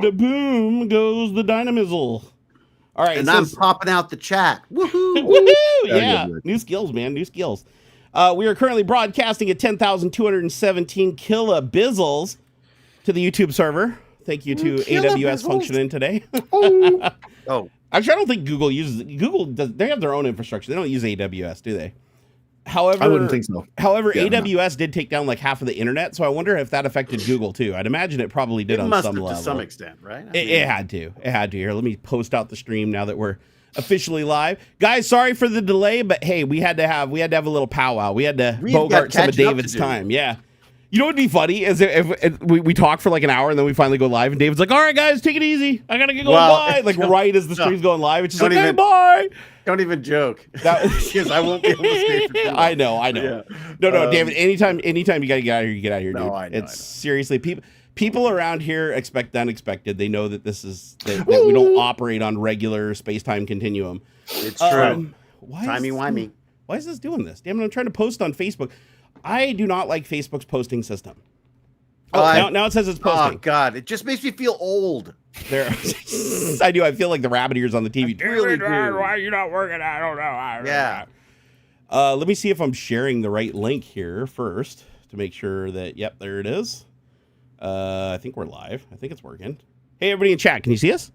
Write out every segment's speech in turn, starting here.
and boom goes the dynamism. All right, and I'm popping out the chat. Woohoo! Woohoo! Yeah, new skills, man, new skills. We are currently broadcasting at 10,217 kilobizzles to the YouTube server. Thank you to AWS functioning today. Oh, actually, I don't think Google uses Google. They have their own infrastructure. They don't use AWS, do they? However, I wouldn't think so. However, AWS did take down like half of the internet, so I wonder if that affected Google too. I'd imagine it probably did on some level. To some extent, right? It had to. It had to. Here, let me post out the stream now that we're officially live. Guys, sorry for the delay, but hey, we had to have a little powwow. We had to bogart some of David's time. Yeah. You know what would be funny is if we talk for like an hour and then we finally go live and David's like, all right, guys, take it easy. I got to get going bye. Like right as the stream's going live, it's just like, hey, bye. Don't even joke. Because I won't be able to stay for too long. I know. Yeah. No, David, anytime you got to get out of here, you get out of here, dude. No, I know. Seriously, people around here expect the unexpected. They know that this is, that we don't operate on regular space-time continuum. It's true. Timey-wimey. Why is this doing this? Damn it, I'm trying to post on Facebook. I do not like Facebook's posting system. Now it says it's posting. Oh, God. It just makes me feel old. I do. I feel like the rabbit ears on the TV. Really do. Why are you not working? I don't know. Yeah. Let me see if I'm sharing the right link here first to make sure that, yep, there it is. I think we're live. I think it's working. Hey, everybody in chat. Can you see us?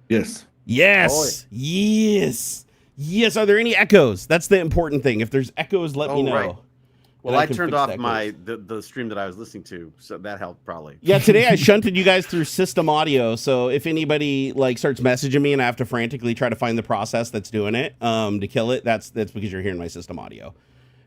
Yes. Yes. Yes. Yes. Are there any echoes? That's the important thing. If there's echoes, let me know. Right. Well, I turned off the stream that I was listening to, so that helped probably. Yeah, today I shunted you guys through system audio, so if anybody like starts messaging me and I have to frantically try to find the process that's doing it to kill it, that's because you're hearing my system audio.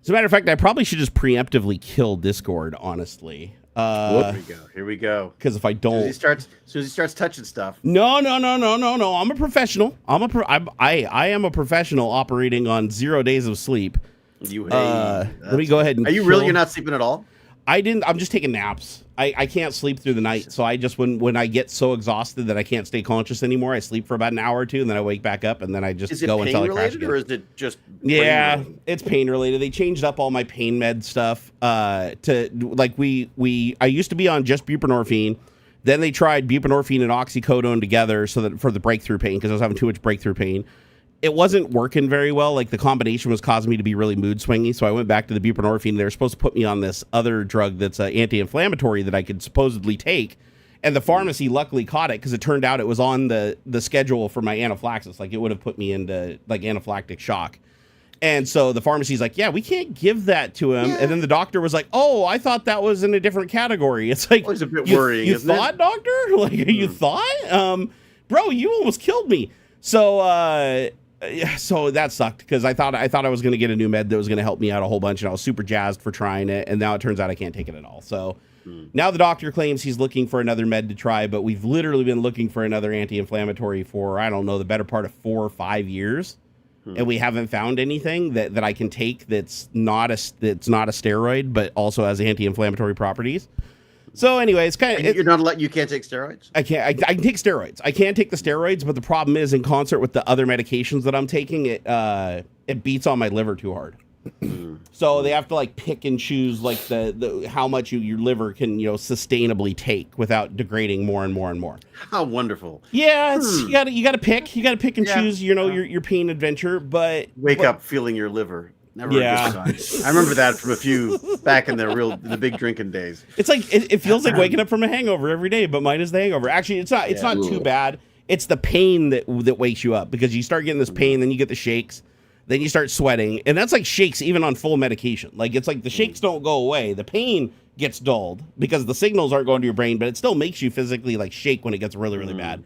As a matter of fact, I probably should just preemptively kill Discord, honestly. Here we go. Because if I don't, as soon as he starts touching stuff. No. I'm a professional. I am a professional operating on 0 days of sleep. Let me go ahead and. Are you really? You're not sleeping at all? I'm just taking naps. I can't sleep through the night, so I just when I get so exhausted that I can't stay conscious anymore, I sleep for about an hour or two, and then I wake back up, and then I just go until I crash again. Or is it just? Yeah, it's pain related. They changed up all my pain med stuff to like I used to be on just buprenorphine. Then they tried buprenorphine and oxycodone together so that for the breakthrough pain because I was having too much breakthrough pain. It wasn't working very well. Like the combination was causing me to be really mood swingy. So I went back to the buprenorphine. They were supposed to put me on this other drug that's anti-inflammatory that I could supposedly take. And the pharmacy luckily caught it because it turned out it was on the schedule for my anaphylaxis. Like it would have put me into like anaphylactic shock. And so the pharmacy's like, yeah, we can't give that to him. Yeah. And then the doctor was like, oh, I thought that was in a different category. It's like, it's a bit worrying, you thought, doctor? Like, you thought? Bro, you almost killed me. So, so that sucked because I thought I was going to get a new med that was going to help me out a whole bunch, and I was super jazzed for trying it, and now it turns out I can't take it at all. So now the doctor claims he's looking for another med to try, but we've literally been looking for another anti-inflammatory for, I don't know, the better part of 4 or 5 years, and we haven't found anything that I can take that's not a steroid, but also has anti-inflammatory properties. So anyway, it's kind of... You're not you can't take steroids? I can take steroids. I can take the steroids, but the problem is in concert with the other medications that I'm taking, it beats on my liver too hard. So they have to like pick and choose like the how much your liver can, sustainably take without degrading more and more and more. How wonderful. Yeah, it's, you gotta pick and choose, your pain adventure, but... Wake up feeling your liver. Never a good sign. I remember that from a few back in the big drinking days. It's like it feels like waking up from a hangover every day, but mine is the hangover. Actually, it's not too bad. It's the pain that wakes you up because you start getting this pain, then you get the shakes, then you start sweating, and that's like shakes even on full medication. Like it's like the shakes don't go away, the pain gets dulled because the signals aren't going to your brain, but it still makes you physically like shake when it gets really, really bad.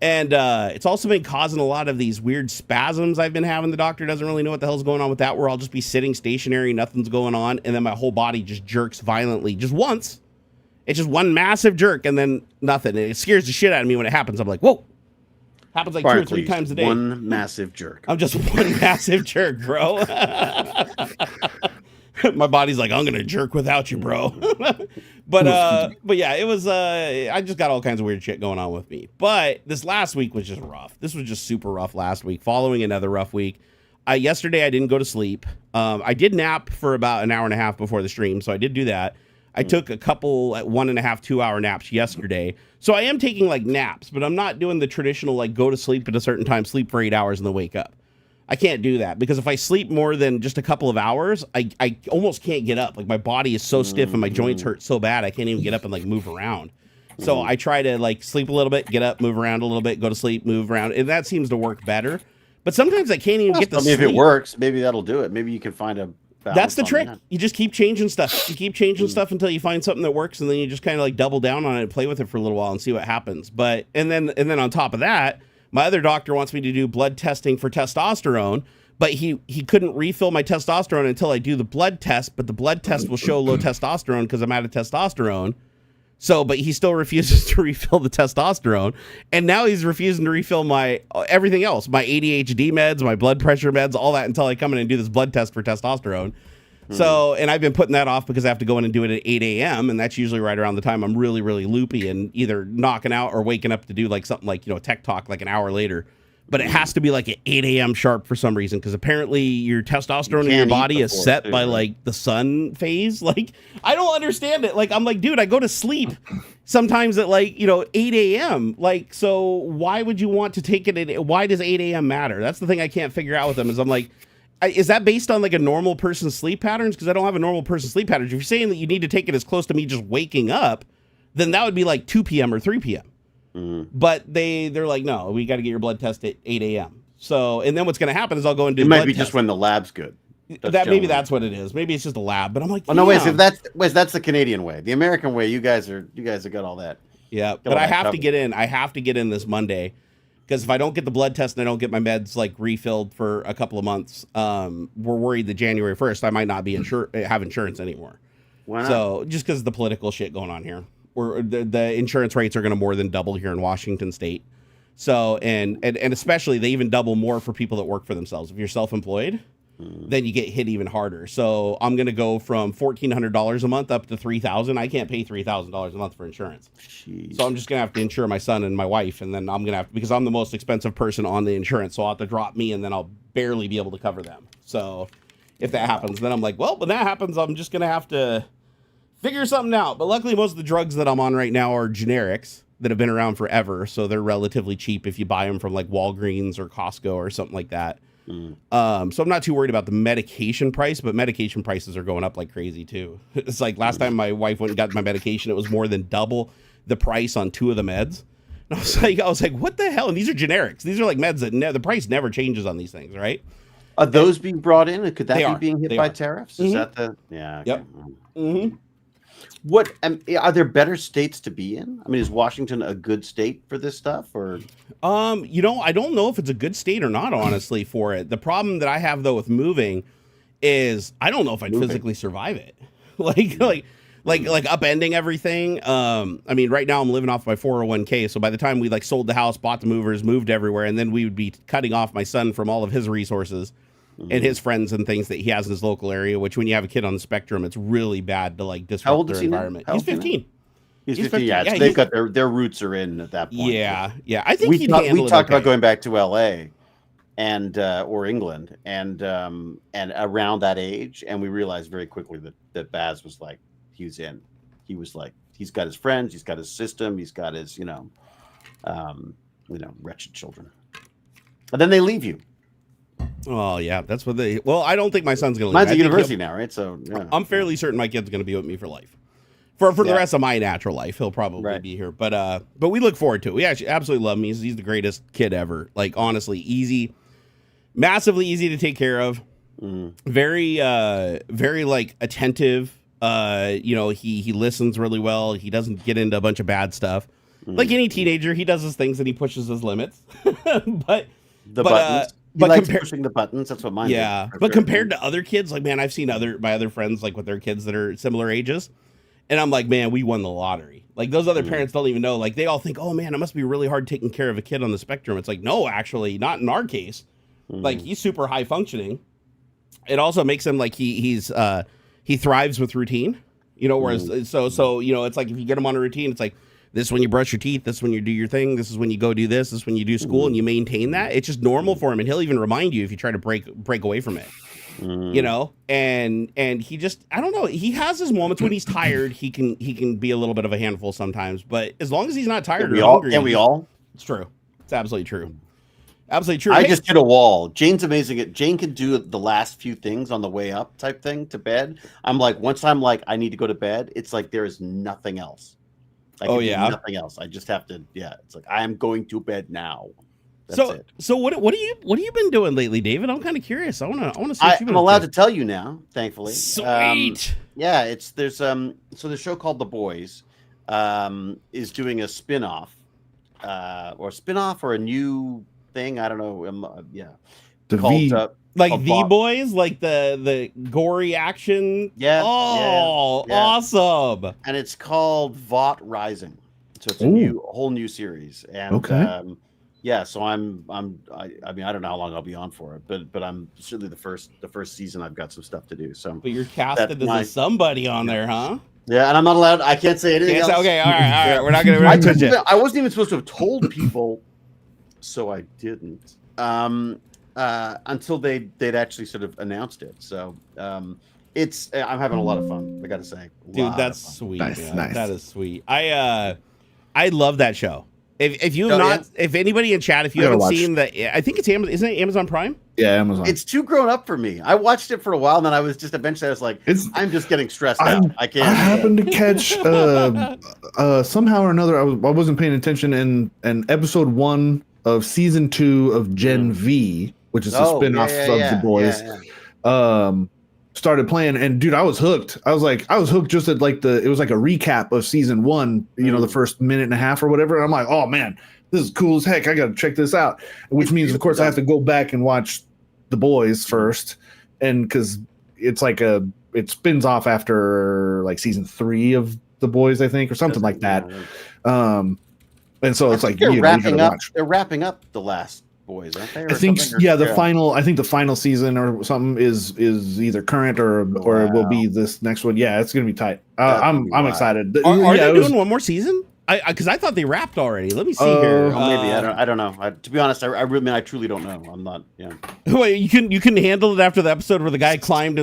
And it's also been causing a lot of these weird spasms I've been having. The doctor doesn't really know what the hell's going on with that, where I'll just be sitting stationary, nothing's going on, and then my whole body just jerks violently just once. It's just one massive jerk and then nothing. And it scares the shit out of me when it happens. I'm like, whoa. Happens like 2 or 3 times a day. One massive jerk. I'm just one massive jerk, bro. My body's like, I'm gonna jerk without you, bro. but yeah, it was I just got all kinds of weird shit going on with me. But this last week was just rough. This was just super rough last week, following another rough week. Yesterday I didn't go to sleep. I did nap for about an hour and a half before the stream, so I did do that. I took a couple 1.5, 2 hour naps yesterday. So I am taking like naps, but I'm not doing the traditional like go to sleep at a certain time, sleep for 8 hours and then wake up. I can't do that because if I sleep more than just a couple of hours, I almost can't get up. Like my body is so stiff and my joints hurt so bad I can't even get up and like move around. So I try to like sleep a little bit, get up, move around a little bit, go to sleep, move around, and that seems to work better. But sometimes I can't even get to sleep. If it works, maybe that'll do it. Maybe you can find a That's the trick. You just keep changing stuff. You keep changing stuff until you find something that works, and then you just kind of like double down on it and play with it for a little while and see what happens. But and then on top of that, my other doctor wants me to do blood testing for testosterone, but he couldn't refill my testosterone until I do the blood test, but the blood test will show low testosterone because I'm out of testosterone. So, but he still refuses to refill the testosterone, and now he's refusing to refill my everything else, my ADHD meds, my blood pressure meds, all that until I come in and do this blood test for testosterone. So, and I've been putting that off because I have to go in and do it at 8 a.m. and that's usually right around the time I'm really, really loopy and either knocking out or waking up to do like something like, tech talk like an hour later. But it has to be like at 8 a.m. sharp for some reason because apparently your testosterone in your body is set by like the sun phase. Like, I don't understand it. Like, I'm like, dude, I go to sleep sometimes at like, 8 a.m. Like, so why would you want to take it? Why does 8 a.m. matter? That's the thing I can't figure out with them is I'm like, is that based on like a normal person's sleep patterns? Because I don't have a normal person's sleep patterns. If you're saying that you need to take it as close to me just waking up, then that would be like 2 p.m. or 3 p.m. But they're like, no, we got to get your blood test at 8 a.m. So, and then what's going to happen is I'll go and do. It might be just when the lab's good. Maybe that's what it is. Maybe it's just a lab. But I'm like, no, wait, that's the Canadian way. The American way, you guys have got all that. Yeah, but I have to get in. I have to get in this Monday because if I don't get the blood test and I don't get my meds like refilled for a couple of months, we're worried that January 1st I might not be have insurance anymore. Why not? So just because of the political shit going on here. Where the insurance rates are going to more than double here in Washington State. So, and especially they even double more for people that work for themselves. If you're self-employed, then you get hit even harder. So I'm going to go from $1,400 a month up to $3,000. I can't pay $3,000 a month for insurance. Jeez. So I'm just going to have to insure my son and my wife. And then I'm going to have to, because I'm the most expensive person on the insurance. So I'll have to drop me and then I'll barely be able to cover them. So if that happens, then I'm like, well, when that happens, I'm just going to have to figure something out. But luckily, most of the drugs that I'm on right now are generics that have been around forever. So they're relatively cheap if you buy them from like Walgreens or Costco or something like that. So I'm not too worried about the medication price, but medication prices are going up like crazy too. It's like last time my wife went and got my medication, it was more than double the price on 2 of the meds. And I was like, what the hell? And these are generics. These are like meds that the price never changes on these things, right? Are those being brought in? Could that be being hit by tariffs? Is that the Okay. Yep. What are there better states to be in? I mean, is Washington a good state for this stuff, or? I don't know if it's a good state or not, honestly, for it. The problem that I have though with moving is I don't know if I'd physically survive it. like upending everything. I mean, right now I'm living off my 401k. So by the time we like sold the house, bought the movers, moved everywhere, and then we would be cutting off my son from all of his resources. And his friends and things that he has in his local area, which when you have a kid on the spectrum, it's really bad to like disrupt their environment. He's 15. He's 15. Yeah, so they've got their roots are in at that point. Yeah. I think we talked about going back to LA and or England and around that age, and we realized very quickly that Baz was like he was in. He was like he's got his friends, he's got his system, he's got his wretched children, and then they leave you. Oh yeah, that's what they. Well, I don't think my son's gonna leave. Mine's at university now, right? So yeah. I'm fairly certain my kid's gonna be with me for life, for the rest of my natural life. He'll probably be here, but we look forward to it. We actually absolutely love him. He's the greatest kid ever. Like honestly, easy, massively easy to take care of. Very like attentive. He listens really well. He doesn't get into a bunch of bad stuff. Like any teenager, he does his things and he pushes his limits. but buttons. He likes pushing the buttons. That's what mine. Yeah, but compared to other kids, like man, I've seen my other friends like with their kids that are similar ages, and I'm like, man, we won the lottery. Like those other parents don't even know. Like they all think, oh man, it must be really hard taking care of a kid on the spectrum. It's like, no, actually, not in our case. Like he's super high functioning. It also makes him like he thrives with routine. Whereas so it's like if you get him on a routine, it's like. This is when you brush your teeth. This is when you do your thing. This is when you go do this. This is when you do school, and you maintain that. It's just normal for him, and he'll even remind you if you try to break away from it. you know, and he just, I don't know, he has his moments when he's tired. He can be a little bit of a handful sometimes, but as long as he's not tired or hungry, can we all? It's true. It's absolutely true. Absolutely true. I just hit a wall. Jane's amazing. Jane can do the last few things on the way up type thing to bed. I'm like, once I'm like, I need to go to bed, it's like there is nothing else. I can do nothing else. I just have to, it's like, I am going to bed now. That's it. So what have you been doing lately, David? I'm kind of curious. I want to see what you've been I'm allowed to tell you now, thankfully. Sweet. There's so the show called The Boys is doing a spin-off or a new thing. I don't know. Called The Boys, like the gory action. Yeah. Awesome. And it's called Vought Rising. So it's a whole new series. And so I mean, I don't know how long I'll be on for it, but I'm certainly the first season. I've got some stuff to do. So, but you're casted as somebody on there, huh? Yeah, and I'm not allowed. I can't say anything else. Okay, all right. We're not gonna. I wasn't even supposed to have told people, so I didn't. Until they'd actually sort of announced it. So I'm having a lot of fun. I got to say, dude, that's sweet. Nice. That is sweet. I love that show. If anybody in chat, if you haven't seen I think it's Amazon. Isn't it Amazon Prime? Yeah, Amazon. It's too grown up for me. I watched it for a while, and then I was just eventually like, I'm just getting stressed out. I can't. I happened to catch somehow or another. I wasn't paying attention in episode 1 of season 2 of Gen V, which is a spin-off of The Boys. Started playing, and dude, I was hooked. I was hooked just at it was like a recap of season 1, the first minute and a half or whatever. And I'm like, oh man, this is cool as heck. I got to check this out. Which means, of course, I have to go back and watch The Boys first, and because it's it spins off after like season 3 of The Boys, I think, or something like that. And so it's like they're wrapping up. They're wrapping up the last Boys, aren't they? I think the final season or something is either current or it will be this next one. Yeah, it's gonna be tight. I'm excited. Are they doing one more season? Because I thought they wrapped already. Let me see here. Maybe I don't know. To be honest, I truly don't know. I'm not. Yeah. Wait, you couldn't handle it after the episode where the guy shrunk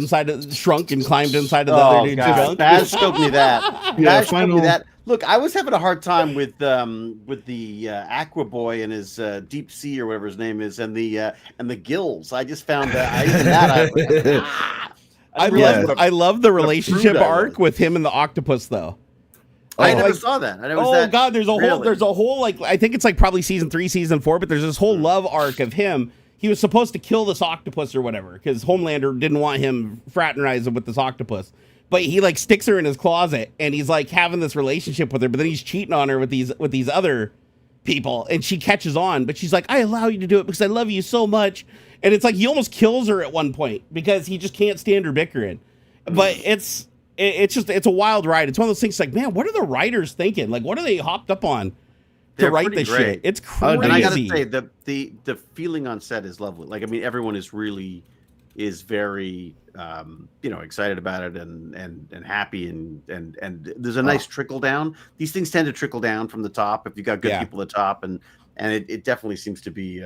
and climbed inside of the other dude's junk? Baz showed me that. Baz showed me that. Look, I was having a hard time with the Aqua Boy and his Deep Sea or whatever his name is, and the gills. I just found that I love the relationship arc with him and the octopus, though. I never saw that. God, there's a whole like, I think it's like probably season 3, season 4, but there's this whole love arc of him. He was supposed to kill this octopus or whatever because Homelander didn't want him fraternizing with this octopus. But he like sticks her in his closet and he's like having this relationship with her, but then he's cheating on her with these other people, and she catches on, but she's like, I allow you to do it because I love you so much. And it's like he almost kills her at one point because he just can't stand her bickering. But it's a wild ride. It's one of those things like, man, what are the writers thinking? Like, what are they hopped up on to write this shit? It's crazy. And I gotta say, the feeling on set is lovely. Like, I mean, everyone is very excited about it and happy and there's a nice trickle down. These things tend to trickle down from the top if you got good people at the top, and it definitely seems to be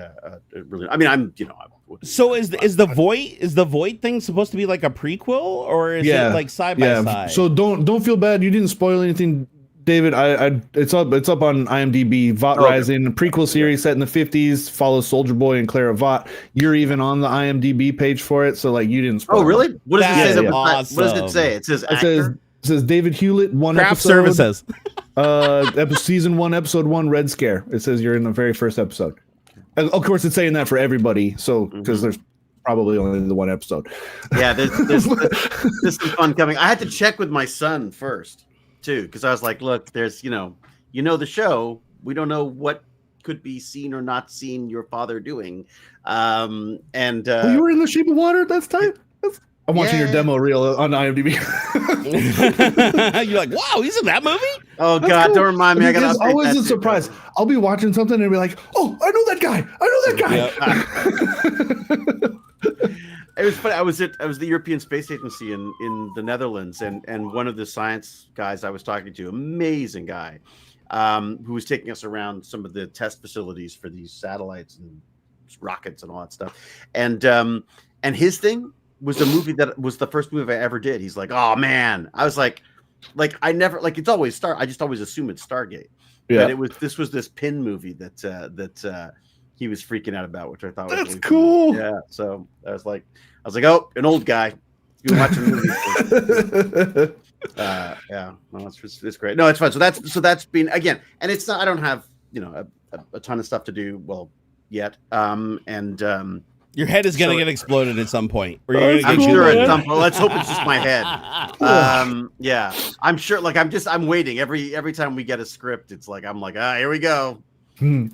really. I mean, So is the Void thing supposed to be like a prequel, or is it like side by side? So don't feel bad. You didn't spoil anything, David. It's up on IMDb. Vought Rising, a prequel series set in the 50s, follows Soldier Boy and Clara Vought. You're even on the IMDb page for it, so like you didn't spoil. Oh, really? What does it say? Awesome. What does it say? It says actor? It says David Hewlett, Craft Services. Season 1, episode 1, Red Scare. It says you're in the very first episode. And of course, it's saying that for everybody, so because there's probably only the one episode. Yeah, there's some fun coming. I had to check with my son first too, because I was like, look, there's the show. We don't know what could be seen or not seen your father doing. You were in The Shape of Water. That's tight. I'm watching your demo reel on IMDb. You're like, wow, he's in that movie? Oh, that's God, cool. Don't remind me. It's always a surprise. I'll be watching something and be like, oh, I know that guy. It was funny. I was at the European Space Agency in the Netherlands, and one of the science guys I was talking to, amazing guy, who was taking us around some of the test facilities for these satellites and rockets and all that stuff. And his thing was a movie that was the first movie I ever did. He's like, oh man, I was like I never like it's always I just always assume it's Stargate. Yeah, But this was this pin movie that he was freaking out about, which I thought was that's really cool. Yeah, so I was like, oh, an old guy. You've been watching movies. Yeah, no, it's great. No, it's fun. So that's been again, and it's not. I don't have a ton of stuff to do yet. Your head is gonna get exploded at some point. I'm sure at some point. Let's hope it's just my head. Yeah, I'm sure. Like I'm waiting every time we get a script. It's like I'm like, here we go. Damn,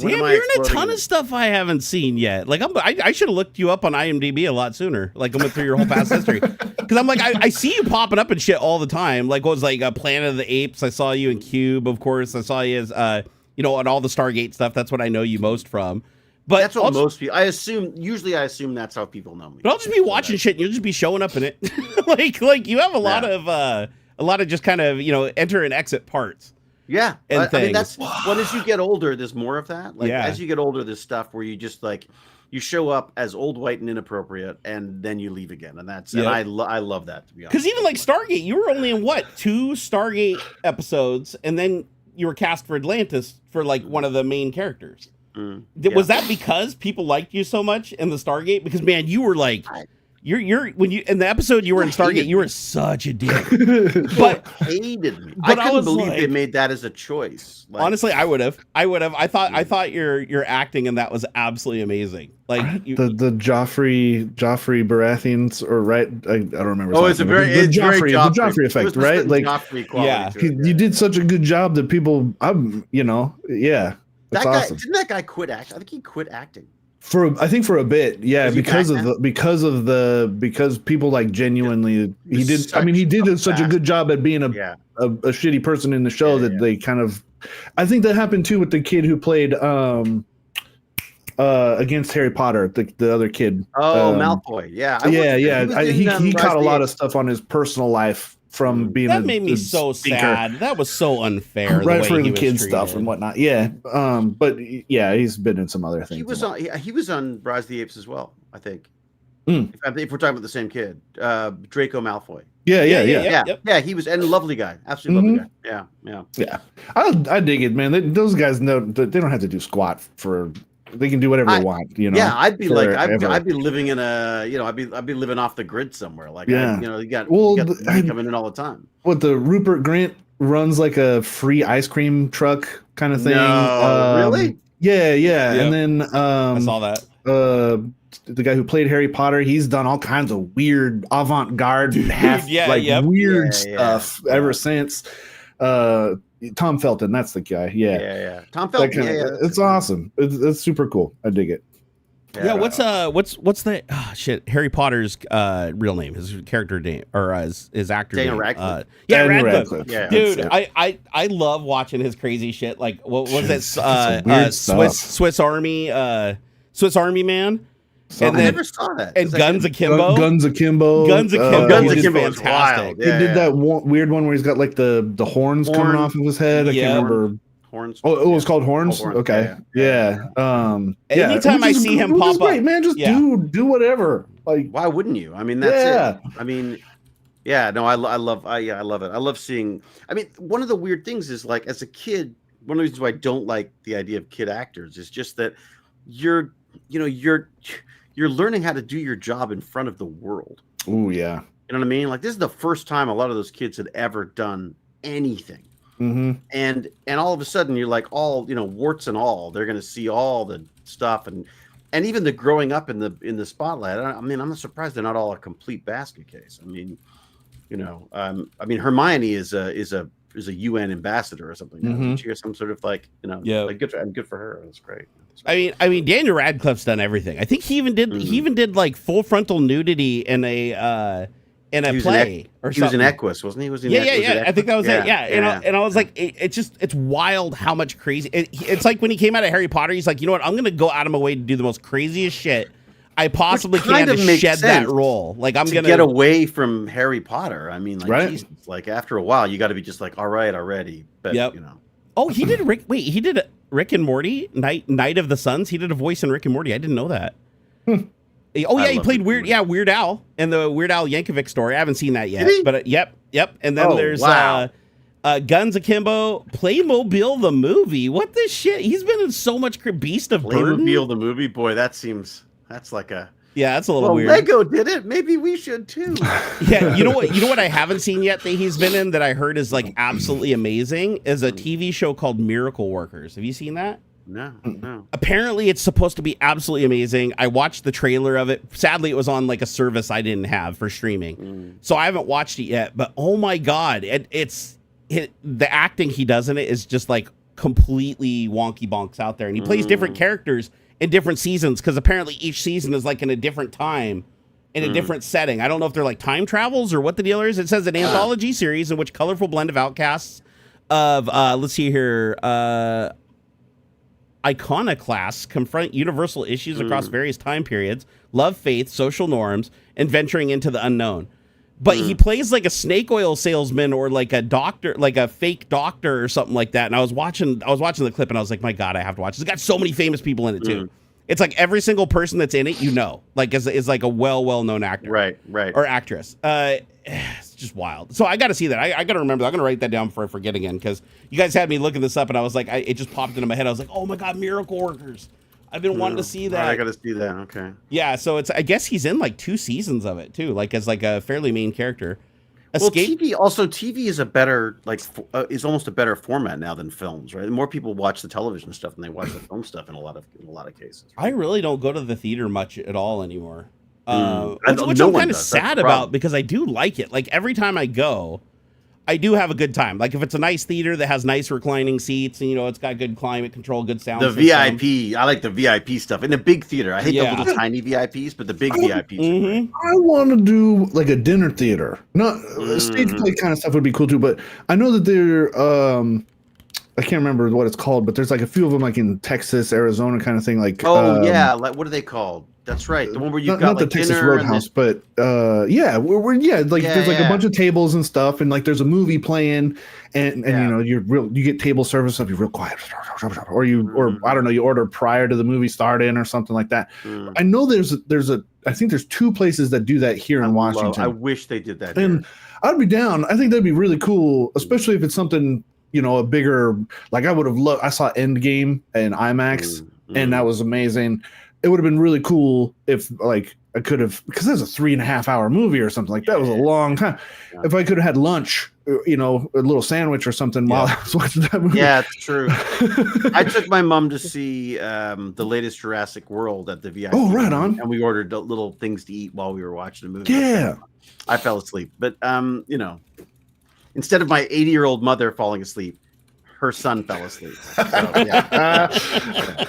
you're in a ton of stuff I haven't seen yet. Like I should have looked you up on IMDb a lot sooner. Like I went through your whole past history because I'm like I see you popping up and shit all the time. Like what was like Planet of the Apes? I saw you in Cube, of course. I saw you as on all the Stargate stuff. That's what I know you most from. But that's what most people. Usually I assume that's how people know me. But I'll just be watching shit and you'll just be showing up in it. like you have a lot of just kind of enter and exit parts. Yeah, I mean that's as you get older, there's more of that. Like as you get older, there's stuff where you just like you show up as old, white, and inappropriate, and then you leave again, and that's and I love that, to be honest. Because even like Stargate, you were only in 2 Stargate episodes, and then you were cast for Atlantis for like one of the main characters. Was that because people liked you so much in the Stargate? Because man, you were like. You're when you in the episode you were in Stargate, you were such a dick. But hated me. I couldn't believe they made that as a choice. Like, honestly, I would have. I thought your acting in that was absolutely amazing. Like the Joffrey Baratheons, or right? I don't remember. Oh, it's the Joffrey effect, right? Like you did such a good job that people, yeah. That guy awesome. Didn't that guy quit acting? I think he quit acting. For a bit, yeah, because people like genuinely he did. I mean, he did such a good job at being a shitty person in the show that they kind of. I think that happened too with the kid who played against Harry Potter, the other kid. Malfoy, He caught a lot of stuff on his personal life from being that made me so speaker. Sad. That was so unfair. Right, for the kid stuff and whatnot. Yeah. But yeah, he's been in some other things. He was on Rise of the Apes as well, I think. If we're talking about the same kid. Draco Malfoy. Yeah. He was, and lovely guy. Absolutely lovely guy. Yeah. I dig it, man. Those guys know that they don't have to do squat for. They can do whatever they want, Yeah, I'd be like, I'd be living in I'd be living off the grid somewhere. Like, you got coming in all the time. What the Rupert Grint runs like a free ice cream truck kind of thing. No, really? Yeah. Yep. And then I saw that. The guy who played Harry Potter, he's done all kinds of weird avant-garde, weird stuff ever since. Tom Felton, that's the guy. Yeah. Tom Felton. It's awesome. It's super cool. I dig it. Yeah. What's the Harry Potter's real name, his character name, or his actor Daniel name? Radcliffe. Radcliffe. Yeah, dude, I love watching his crazy shit. Like what was it? Swiss Army Man. I never saw that. And Guns Akimbo. Guns Akimbo is wild. He did that weird one where he's got like the horns coming off of his head. I can't remember. Horns. Oh, it was called Horns? Okay. Yeah. Anytime I see him pop up. Great, man. Just do whatever. Like, why wouldn't you? I mean, that's it. I mean, I love it. I love seeing. I mean, one of the weird things is like as a kid, one of the reasons why I don't like the idea of kid actors is just that you're learning how to do your job in front of the world. Oh yeah. You know what I mean? Like this is the first time a lot of those kids had ever done anything. Mm-hmm. And all of a sudden you're like all, warts and all, they're going to see all the stuff and even the growing up in the spotlight. I mean, I'm not surprised they're not all a complete basket case. I mean, Hermione is a UN ambassador or something. Mm-hmm. She has some sort of like, like good for her. That's great. I mean, Daniel Radcliffe's done everything. I think he even did like full frontal nudity in a play or something. He was in Equus, wasn't he? Yeah. I think that was it. Yeah. And I was like, it's wild how much crazy. It's like when he came out of Harry Potter, he's like, you know what? I'm going to go out of my way to do the most craziest shit I possibly can to shed that role. Like I'm going to get away from Harry Potter. I mean, like, Jesus, like after a while, you got to be just like, all right, already. But Oh, he did he did Rick and Morty, Night of the Suns. He did a voice in Rick and Morty. I didn't know that. Oh yeah, he played Weird Al in the Weird Al Yankovic story. I haven't seen that yet, but yep. And then there's Guns Akimbo, Playmobil the movie. What the shit? He's been in so much Beast of Burden. Playmobil the movie, boy, that's like a that's a little weird. Lego did it. Maybe we should too. Yeah, you know what I haven't seen yet that he's been in that I heard is like absolutely amazing is a TV show called Miracle Workers. Have you seen that? No. Apparently, it's supposed to be absolutely amazing. I watched the trailer of it. Sadly, it was on like a service I didn't have for streaming, so I haven't watched it yet. But oh my god, the acting he does in it is just like completely wonky bonks out there, and he plays different characters in different seasons because apparently each season is like in a different time, in a different setting. I don't know if they're like time travels or what the deal is. It says an anthology series in which colorful blend of outcasts of let's see here. Iconoclasts confront universal issues across various time periods, love, faith, social norms, and venturing into the unknown. But he plays like a snake oil salesman or like a doctor, like a fake doctor or something like that. And I was watching the clip and I was like, my God, I have to watch this. It's got so many famous people in it too. It's like every single person that's in it, like is like a well-known actor. Right. Or actress. It's just wild. So I got to see that. I got to remember that. I'm going to write that down before I forget again because you guys had me looking this up and I was like, it just popped into my head. I was like, oh my God, Miracle Workers. I've been wanting to see that. I got to see that. Okay. Yeah. So I guess he's in like 2 seasons of it too, like as like a fairly main character. Well, TV is a better is almost a better format now than films, right? More people watch the television stuff than they watch the film stuff in a lot of cases. Right? I really don't go to the theater much at all anymore, which I'm kind of sad about because I do like it. Like every time I go, I do have a good time. Like if it's a nice theater that has nice reclining seats and it's got good climate control, good sound. The system. VIP, I like the VIP stuff in the big theater. I hate the little tiny VIPs, but the big VIPs. I want to do like a dinner theater. Not stage play kind of stuff would be cool too. But I know that there, I can't remember what it's called, but there's like a few of them like in Texas, Arizona, kind of thing. Like like what are they called? That's right. The one where you've got not like the Texas Roadhouse, but there's like a bunch of tables and stuff, and like there's a movie playing, and you get table service stuff. You're real quiet, or I don't know, you order prior to the movie starting or something like that. I know I think there's 2 places that do that here in Washington. I wish they did that. And I'd be down. I think that'd be really cool, especially if it's something a bigger. Like I would have loved. I saw Endgame in IMAX, and that was amazing. It would have been really cool if like I could have, because it was a 3.5 hour movie or something like that. It was a long time. Yeah. If I could have had lunch, a little sandwich or something while I was watching that movie. Yeah, it's true. I took my mom to see the latest Jurassic World at the VIP. Oh, right on. And we ordered little things to eat while we were watching the movie. Yeah. I fell asleep. But, instead of my 80-year-old mother falling asleep, her son fell asleep. So, yeah.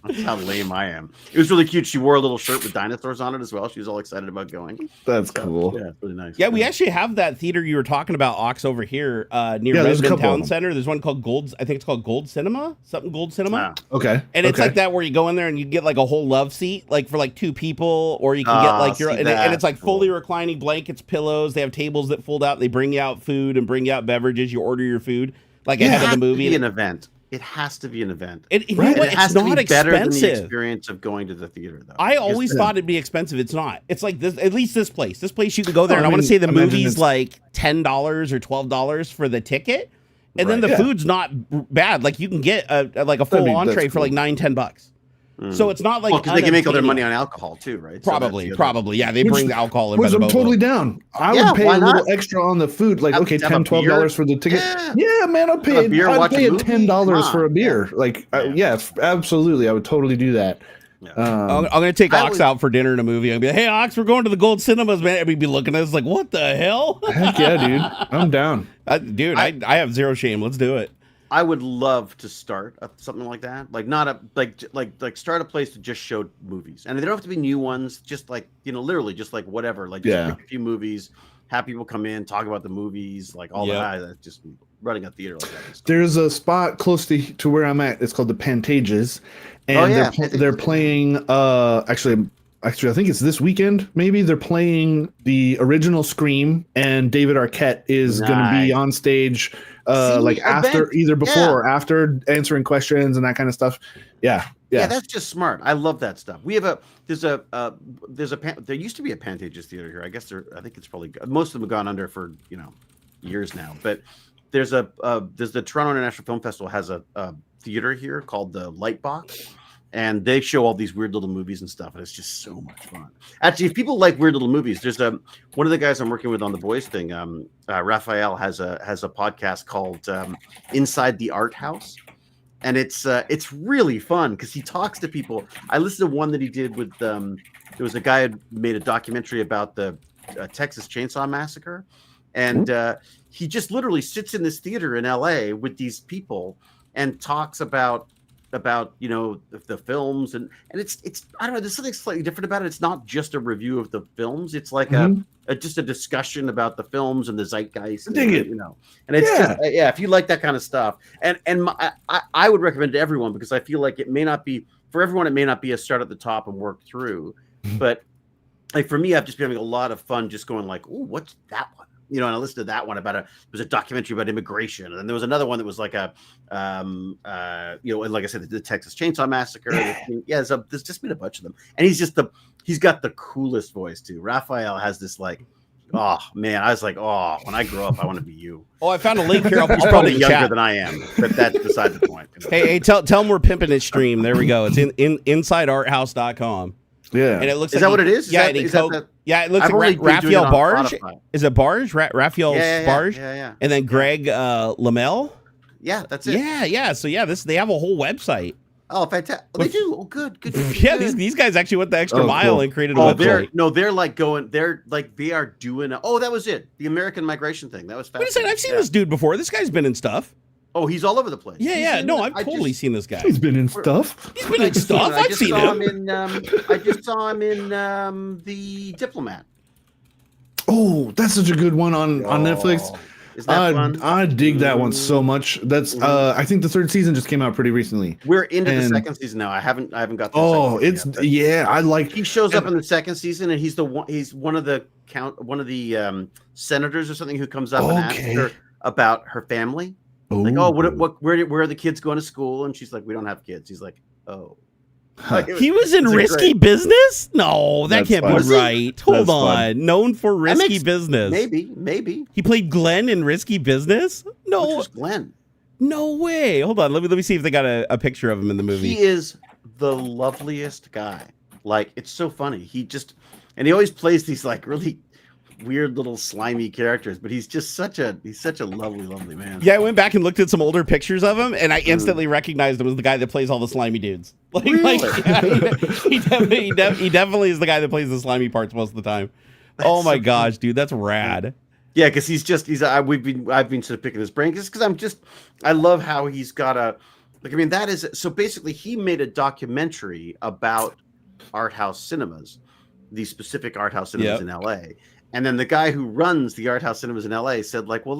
That's how lame I am. It was really cute. She wore a little shirt with dinosaurs on it as well. She was all excited about going. That's cool. Yeah, it's really nice. Yeah, we actually have that theater you were talking about, Ox, over here near Redmond Town Center. There's one called Gold. I think it's called Gold Cinema. Something Gold Cinema. Okay. And it's like that where you go in there and you get like a whole love seat, like for like 2 people, or you can get like and it's like fully reclining blankets, pillows. They have tables that fold out. They bring you out food and bring you out beverages. You order your food like ahead of the movie. An event. It has to be an event. It has to be better than the experience of going to the theater, though. I always thought it'd be expensive. It's not. It's like this. At least this place. This place you can go there, and I want to say the movie's like $10 or $12 for the ticket, and then the food's not bad. Like you can get a full entree for like $9-10. So it's not like because they can make all their money on alcohol too, right? Probably. Yeah, they bring the alcohol in. Which I'm totally down. I would pay a little extra on the food, like $10-12 for the ticket. Yeah, man, I'd pay $10 for a beer. Like, absolutely, I would totally do that. Yeah. I'm gonna take Ox out for dinner in a movie. I'll be like, hey, Ox, we're going to the Gold Cinemas, man. Everybody be looking at us like, what the hell? Heck yeah, dude, I'm down. I have zero shame. Let's do it. I would love to start something like that, like start a place to just show movies, and they don't have to be new ones. Just like literally, just like whatever. Like just pick a few movies, have people come in, talk about the movies, like all that. Just running a theater like that. There's a spot close to where I'm at. It's called the Pantages, and they're playing. Actually, I think it's this weekend. Maybe they're playing the original Scream, and David Arquette is going to be on stage. Either before or after answering questions and that kind of stuff. Yeah, Yeah, that's just smart. I love that stuff. We have there used to be a Pantages theater here. I think it's probably most of them have gone under for years now. But there's the Toronto International Film Festival has a theater here called the Lightbox, and they show all these weird little movies and stuff, and it's just so much fun. Actually, if people like weird little movies, there's one of the guys I'm working with on the Boys thing. Raphael has a podcast called Inside the Art House. And it's really fun because he talks to people. I listened to one that he did with there was a guy who made a documentary about the Texas Chainsaw Massacre, and he just literally sits in this theater in LA with these people and talks about the films and it's I don't know, there's something slightly different about it. It's not just a review of the films. It's like just a discussion about the films and the zeitgeist. And it's just if you like that kind of stuff, and I would recommend it to everyone because I feel like it may not be for everyone. It may not be a start at the top and work through, but like for me, I've just been having a lot of fun just going like, oh, what's that one? And I listened to that one it was a documentary about immigration. And then there was another one that was like like I said, the Texas Chainsaw Massacre. There's just been a bunch of them. And he's got the coolest voice too. Raphael has this like, oh man, I was like, oh, when I grow up, I want to be you. Oh, I found a link here. He's probably younger than I am, but that's beside the point. Hey, tell him we're pimping his stream. There we go. It's in insidearthouse.com. Yeah. And it looks is that what it is? Yeah, it looks like Raphael Barge. Is it Barge? Raphael Barge? Yeah. And then Greg Lamel? Yeah, that's it. Yeah. So they have a whole website. Oh, fantastic. They do. Oh, good. Yeah, these guys actually went the extra mile and created a website. They are doing that was it. The American migration thing. That was fascinating. Wait a second, I've seen this dude before. This guy's been in stuff. Oh, he's all over the place. Yeah. No, I've totally seen this guy. He's been in stuff. He's been in stuff. I've seen him. I just saw him in The Diplomat. Oh, that's such a good one on Netflix. Is that fun? I dig that one so much. That's I think the third season just came out pretty recently. We're into the second season now. I haven't got the second season yet, I like. He shows up in the second season, and he's one of the senators or something who comes up and asks her about her family. Like, where are the kids going to school? And she's like, we don't have kids. He's like, oh. He was in Risky Business? No, that can't be right. Hold on. Known for Risky Business. Maybe. He played Glenn in Risky Business? No. Which was Glenn? No way. Hold on. Let me see if they got a picture of him in the movie. He is the loveliest guy. Like, it's so funny. He always plays these like really weird little slimy characters, but he's such a lovely man. Yeah, I went back and looked at some older pictures of him, and I instantly recognized him as the guy that plays all the slimy dudes. He definitely is the guy that plays the slimy parts most of the time. Oh my gosh, dude, that's rad. Yeah, because I've been sort of picking his brain because I love how he's got that is so basically he made a documentary about art house cinemas, these specific art house cinemas in LA. And then the guy who runs the art house cinemas in LA said, like, well,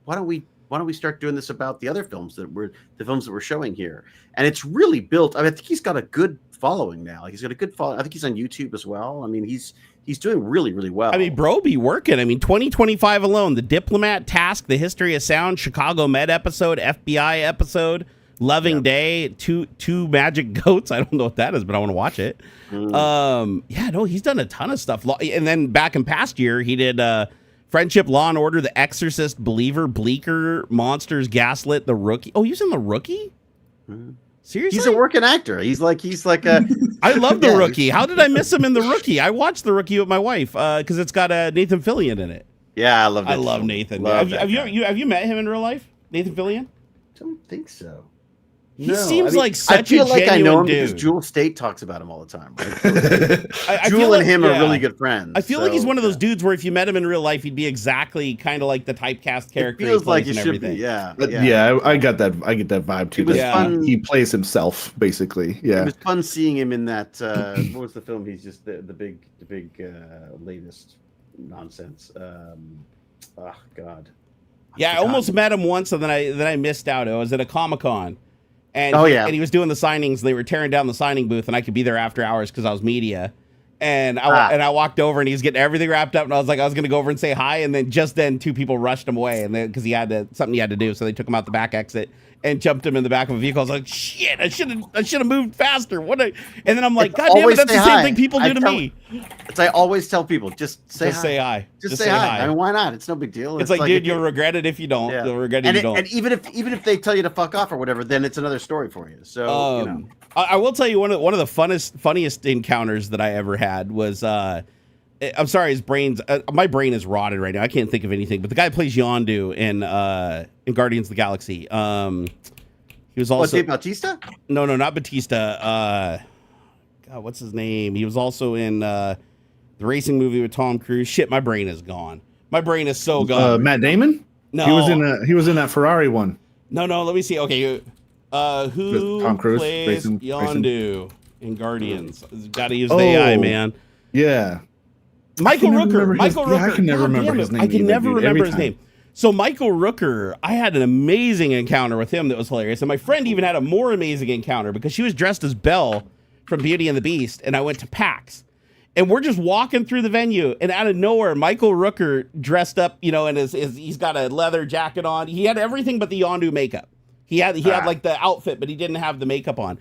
why don't we start doing this about the other films that we're showing here? And it's really built. I mean, I think he's got a good following now. Like, he's got a good following. I think he's on YouTube as well. I mean, he's doing really, really well. I mean, bro, be working. I mean, 2025 alone, The Diplomat, Task, The History of Sound, Chicago Med episode, FBI episode, Loving Day, two Magic Goats. I don't know what that is, but I want to watch it. He's done a ton of stuff. And then back in past year, he did Friendship, Law and Order, The Exorcist, Believer, Bleaker, Monsters, Gaslit, The Rookie. Oh, he was in The Rookie? Seriously? He's a working actor. He's like a. I love The Rookie. How did I miss him in The Rookie? I watched The Rookie with my wife because it's got Nathan Fillion in it. Yeah, I love that. I love Nathan. Have you met him in real life, Nathan Fillion? I don't think so. He seems like such a genuine I know him dude. Because Jewel State talks about him all the time. Right? Jewel and him are really good friends. I feel like he's one of those dudes where if you met him in real life, he'd be exactly kind of like the typecast character. It feels like he and should everything. be. I get that vibe too. It was fun. He plays himself basically. Yeah, it was fun seeing him in that. What was the film? He's just the big latest nonsense. Oh God. Yeah, I almost met him once, and then I missed out. I was at a Comic-Con. And he was doing the signings. They were tearing down the signing booth, and I could be there after hours because I was media. And I walked over, and he was getting everything wrapped up, and I was like, I was going to go over and say hi, and then just then two people rushed him away, and because he had something he had to do, so they took him out the back exit. and jumped him in the back of a vehicle. I was like, shit, I should have moved faster. And then I'm like, God damn it, that's the same thing people do to me. I always tell people, just say hi. Just say hi. I mean, why not? It's no big deal. It's like, dude, you'll regret it if you don't. You'll regret it if you don't. And even if they tell you to fuck off or whatever, then it's another story for you. So I will tell you one of the funniest encounters that I ever had was I'm sorry, my brain is rotted right now. I can't think of anything. But the guy who plays Yondu in Guardians of the Galaxy. He was also Dave Bautista? No, not Bautista. God, what's his name? He was also in the racing movie with Tom Cruise. Shit, my brain is gone. My brain is so gone. Matt Damon? No, he was in that Ferrari one. No. Let me see. Okay, who Tom Cruise, plays Yondu in Guardians? Got to use the AI, man. Yeah. Michael Rooker. I can never remember his name. I can never remember his name. So Michael Rooker, I had an amazing encounter with him that was hilarious. And my friend even had a more amazing encounter because she was dressed as Belle from Beauty and the Beast. And I went to PAX. And we're just walking through the venue. And out of nowhere, Michael Rooker dressed up, and he's got a leather jacket on. He had everything but the Yondu makeup. He had like the outfit, but he didn't have the makeup on.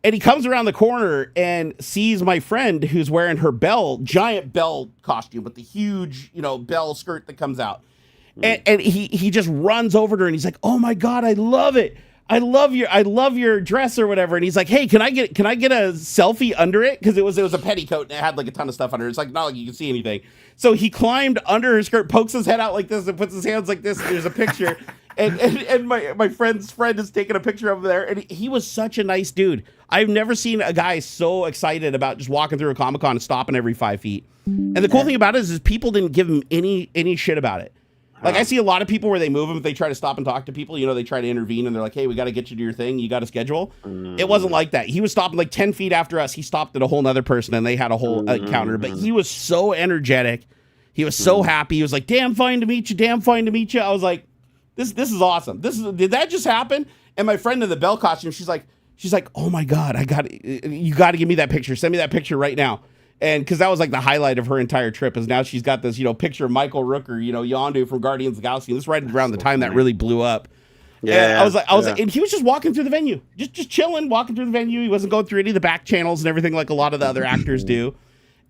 And he comes around the corner and sees my friend who's wearing her giant Belle costume with the huge, Belle skirt that comes out. And he just runs over to her and he's like, "Oh my God, I love it. I love your dress or whatever." And he's like, "Hey, can I get a selfie under it?" Because it was a petticoat and it had like a ton of stuff under it. It's like not like you can see anything. So he climbed under her skirt, pokes his head out like this, and puts his hands like this. And there's a picture. And my friend's friend is taking a picture of him there, and he was such a nice dude. I've never seen a guy so excited about just walking through a Comic-Con and stopping every 5 feet. And the cool thing about it is people didn't give him any shit about it. Like I see a lot of people where they move him, if they try to stop and talk to people, they try to intervene and they're like, "Hey, we got to get you to your thing. You got to schedule." It wasn't like that. He was stopping like 10 feet after us. He stopped at a whole nother person and they had a whole encounter, but he was so energetic. He was so happy. He was like, "Damn fine to meet you. Damn fine to meet you." I was like, This is awesome. Did that just happen? And my friend in the Belle costume, she's like, "Oh my God, you got to give me that picture. Send me that picture right now." And because that was like the highlight of her entire trip is now she's got this, picture of Michael Rooker, Yondu from Guardians of the Galaxy. And this is right around the time that really blew up. Yeah. And I was like, and he was just walking through the venue, just chilling, walking through the venue. He wasn't going through any of the back channels and everything like a lot of the other actors do.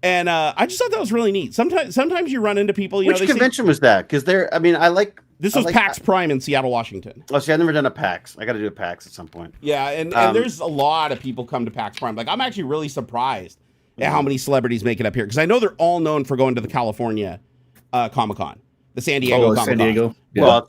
And I just thought that was really neat. Sometimes you run into people. Which convention was that? Because this was PAX Prime in Seattle, Washington. Oh, see, I've never done a PAX. I got to do a PAX at some point. Yeah, and there's a lot of people come to PAX Prime. Like, I'm actually really surprised at how many celebrities make it up here because I know they're all known for going to the California Comic-Con, the San Diego Comic-Con. San Diego. Yeah.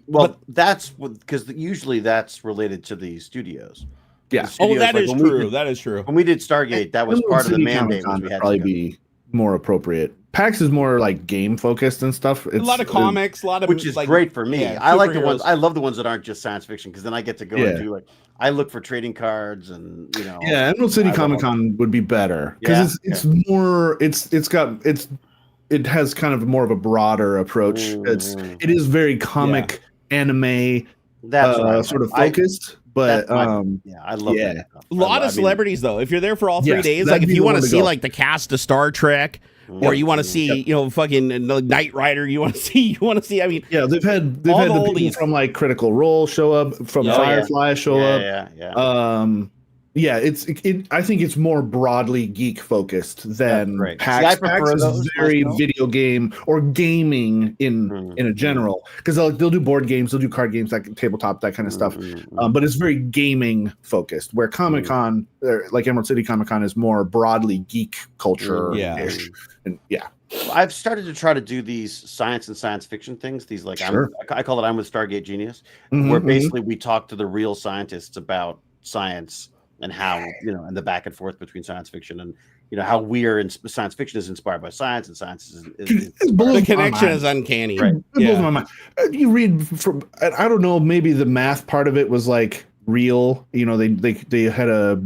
Well, that's because usually that's related to the studios. Yeah. That is true. That is true. When we did Stargate, that was part of the mandate. Would probably be more appropriate. PAX is more like game focused and stuff. It's a lot of comics, which is great for me. I like the ones. I love the ones that aren't just science fiction because then I get to go and do I look for trading cards and Yeah, Emerald City Comic Con would be better because it's more. It has kind of more of a broader approach. It is very comic anime sort of focused. But I love that. A lot of celebrities though. If you're there for all 3 days, like if you want to see like the cast of Star Trek, or you want to see fucking Knight Rider, you want to see. I mean, they've had the people from like Critical Role show up, from Firefly show up. I think it's more broadly geek focused than PAX. PAX is very video game or gaming in a general because they'll do board games, they'll do card games, like tabletop, that kind of stuff. But it's very gaming focused. Where Comic Con, like Emerald City Comic Con, is more broadly geek culture ish. I've started to try to do these science and science fiction things. These I call it I'm with Stargate Genius, where basically we talk to the real scientists about science. And how and the back and forth between science fiction and how science fiction is inspired by science and science is the connection is uncanny. Right. It blows my mind. You read from I don't know, maybe the math part of it was like real. They had a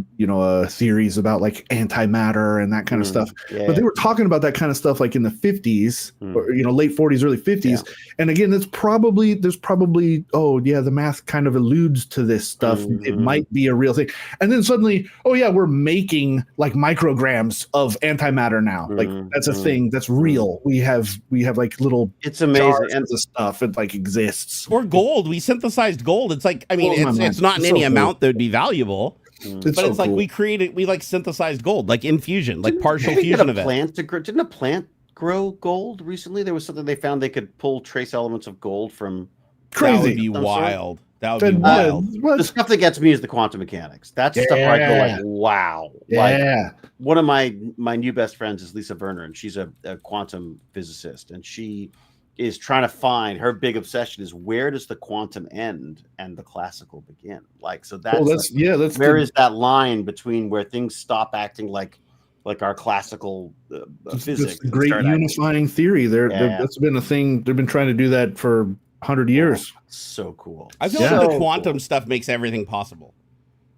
theories about like antimatter and that kind of stuff. Yeah, but they were talking about that kind of stuff like in the 50s or late 40s, early 50s. Yeah. And again, there's probably the math kind of alludes to this stuff. It might be a real thing. And then suddenly, we're making like micrograms of antimatter now. Like that's a thing that's real. We have like little it's amazing and the stuff it like exists. Or gold. We synthesized gold. It's like, I mean, it's not in any amount that would be valuable. But it's like we like synthesized gold, like in fusion, like partial fusion of it. Didn't a plant grow gold recently? There was something they found they could pull trace elements of gold from. Crazy. That would be wild. That would be wild. The stuff that gets me is the quantum mechanics. That's stuff where I go like, wow. Yeah. Like, one of my new best friends is Lisa Werner, and she's a quantum physicist, and she is trying to find, her big obsession is, where does the quantum end and the classical begin? Like, so that's where is that line between where things stop acting like our classical physics? It's a great unifying theory. That's been a thing. They've been trying to do that for 100 years. So cool. I feel like the quantum stuff makes everything possible.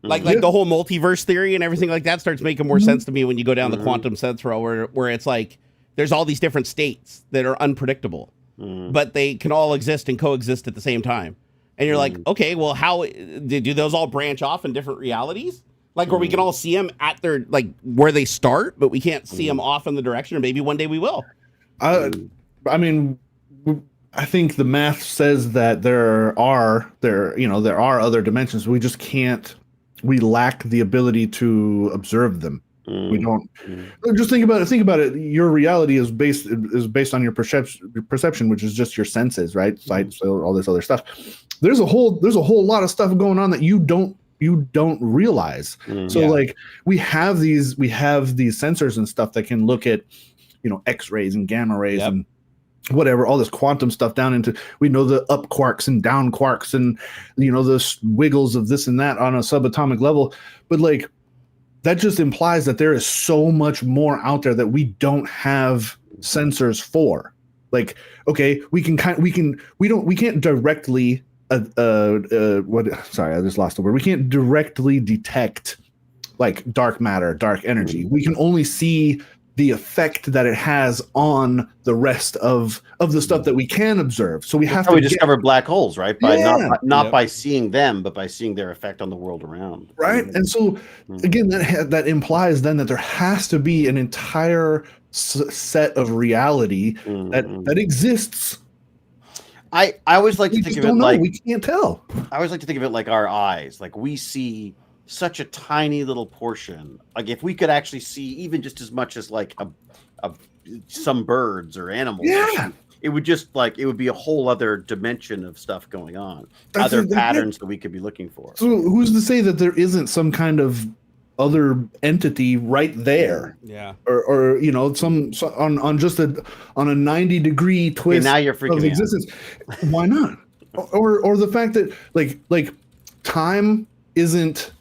Like the whole multiverse theory and everything like that starts making more sense to me when you go down the quantum sense row, where it's like there's all these different states that are unpredictable. But they can all exist and coexist at the same time. And you're like, okay, well, how do those all branch off in different realities? Like where we can all see them at their, like where they start, but we can't see them off in the direction, or maybe one day we will. I mean, I think the math says that there are other dimensions. We just can't, we lack the ability to observe them. We don't. Just think about it. Your reality is based on your perception, which is just your senses, right? Sight, so all this other stuff. There's a whole lot of stuff going on that you don't realize. So like we have these sensors and stuff that can look at X-rays and gamma rays and whatever, all this quantum stuff down into, we know the up quarks and down quarks and the wiggles of this and that on a subatomic level, but like that just implies that there is so much more out there that we don't have sensors for. Like, okay, we can't directly sorry, I just lost the word. We can't directly detect like dark matter, dark energy. We can only see the effect that it has on the rest of the stuff that we can observe. So we have to discover black holes, right? By not by seeing them, but by seeing their effect on the world around. Right. And so again, that implies then that there has to be an entire set of reality that exists. I always like to think of it like we can't tell. I always like to think of it like our eyes. Like we see such a tiny little portion. Like if we could actually see even just as much as like some birds or animals, it would be a whole other dimension of stuff going on, other patterns that we could be looking for. So who's to say that there isn't some kind of other entity right there? Or some on a 90-degree twist. Okay, now you're freaking of existence. Why not? Or the fact that like time isn't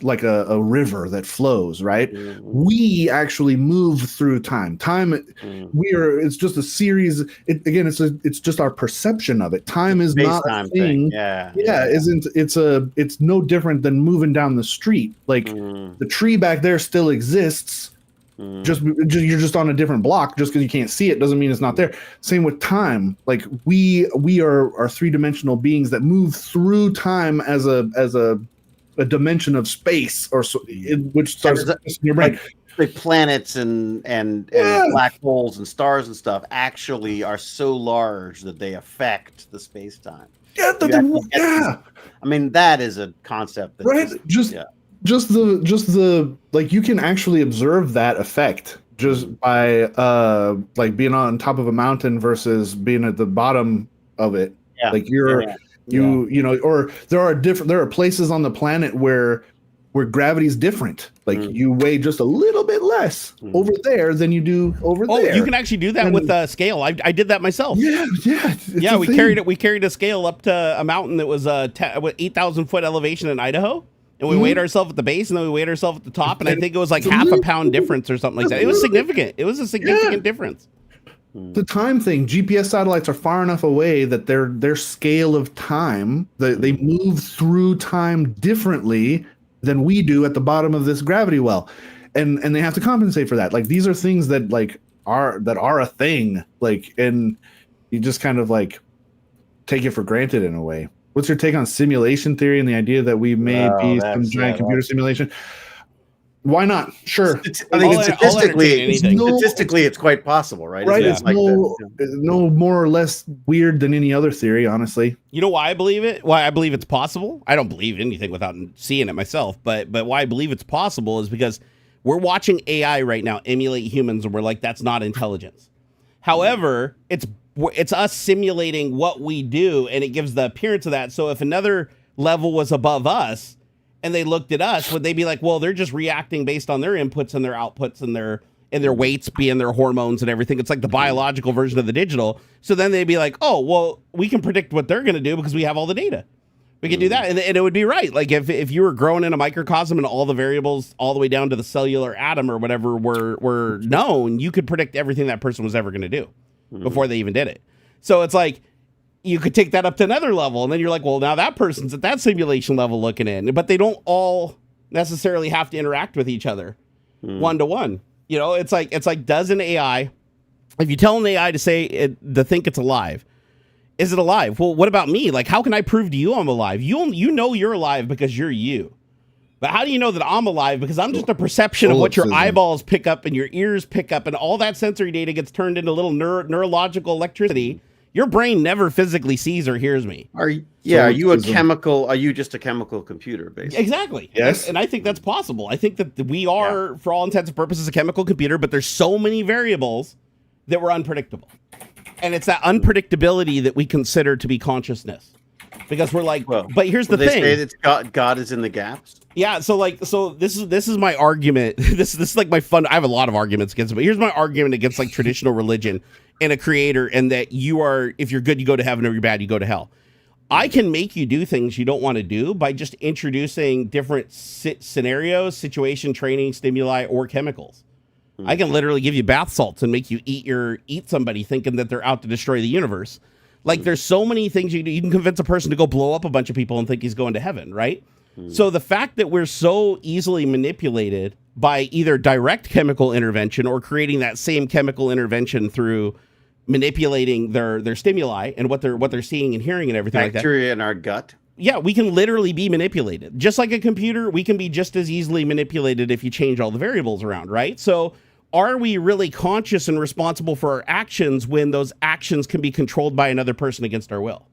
like a river that flows, right? We actually move through time. It's just a series. It's just our perception of it. Time is not a thing. It's no different than moving down the street. Like the tree back there still exists. You're just on a different block. Just because you can't see it doesn't mean it's not there. Same with time. Like we are three-dimensional beings that move through time as a dimension of space, which starts in your brain. Like planets and black holes and stars and stuff actually are so large that they affect the space-time. I mean, that is a concept that just the like you can actually observe that effect just by like being on top of a mountain versus being at the bottom of it. Like or there are places on the planet where gravity is different. Like you weigh just a little bit less over there than you do over there. You can actually do that with a scale. I did that myself. We carried a scale up to a mountain that was 8,000 foot elevation in Idaho. And we weighed ourselves at the base, and then we weighed ourselves at the top, and I think it was like half a pound difference or something like that. It was significant. It was a significant difference. The time thing, GPS satellites are far enough away that their scale of time, they move through time differently than we do at the bottom of this gravity well. And they have to compensate for that. Like, these are things that are a thing. Like, and you just kind of like take it for granted in a way. What's your take on simulation theory and the idea that we may be some giant computer simulation? Why not? Sure. I think statistically, it's quite possible, right? Right. It's no more or less weird than any other theory, honestly. You know why I believe it? Why I believe it's possible? I don't believe anything without seeing it myself, but why I believe it's possible is because we're watching AI right now emulate humans, and we're like, that's not intelligence. However, it's us simulating what we do, and it gives the appearance of that. So if another level was above us, and they looked at us, would they be like, well, they're just reacting based on their inputs and their outputs and their weights being their hormones and everything. It's like the biological version of the digital. So then they'd be like, oh, well, we can predict what they're going to do because we have all the data. We can do that. And it would be right. Like if you were growing in a microcosm and all the variables all the way down to the cellular atom or whatever were known, you could predict everything that person was ever going to do before they even did it. So it's like, you could take that up to another level, and then you're like, well, now that person's at that simulation level looking in, but they don't all necessarily have to interact with each other one-to-one. You know, it's like, does an AI, if you tell an AI to think it's alive, is it alive? Well, what about me? Like, how can I prove to you I'm alive? You know you're alive because you're you. But how do you know that I'm alive? Because I'm just a perception of what your eyeballs pick up and your ears pick up, and all that sensory data gets turned into little neurological electricity. Your brain never physically sees or hears me. Are you just a chemical computer, basically? Exactly. Yes. And I think that's possible. I think that we are, for all intents and purposes, a chemical computer, but there's so many variables that were unpredictable. And it's that unpredictability that we consider to be consciousness. Because we're like, but here's the thing. They say that God is in the gaps. Yeah, so this is my argument. This is like my fun. I have a lot of arguments against it, but here's my argument against like traditional religion and a creator, and that if you're good, you go to heaven, or you're bad, you go to hell. I can make you do things you don't want to do by just introducing different scenarios, situation, training, stimuli, or chemicals. I can literally give you bath salts and make you eat somebody thinking that they're out to destroy the universe. Like, there's so many things you can do. You can convince a person to go blow up a bunch of people and think he's going to heaven, right? So the fact that we're so easily manipulated by either direct chemical intervention or creating that same chemical intervention through manipulating their stimuli and what they're seeing and hearing and everything like that. Bacteria in our gut. Yeah, we can literally be manipulated. Just like a computer, we can be just as easily manipulated if you change all the variables around, right? So are we really conscious and responsible for our actions when those actions can be controlled by another person against our will?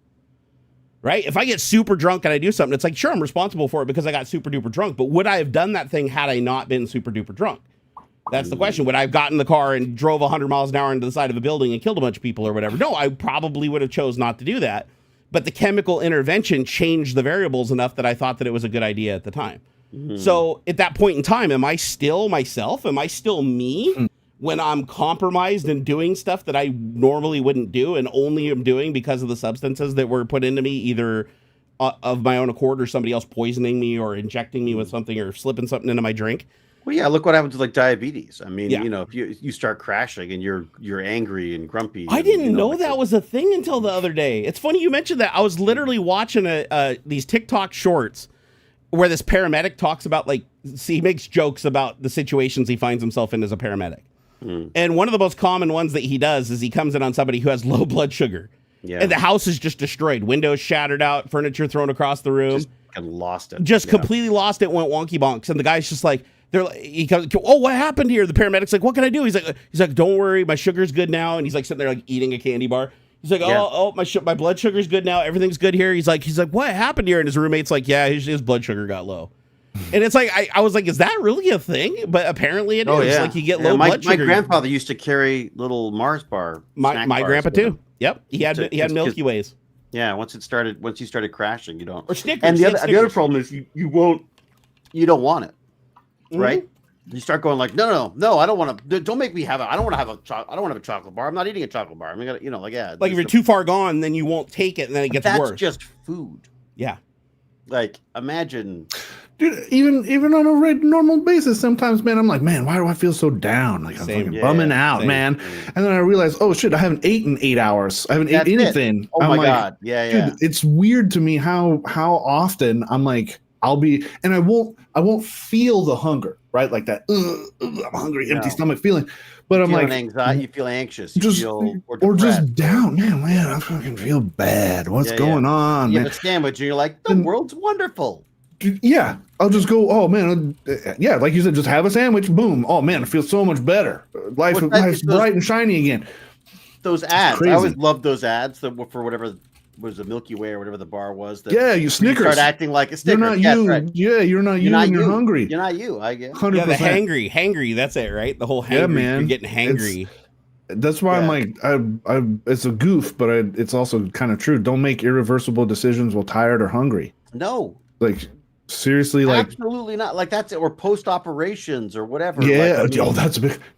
Right? If I get super drunk and I do something, it's like, sure, I'm responsible for it because I got super duper drunk. But would I have done that thing had I not been super duper drunk? That's the question. Would I have gotten in the car and drove 100 miles an hour into the side of a building and killed a bunch of people or whatever? No, I probably would have chose not to do that. But the chemical intervention changed the variables enough that I thought that it was a good idea at the time. So at that point in time, am I still myself? Am I still me when I'm compromised and doing stuff that I normally wouldn't do and only am doing because of the substances that were put into me, either of my own accord or somebody else poisoning me or injecting me with something or slipping something into my drink? Well, yeah, look what happens with like diabetes. I mean, you know, if you start crashing and you're angry and grumpy. I didn't know that was a thing until the other day. It's funny you mentioned that. I was literally watching these TikTok shorts where this paramedic talks about, like, he makes jokes about the situations he finds himself in as a paramedic. And one of the most common ones that he does is he comes in on somebody who has low blood sugar. Yeah. And the house is just destroyed. Windows shattered out, furniture thrown across the room. Just lost it. Just completely lost it, went wonky bonks. And the guy's just like, he comes, oh, what happened here? The paramedic's like, what can I do? He's like, don't worry, my sugar's good now. And he's like sitting there like eating a candy bar. He's like, my blood sugar's good now. Everything's good here. He's like, what happened here? And his roommate's like, yeah, his blood sugar got low. And it's like, I was like, is that really a thing? But apparently it is. Yeah. Like, you get low blood sugar. My grandfather used to carry little Mars bar. My grandpa too. Yep. He had Milky Ways. Yeah. Once you started crashing, you don't. Or Snickers. And the other problem is you don't want it. Right? You start going like, no, I don't want to. Don't make me have it. I don't want to have a chocolate bar. I'm not eating a chocolate bar. I'm gonna, like, yeah. Like if you're too far gone, then you won't take it, and then it gets worse. That's just food. Yeah. Like, imagine, dude. Even on a normal basis, sometimes, man, I'm like, man, why do I feel so down? Like I'm fucking bumming out, man. And then I realize, oh shit, I haven't eaten 8 hours. I haven't eaten anything. Oh my god, yeah. Dude, it's weird to me how often I'm like, I'll be, and I won't feel the hunger, right? Like that, I'm hungry, empty stomach feeling. But I'm like, anxiety, you feel anxious, or just down, man. I fucking feel bad. What's going on? You have a sandwich, and you're like, the world's wonderful. Yeah, I'll just go. Oh man, yeah, like you said, just have a sandwich. Boom. Oh man, it feels so much better. Life's bright and shiny again. Those ads, I always loved those ads that were for whatever was the Milky Way or whatever the bar was. That you Snickers. You start acting like a Snickers. You're not you. Right. Yeah, you're not you. You're hungry. You're not you. I guess. 100%. Yeah, the hangry. That's it, right? The whole hangry. Yeah, man. You're getting hangry. That's why I'm like, it's a goof, but it's also kind of true. Don't make irreversible decisions while tired or hungry. No. Like, seriously, like absolutely not. Like that's or post operations or whatever. Yeah,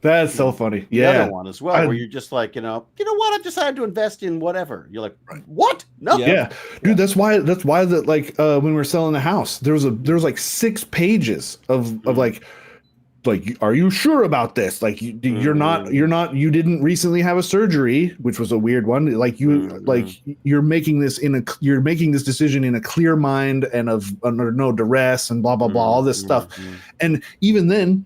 that's so funny. Yeah, the other one as well, where you're just like, you know what? I've decided to invest in whatever. You're like, what? No, dude. That's why that like when we were selling the house, there was like 6 pages of like, are you sure about this? Like you didn't recently have a surgery, which was a weird one. Like you're making this decision in a clear mind and under no duress and blah blah blah, all this stuff. And even then,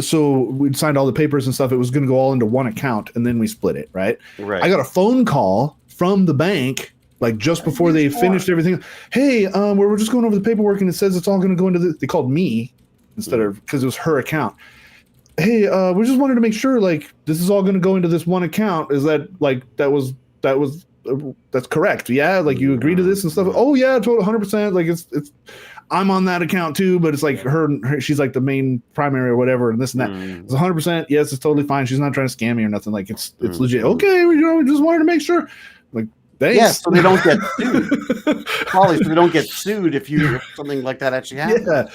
so we signed all the papers and stuff. It was going to go all into one account, and then we split it. Right. I got a phone call from the bank. Like just before they finished everything, hey, we're just going over the paperwork and it says it's all going to go into they called me instead of because it was her account. Hey, we just wanted to make sure like this is all going to go into this one account. Is that like that's correct? Yeah, like you agree to this and stuff. Oh yeah, total 100%. Like it's I'm on that account too, but it's like her she's like the main primary or whatever, and this and that. It's 100%. Yes, it's totally fine. She's not trying to scam me or nothing. Like it's legit. Okay, we just wanted to make sure. Like. Thanks. Yeah, so they don't get sued. Probably so they don't get sued if something like that actually happens. Yeah.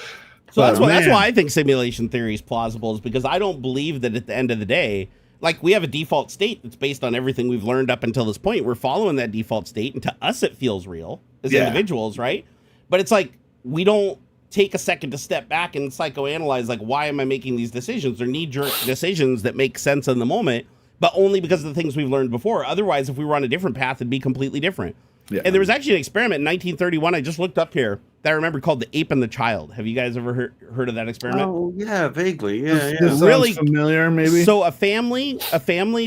So that's why I think simulation theory is plausible, is because I don't believe that at the end of the day, like we have a default state that's based on everything we've learned up until this point. We're following that default state, and to us it feels real as individuals, right? But it's like we don't take a second to step back and psychoanalyze, like, why am I making these decisions? They're knee-jerk decisions that make sense in the moment, but only because of the things we've learned before. Otherwise, if we were on a different path, it'd be completely different. Yeah. And there was actually an experiment in 1931, I just looked up here, that I remember called The Ape and the Child. Have you guys ever heard of that experiment? Oh, yeah, vaguely. Yeah. This really familiar, maybe. So a family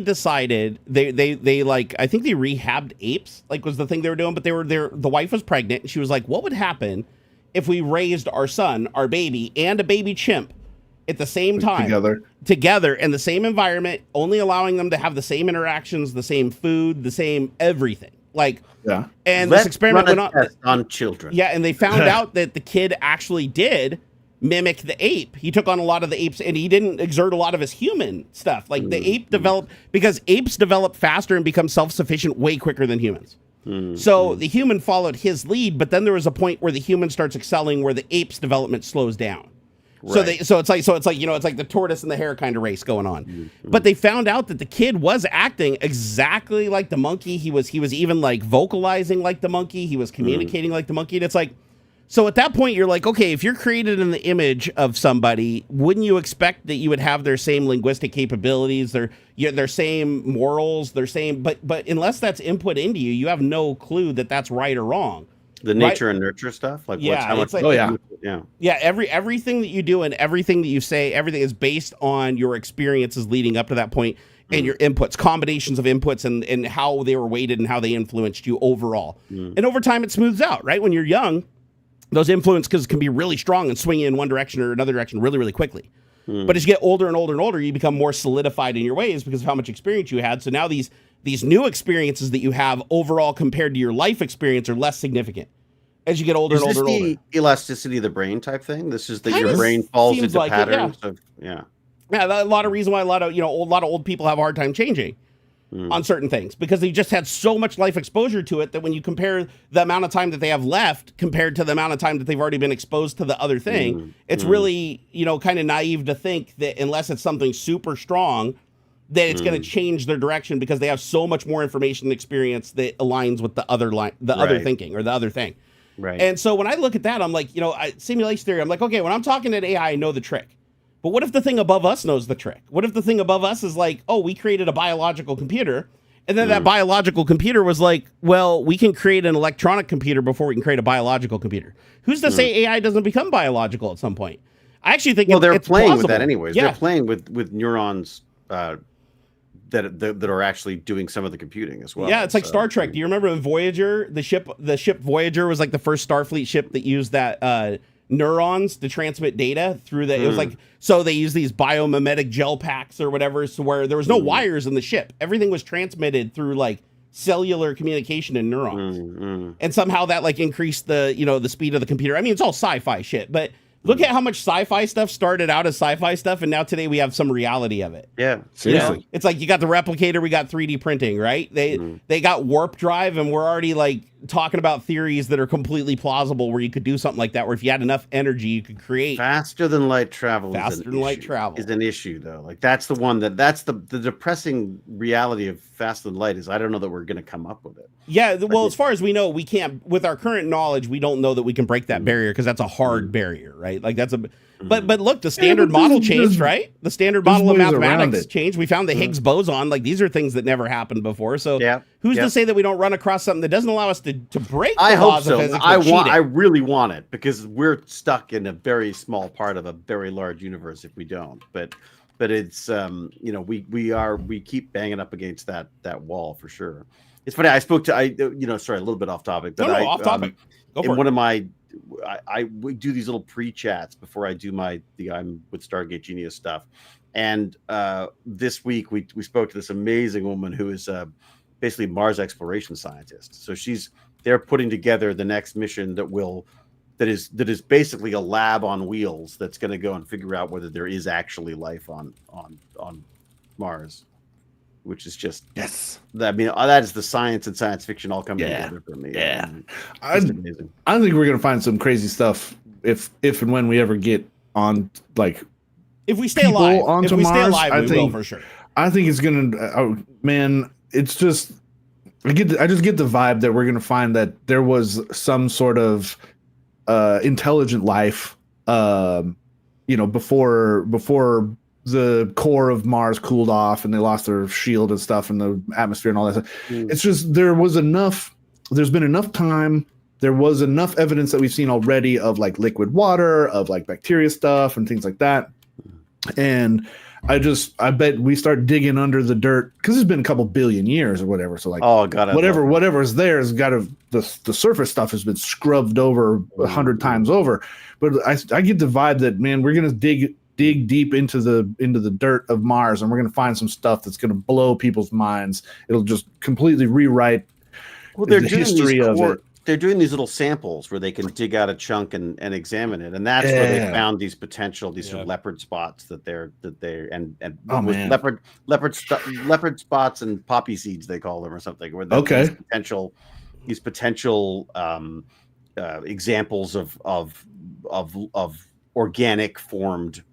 decided they like, I think they rehabbed apes, like was the thing they were doing, but the wife was pregnant, and she was like, what would happen if we raised our son, our baby, and a baby chimp at the same time, together in the same environment, only allowing them to have the same interactions, the same food, the same everything. Like, and this experiment went on children. Yeah, and they found out that the kid actually did mimic the ape. He took on a lot of the apes, and he didn't exert a lot of his human stuff. Like the ape developed, because apes develop faster and become self-sufficient way quicker than humans. So the human followed his lead, but then there was a point where the human starts excelling, where the ape's development slows down. Right. So it's like it's like the tortoise and the hare kind of race going on. But they found out that the kid was acting exactly like the monkey. He was even like vocalizing like the monkey. He was communicating like the monkey. And it's like, so at that point you're like, okay, if you're created in the image of somebody, wouldn't you expect that you would have their same linguistic capabilities, their same morals, their same, but unless that's input into you, you have no clue that that's right or wrong. The nature and nurture stuff, like everything that you do and everything that you say, everything is based on your experiences leading up to that point and your inputs, combinations of inputs, and how they were weighted and how they influenced you overall. And over time, it smooths out, right? When you're young, those influences can be really strong and swing you in one direction or another direction really, really quickly. But as you get older and older and older, you become more solidified in your ways because of how much experience you had. So now these new experiences that you have overall compared to your life experience are less significant as you get older and older and older. Is this the elasticity of the brain type thing? This is that your brain falls into patterns of, Yeah, a lot of reason why a lot of old people have a hard time changing on certain things, because they just had so much life exposure to it that when you compare the amount of time that they have left compared to the amount of time that they've already been exposed to the other thing, it's really, kind of naive to think that unless it's something super strong, that it's going to change their direction because they have so much more information and experience that aligns with the other other thinking or the other thing. Right. And so when I look at that, I'm like, simulation theory, I'm like, okay, when I'm talking at AI, I know the trick. But what if the thing above us knows the trick? What if the thing above us is like, oh, we created a biological computer, and then that biological computer was like, well, we can create an electronic computer before we can create a biological computer. Who's to say AI doesn't become biological at some point? I actually think they're it's playing plausible. with that anyways. Yeah. They're playing with neurons that are actually doing some of the computing as well. Yeah, it's like Star Trek. Do you remember when Voyager, the ship Voyager was like the first Starfleet ship that used that neurons to transmit data through the, it was like, so they use these biomimetic gel packs or whatever, so where there was no wires in the ship. Everything was transmitted through like cellular communication and neurons. And somehow that like increased the, the speed of the computer. I mean, it's all sci-fi shit, but look at how much sci-fi stuff started out as sci-fi stuff, and now today we have some reality of it. Yeah, seriously. It's like you got the replicator, we got 3D printing, right? They got warp drive, and we're already like talking about theories that are completely plausible where you could do something like that, where if you had enough energy, you could create faster than light travel. Faster than light travel is an issue, though. Like that's the one that's the depressing reality of faster than light is I don't know that we're going to come up with it. Yeah, well, as far as we know, we can't. With our current knowledge, we don't know that we can break that barrier because that's a hard barrier, right? Like that's a. But look, the standard model changed, right? The standard model of mathematics changed. We found the Higgs boson. Like these are things that never happened before. So who's to say that we don't run across something that doesn't allow us to break the laws of physics? I really want it because we're stuck in a very small part of a very large universe if we don't. But it's we keep banging up against that wall for sure. It's funny. I spoke to sorry, a little bit off topic, but off topic. Go for it. One of my we do these little pre-chats before I do I'm with Stargate Genius stuff. And this week we spoke to this amazing woman who is basically Mars exploration scientist. So they're putting together the next mission that is basically a lab on wheels that's going to go and figure out whether there is actually life on Mars. Which is just I mean, that is the science and science fiction all coming together for me. Yeah, I think we're gonna find some crazy stuff if and when we ever get on, like, if we stay alive. Onto if we Mars, stay alive, we will for sure. I think it's gonna. Man, it's just I just get the vibe that we're gonna find that there was some sort of intelligent life, before the core of Mars cooled off and they lost their shield and stuff in the atmosphere and all that stuff. It's just there's been enough time, there was enough evidence that we've seen already of like liquid water, of like bacteria stuff and things like that. And I bet we start digging under the dirt because it's been a couple billion years or whatever. So like, whatever's there has got to, the surface stuff has been scrubbed over 100 times over. But I get the vibe that, man, we're going to dig deep into the dirt of Mars, and we're going to find some stuff that's going to blow people's minds. It'll just completely rewrite the history of it. They're doing these little samples where they can dig out a chunk and examine it, and that's where they found these sort of leopard spots that they're leopard spots and poppy seeds they call them or something. Where these potential examples of organic formed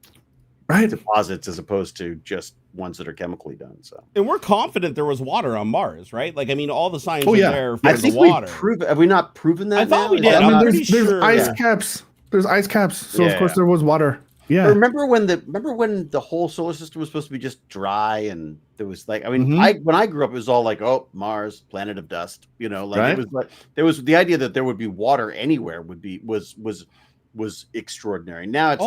deposits as opposed to just ones that are chemically done. So, and we're confident there was water on Mars, right? Like, I mean, all the signs are there for the water. Have we not proven that? I thought we did. There's ice caps. There's ice caps. So of course there was water. Yeah. Remember when the whole solar system was supposed to be just dry and there was like, I mean, when I grew up, it was all like, oh, Mars, planet of dust. It was like there was the idea that there would be water anywhere was extraordinary. Now it's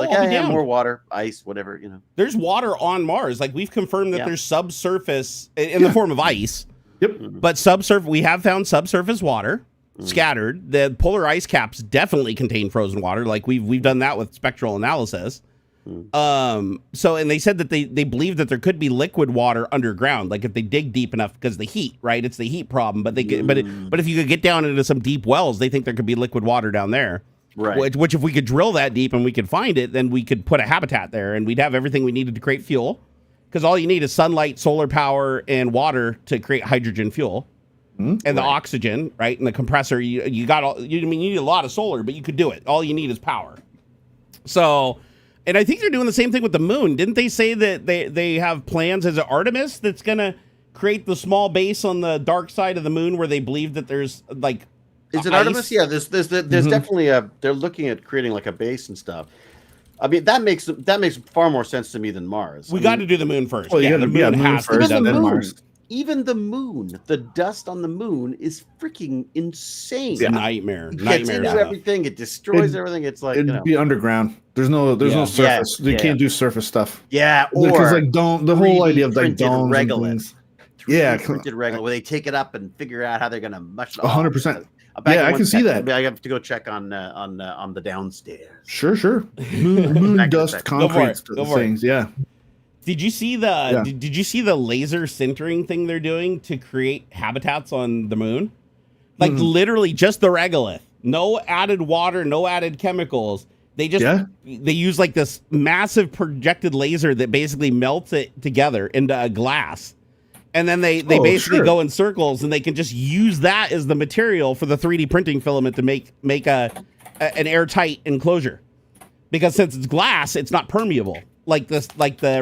more water, ice, whatever, There's water on Mars. Like we've confirmed that there's subsurface in the form of ice. Yep. But we have found subsurface water scattered. The polar ice caps definitely contain frozen water. Like we've done that with spectral analysis. And they said that they believe that there could be liquid water underground, like if they dig deep enough because the heat, right? It's the heat problem. But but if you could get down into some deep wells, they think there could be liquid water down there. Right. Which if we could drill that deep and we could find it, then we could put a habitat there and we'd have everything we needed to create fuel. Because all you need is sunlight, solar power, and water to create hydrogen fuel. And the oxygen, right? And the compressor, you need a lot of solar, but you could do it. All you need is power. So, And I think they're doing the same thing with the moon. Didn't they say that they have plans as an Artemis that's going to create the small base on the dark side of the moon where they believe that there's like is it Artemis? Yeah, there's definitely they're looking at creating like a base and stuff. I mean, that makes far more sense to me than Mars. We got to do the moon first. Well, the moon has to be done then Mars. Even the moon, the dust on the moon is freaking insane. It's a nightmare. It gets into everything. It destroys everything. It's like it'd be underground. There's no surface. They can't do surface stuff. Yeah, or because like the whole idea of like domes regolith. Printed regolith, where they take it up and figure out how they're gonna mush it. 100%. Yeah, I can see that. I have to go check on the downstairs. Sure. Moon dust concrete things. Yeah. Did you see Did you see the laser sintering thing they're doing to create habitats on the moon? Like literally just the regolith, no added water, no added chemicals. They just they use like this massive projected laser that basically melts it together into a glass, and then they basically go in circles, and they can just use that as the material for the 3D printing filament to make an airtight enclosure. Because since it's glass, it's not permeable like the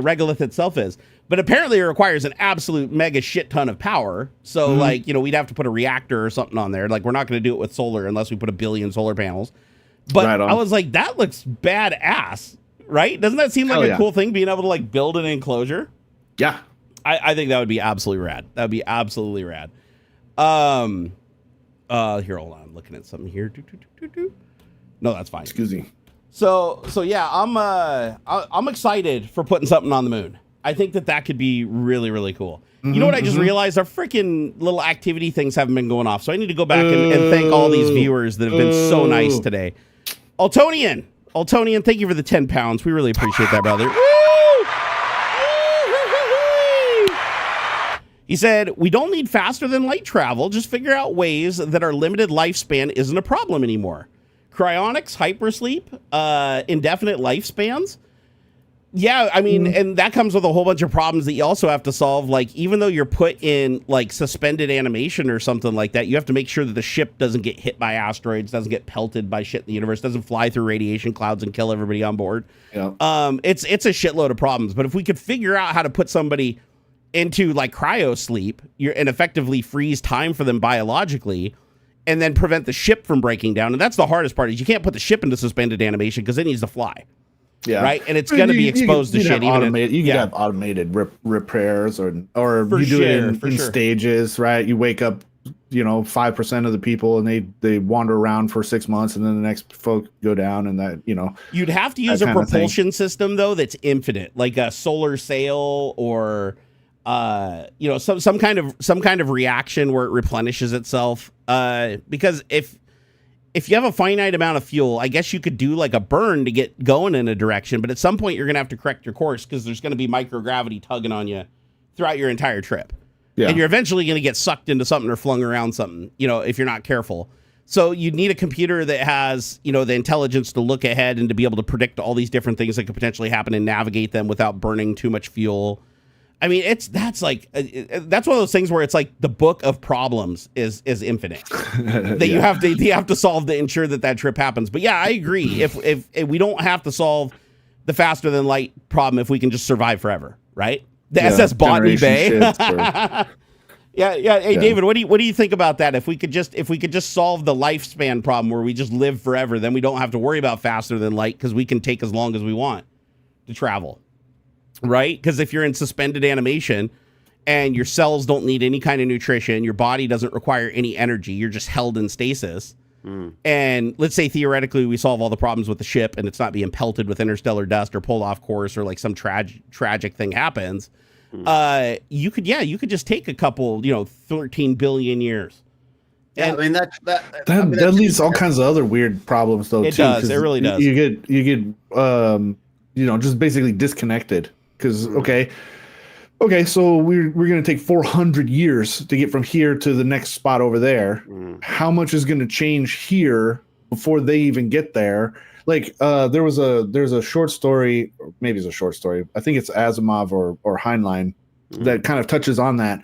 regolith itself is. But apparently it requires an absolute mega shit ton of power. So like, we'd have to put a reactor or something on there. Like, we're not going to do it with solar unless we put 1 billion solar panels. But I was like, that looks badass, right? Doesn't that seem like a cool thing, being able to like build an enclosure? Yeah. I think that would be absolutely rad. That would be absolutely rad. Here, hold on. I'm looking at something here. No, that's fine. Excuse me. So yeah, I'm excited for putting something on the moon. I think that could be really, really cool. You know what I just realized? Our freaking little activity things haven't been going off. So I need to go back and thank all these viewers that have been so nice today. Altonian, thank you for the 10 pounds. We really appreciate that, brother. He said, we don't need faster than light travel. Just figure out ways that our limited lifespan isn't a problem anymore. Cryonics, hypersleep, indefinite lifespans. Yeah, I mean, and that comes with a whole bunch of problems that you also have to solve. Like, even though you're put in like suspended animation or something like that, you have to make sure that the ship doesn't get hit by asteroids, doesn't get pelted by shit in the universe, doesn't fly thugh radiation clouds and kill everybody on board. Yeah. It's a shitload of problems. But if we could figure out how to put somebody into like cryo sleep and effectively freeze time for them biologically, and then prevent the ship from breaking down. And that's the hardest part, is you can't put the ship into suspended animation because it needs to fly. Yeah. Right. And it's going to be exposed to shit. You can have automated repairs or you do it in stages, right? You wake up, 5% of the people and they wander around for 6 months, and then the next folk go down, and that, You'd have to use a propulsion system though that's infinite, like a solar sail or some kind of reaction where it replenishes itself. Because if you have a finite amount of fuel, I guess you could do like a burn to get going in a direction, but at some point you're going to have to correct your course because there's going to be microgravity tugging on you throughout your entire trip. Yeah. And you're eventually going to get sucked into something or flung around something, if you're not careful. So you need a computer that has, the intelligence to look ahead and to be able to predict all these different things that could potentially happen and navigate them without burning too much fuel. I mean, that's one of those things where it's like the book of problems is infinite that you have to solve to ensure that trip happens. But yeah, I agree. If we don't have to solve the faster than light problem, if we can just survive forever, right? The SS Botany Bay. Yeah. Hey, David, what do you think about that? If we could just solve the lifespan problem where we just live forever, then we don't have to worry about faster than light because we can take as long as we want to travel. Right? Because if you're in suspended animation and your cells don't need any kind of nutrition, your body doesn't require any energy, you're just held in stasis. And let's say theoretically we solve all the problems with the ship and it's not being pelted with interstellar dust or pulled off course or like some tragic thing happens. You could just take a couple, 13 billion years. Yeah, and, I mean that leaves all kinds of other weird problems though. It does. It really does. You get just basically disconnected. Because okay, so we're going to take 400 years to get from here to the next spot over there. How much is going to change here before they even get there? Like there's a short story, or maybe it's a short story. I think it's Asimov or Heinlein that kind of touches on that.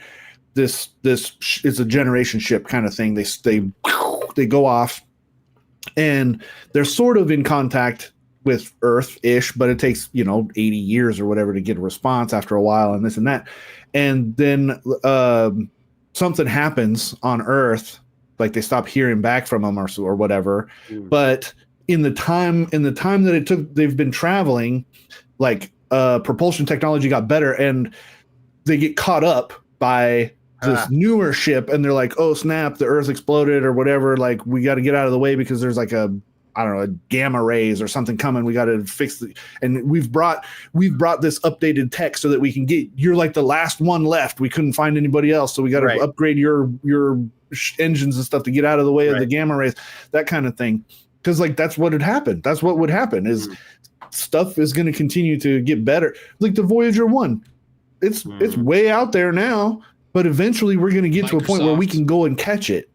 This is a generation ship kind of thing. They go off, and they're sort of in contact with Earth-ish, but it takes 80 years or whatever to get a response after a while, and this and that, and then something happens on Earth, like they stop hearing back from them or whatever. But in the time that it took, they've been traveling, like propulsion technology got better, and they get caught up by this newer ship, and they're like, oh snap, the Earth exploded or whatever, like we got to get out of the way because there's like a gamma rays or something coming. We got to fix it. And we've brought this updated tech so that we can you're like the last one left. We couldn't find anybody else. So we got to upgrade your engines and stuff to get out of the way of the gamma rays, that kind of thing. Cause like, that's what had happened. That's what would happen is stuff is going to continue to get better. Like the Voyager 1, it's way out there now, but eventually we're going to get to a point where we can go and catch it.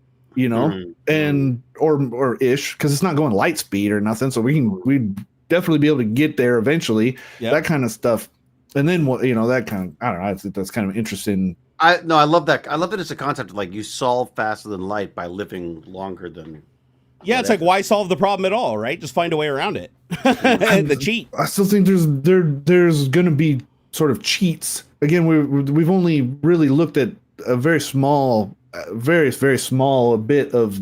And or ish, because it's not going light speed or nothing, so we'd definitely be able to get there eventually. That kind of stuff, and then that kind of, I don't know, I think that's kind of interesting. I love that. I love that it's a concept of like you solve faster than light by living longer than. Yeah, it's like, why solve the problem at all, right? Just find a way around it. The cheat. I still think there's going to be sort of cheats. Again, we've only really looked at a very small. Very, very small bit of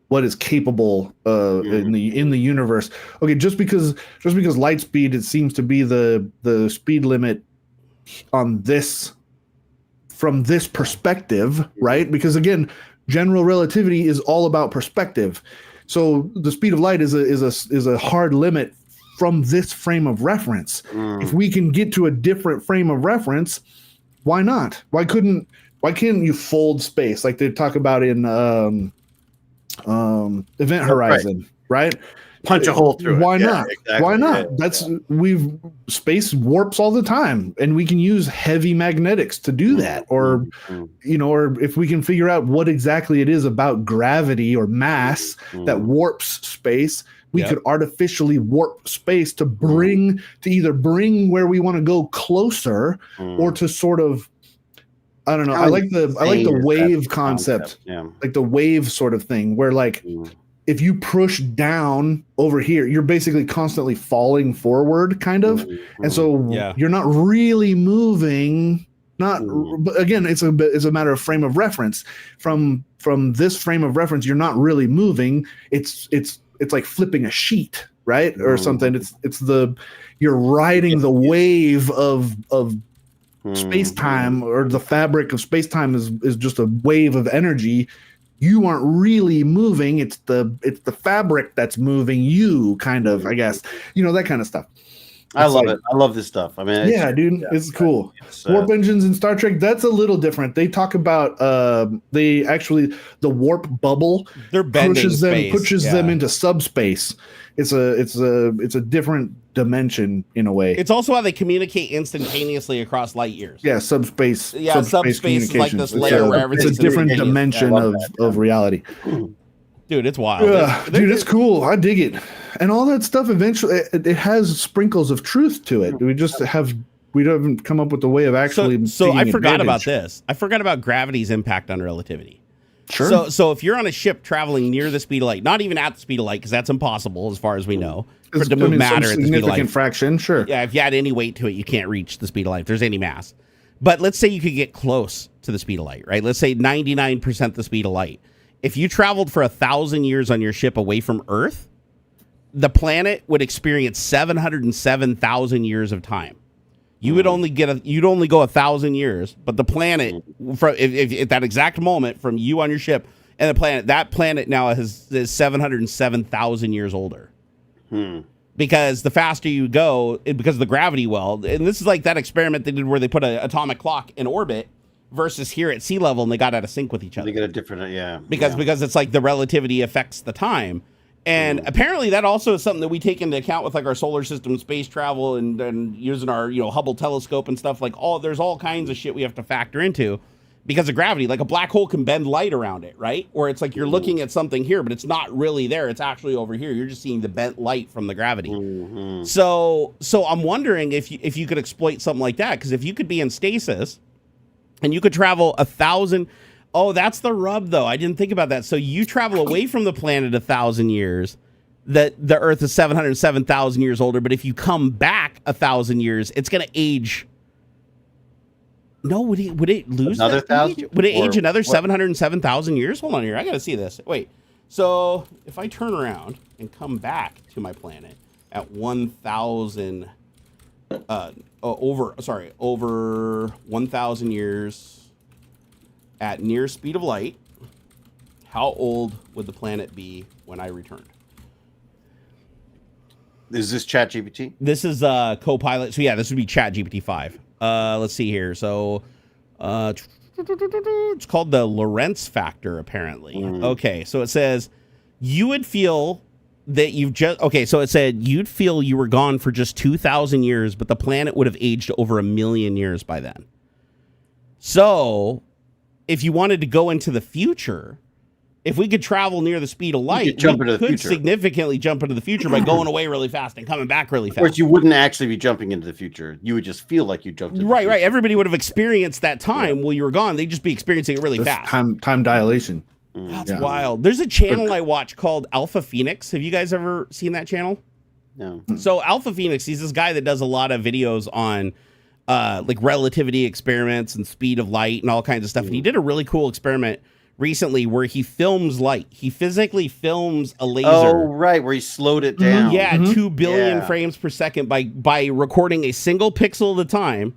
what is capable in the universe. Okay, just because light speed, it seems to be the speed limit on this from this perspective, right? Because again, general relativity is all about perspective. So the speed of light is a hard limit from this frame of reference. If we can get to a different frame of reference, why not? Why can't you fold space like they talk about in Event Horizon, right? Punch a hole through it. Why not? Exactly. Why not? Space warps all the time, and we can use heavy magnetics to do that. Or, or if we can figure out what exactly it is about gravity or mass that warps space, we could artificially warp space to either bring where we want to go closer or to sort of, I don't know. I like the wave concept. Yeah. Like the wave sort of thing where like if you push down over here, you're basically constantly falling forward kind of. And so you're not really moving. But again, it's a matter of frame of reference. From this frame of reference, you're not really moving. It's like flipping a sheet, right? Or something. You're riding the wave of space-time, or the fabric of space-time is just a wave of energy. You aren't really moving. It's the fabric that's moving you, kind of, I guess. That kind of stuff. I love it. I love this stuff. I mean, it's cool. Warp engines in Star Trek, that's a little different. They talk about the warp bubble pushes them into subspace. It's a different dimension in a way. It's also how they communicate instantaneously across light years. Yeah, subspace. Yeah, subspace is like this layer where everything's it's a different dimension of reality. Dude, it's wild. Dude, it's cool. I dig it. And all that stuff eventually, it has sprinkles of truth to it. We haven't come up with a way of actually. So I forgot about this. I forgot about gravity's impact on relativity. Sure. So if you're on a ship traveling near the speed of light, not even at the speed of light, because that's impossible as far as we know, to move matter at the speed of light. Fraction, sure. Yeah, if you add any weight to it, you can't reach the speed of light if there's any mass. But let's say you could get close to the speed of light, right? Let's say 99% the speed of light. If you traveled for 1,000 years on your ship away from Earth, the planet would experience 707,000 years of time. You would only you'd only go 1,000 years, but the planet, if at that exact moment from you on your ship and that planet now is 707,000 years older. Because the faster you go, because of the gravity well, and this is like that experiment they did where they put an atomic clock in orbit versus here at sea level, and they got out of sync with each other. They get a different, because it's like the relativity affects the time. And apparently that also is something that we take into account with like our solar system space travel and using our Hubble telescope and stuff. Like there's all kinds of shit we have to factor into because of gravity. Like a black hole can bend light around it, right? Or it's like you're looking at something here, but it's not really there. It's actually over here. You're just seeing the bent light from the gravity. So I'm wondering if you could exploit something like that, because if you could be in stasis and you could travel 1,000. Oh, that's the rub, though. I didn't think about that. So you travel away from the planet 1,000 years, that the Earth is 707,000 years older, but if you come back 1,000 years, it's going to age. No, would it lose another 1,000? Would it age another 707,000 years? Hold on here, I got to see this. Wait, so if I turn around and come back to my planet at 1,000, over 1,000 years at near speed of light, how old would the planet be when I returned? Is this ChatGPT? This is Copilot. So yeah, this would be ChatGPT 5. Let's see here. So it's called the Lorentz factor, apparently. Okay, so it says you would feel that you've just... Okay, so it said you'd feel you were gone for just 2,000 years, but the planet would have aged over 1 million years by then. So if you wanted to go into the future... If we could travel near the speed of light, we could significantly jump into the future by going away really fast and coming back really fast. Of course, you wouldn't actually be jumping into the future. You would just feel like you jumped into the future. Right. Everybody would have experienced that time while you were gone. They'd just be experiencing it really fast. Time dilation. That's wild. There's a channel I watch called Alpha Phoenix. Have you guys ever seen that channel? No. So Alpha Phoenix, he's this guy that does a lot of videos on like relativity experiments and speed of light and all kinds of stuff. And he did a really cool experiment recently where he films light. He physically films a laser. Oh, right, where he slowed it down. Yeah, 2 billion frames per second by recording a single pixel at a time.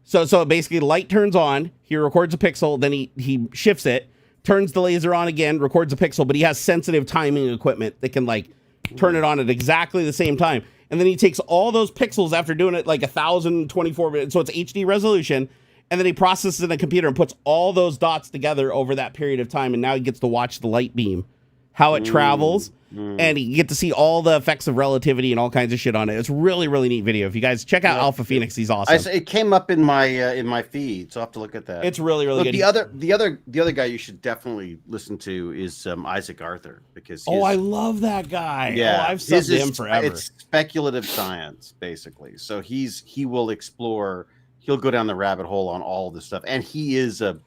So basically light turns on, he records a pixel, then he shifts it, turns the laser on again, records a pixel, but he has sensitive timing equipment that can like turn it on at exactly the same time. And then he takes all those pixels after doing it like 1,024 minutes, so it's HD resolution. And then he processes it in a computer and puts all those dots together over that period of time. And now he gets to watch the light beam, how it travels. And you get to see all the effects of relativity and all kinds of shit on it. It's really, really neat video. If you guys check out Alpha Phoenix, he's awesome. It came up in my feed, so I'll have to look at that. It's really, really good. The other guy you should definitely listen to is Isaac Arthur, because I love that guy. Yeah, I've subbed him forever. It's speculative science, basically. So he will explore. He'll go down the rabbit hole on all this stuff, and he's a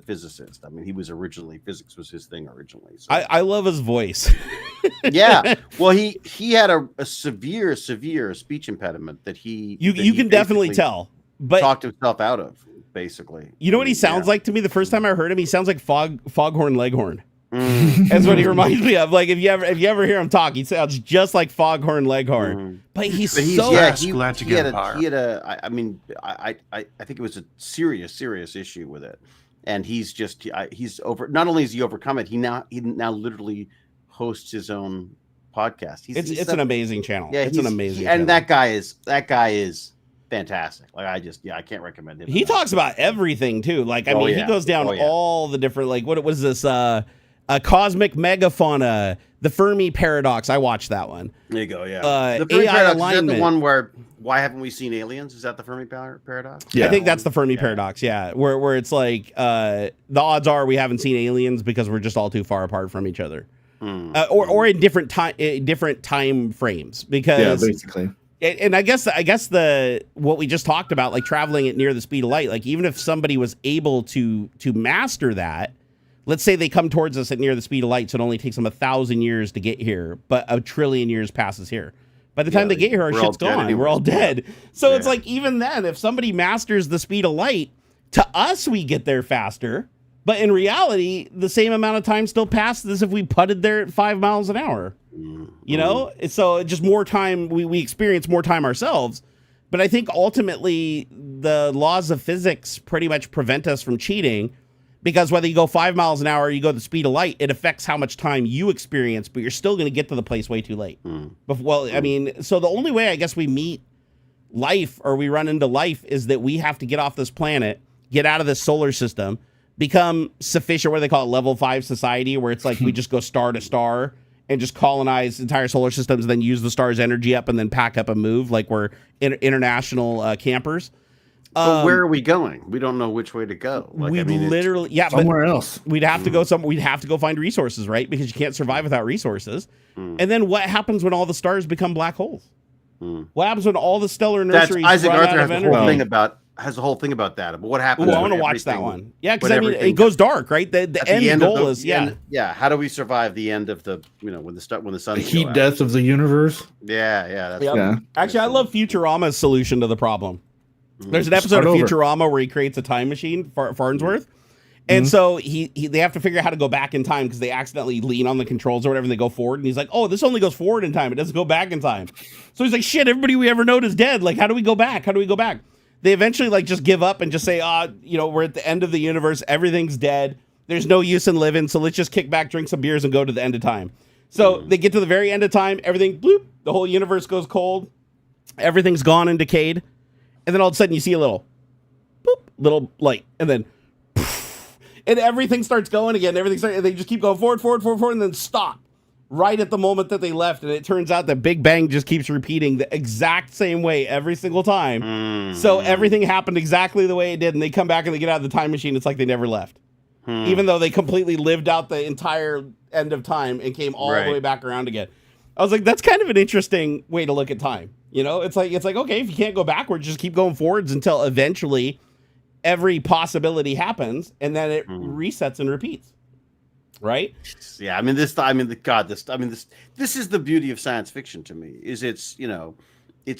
physicist. I mean, he was originally, physics was his thing originally. So. I love his voice. Yeah, well, he had a severe speech impediment that you can definitely tell, but talked himself out of, basically. You know what he sounds like to me? The first time I heard him, he sounds like Foghorn Leghorn. That's what he reminds me of. Like if you ever hear him talk, he sounds just like Foghorn Leghorn. But he's glad to get I think it was a serious issue with it, and he's over. Not only has he overcome it, he now literally hosts his own podcast. It's an amazing channel. Yeah, it's an amazing channel. And that guy is fantastic. Like I can't recommend him. He talks about everything too. Like he goes down all the different, like what was this cosmic megafauna, the Fermi paradox. I watched that one. There you go. Yeah. The Fermi paradox, alignment. Is that the one where why haven't we seen aliens? Is that the Fermi paradox? Yeah. I think that's the Fermi paradox. Yeah. Where it's like the odds are we haven't seen aliens because we're just all too far apart from each other. Or in different time frames, because basically. And I guess what we just talked about, like traveling at near the speed of light, like even if somebody was able to master that, let's say they come towards us at near the speed of light, so it only takes them 1,000 years to get here, but 1 trillion years passes here. By the time they get here, our shit's gone. Anyway. We're all dead. So it's like, even then, if somebody masters the speed of light, to us, we get there faster. But in reality, the same amount of time still passes as if we putted there at 5 miles an hour. You know? So just more time, we experience more time ourselves. But I think ultimately, the laws of physics pretty much prevent us from cheating. Because whether you go 5 miles an hour or you go the speed of light, it affects how much time you experience, but you're still going to get to the place way too late. But, I mean, so the only way I guess we meet life or we run into life is that we have to get off this planet, get out of this solar system, become sufficient, what do they call it, level 5 society, where it's like we just go star to star and just colonize entire solar systems and then use the star's energy up and then pack up and move like we're international campers. But where are we going? We don't know which way to go. Like, literally, somewhere else. We'd have to go We'd have to go find resources, right? Because you can't survive without resources. And then what happens when all the stars become black holes? What happens when all the stellar nurseries Isaac run Arthur out has of the energy? whole thing about has a whole thing about that. But what happens? Ooh, I want to watch that one. Yeah, because I mean, it goes dark, right? The end goal is How do we survive the end of the when the sun heat death of the universe? Yeah. Actually, I love Futurama's solution to the problem. There's an episode of Futurama where he creates a time machine, Farnsworth. And so they have to figure out how to go back in time because they accidentally lean on the controls or whatever and they go forward. And he's like, oh, this only goes forward in time. It doesn't go back in time. So he's like, shit, everybody we ever known is dead. Like, how do we go back? They eventually like just give up and just say, we're at the end of the universe. Everything's dead. There's no use in living. So let's just kick back, drink some beers and go to the end of time. So they get to the very end of time. Everything, bloop, the whole universe goes cold. Everything's gone and decayed. And then all of a sudden you see a little light. And then and everything starts going again. They just keep going forward, and then stop right at the moment that they left. And it turns out that Big Bang just keeps repeating the exact same way every single time. So everything happened exactly the way it did. And they come back and they get out of the time machine. It's like they never left. Even though they completely lived out the entire end of time and came all the way back around again. I was like, that's kind of an interesting way to look at time. It's like, okay, if you can't go backwards, just keep going forwards until eventually every possibility happens, and then it resets and repeats, right? Yeah, this is the beauty of science fiction to me. Is it's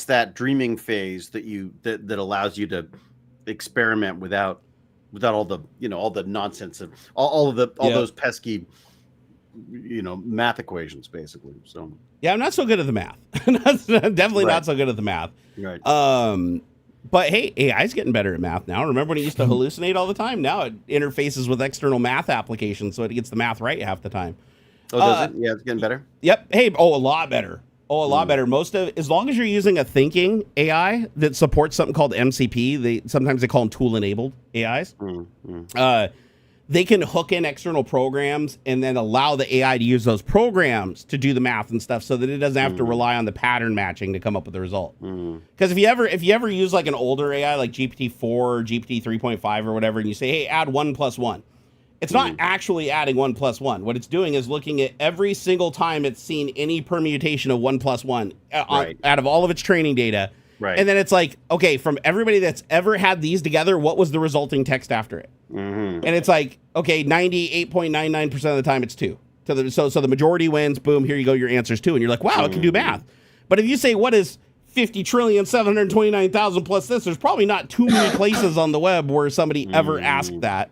that dreaming phase that allows you to experiment without all the all the nonsense of all those pesky math equations, basically. So yeah, I'm not so good at the math. Definitely not so good at the math. Right. But hey, AI's getting better at math now. Remember when it used to hallucinate all the time? Now it interfaces with external math applications, so it gets the math right half the time. Oh, does it? Yeah, it's getting better. Yep. Hey, a lot better. A lot better. As long as you're using a thinking AI that supports something called MCP, sometimes they call them tool-enabled AIs. They can hook in external programs and then allow the AI to use those programs to do the math and stuff so that it doesn't have to rely on the pattern matching to come up with the result. Because if you ever use like an older AI like GPT-4 or GPT 3.5 or whatever, and you say, hey, add 1 + 1, it's not actually adding 1 + 1. What it's doing is looking at every single time it's seen any permutation of 1 + 1 out of all of its training data. Right. And then it's like, okay, from everybody that's ever had these together, what was the resulting text after it? And it's like, okay, 98.99% of the time it's 2. So the majority wins. Boom, here you go. Your answer's 2. And you're like, wow, it can do math. But if you say, what is 50,729,000 plus this, there's probably not too many places on the web where somebody ever asked that.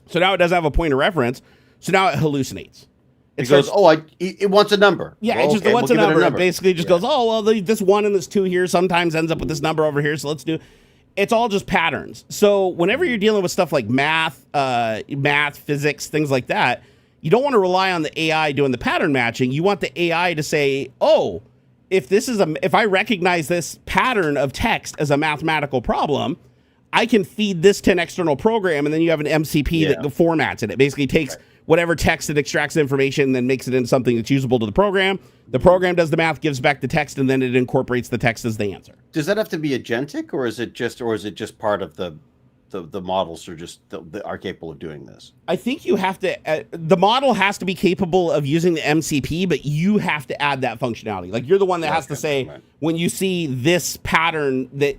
So now it doesn't have a point of reference. So now it hallucinates. It wants a number. Yeah, it wants a number. It basically just goes, oh, well, this 1 and this 2 here sometimes ends up with this number over here, so let's do. It's all just patterns. So whenever you're dealing with stuff like math, physics, things like that, you don't want to rely on the AI doing the pattern matching. You want the AI to say, oh, if I recognize this pattern of text as a mathematical problem, I can feed this to an external program, and then you have an MCP that formats it. It basically takes whatever text, it extracts information and then makes it into something that's usable to the program. The program does the math, gives back the text, and then it incorporates the text as the answer. Does that have to be agentic, or is it just part of the models are just are capable of doing this? I think you have to. The model has to be capable of using the MCP, but you have to add that functionality. Like you're the one that has to say when you see this pattern that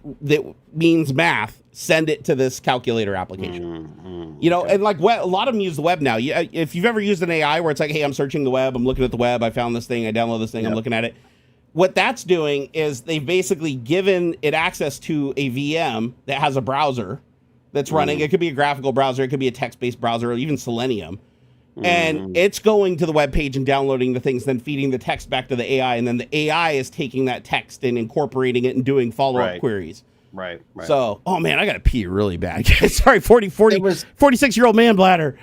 means math, send it to this calculator application. And like a lot of them use the web now. If you've ever used an AI where it's like, hey, I'm searching the web, I'm looking at the web, I found this thing, I download this thing, I'm looking at it. What that's doing is they've basically given it access to a VM that has a browser that's running. It could be a graphical browser, it could be a text-based browser, or even Selenium. And it's going to the web page and downloading the things, then feeding the text back to the AI, and then the AI is taking that text and incorporating it and doing follow-up queries. Right. So, oh man, I gotta pee really bad. Sorry, 46-year-old man bladder.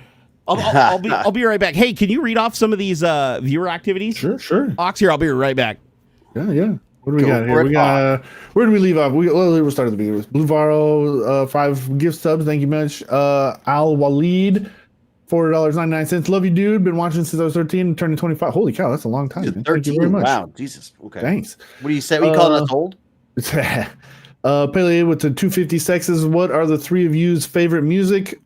I'll be right back. Hey, can you read off some of these viewer activities? Sure. Ox here, I'll be right back. Yeah. What do we got here? Where do we leave off? We'll start at the beginning. Blue Varo, 5 gift subs. Thank you much. Al Walid, $4.99. Love you, dude. Been watching since I was 13, turning 25. Holy cow, that's a long time. 13. Thank you very much. Wow, Jesus. Okay. Thanks. What do you say? What are you calling us old? Pele with the 250 sexes. What are the 3 of you's favorite music?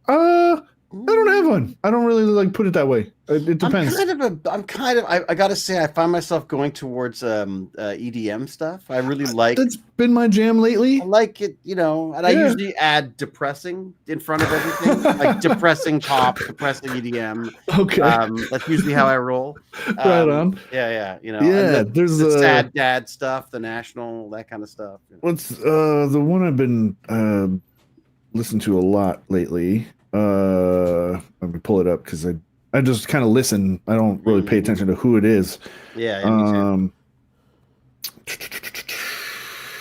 I don't have one. I don't really like put it that way. It depends. I gotta say, I find myself going towards EDM stuff. I really like. That's been my jam lately. I like it, and I usually add depressing in front of everything, like depressing pop, depressing EDM. Okay, that's usually how I roll. Right on. Yeah. There's the sad dad stuff, the National, that kind of stuff. What's the one I've been listening to a lot lately? Let me pull it up because I just kind of listen. I don't really pay attention to who it is. Yeah, me too.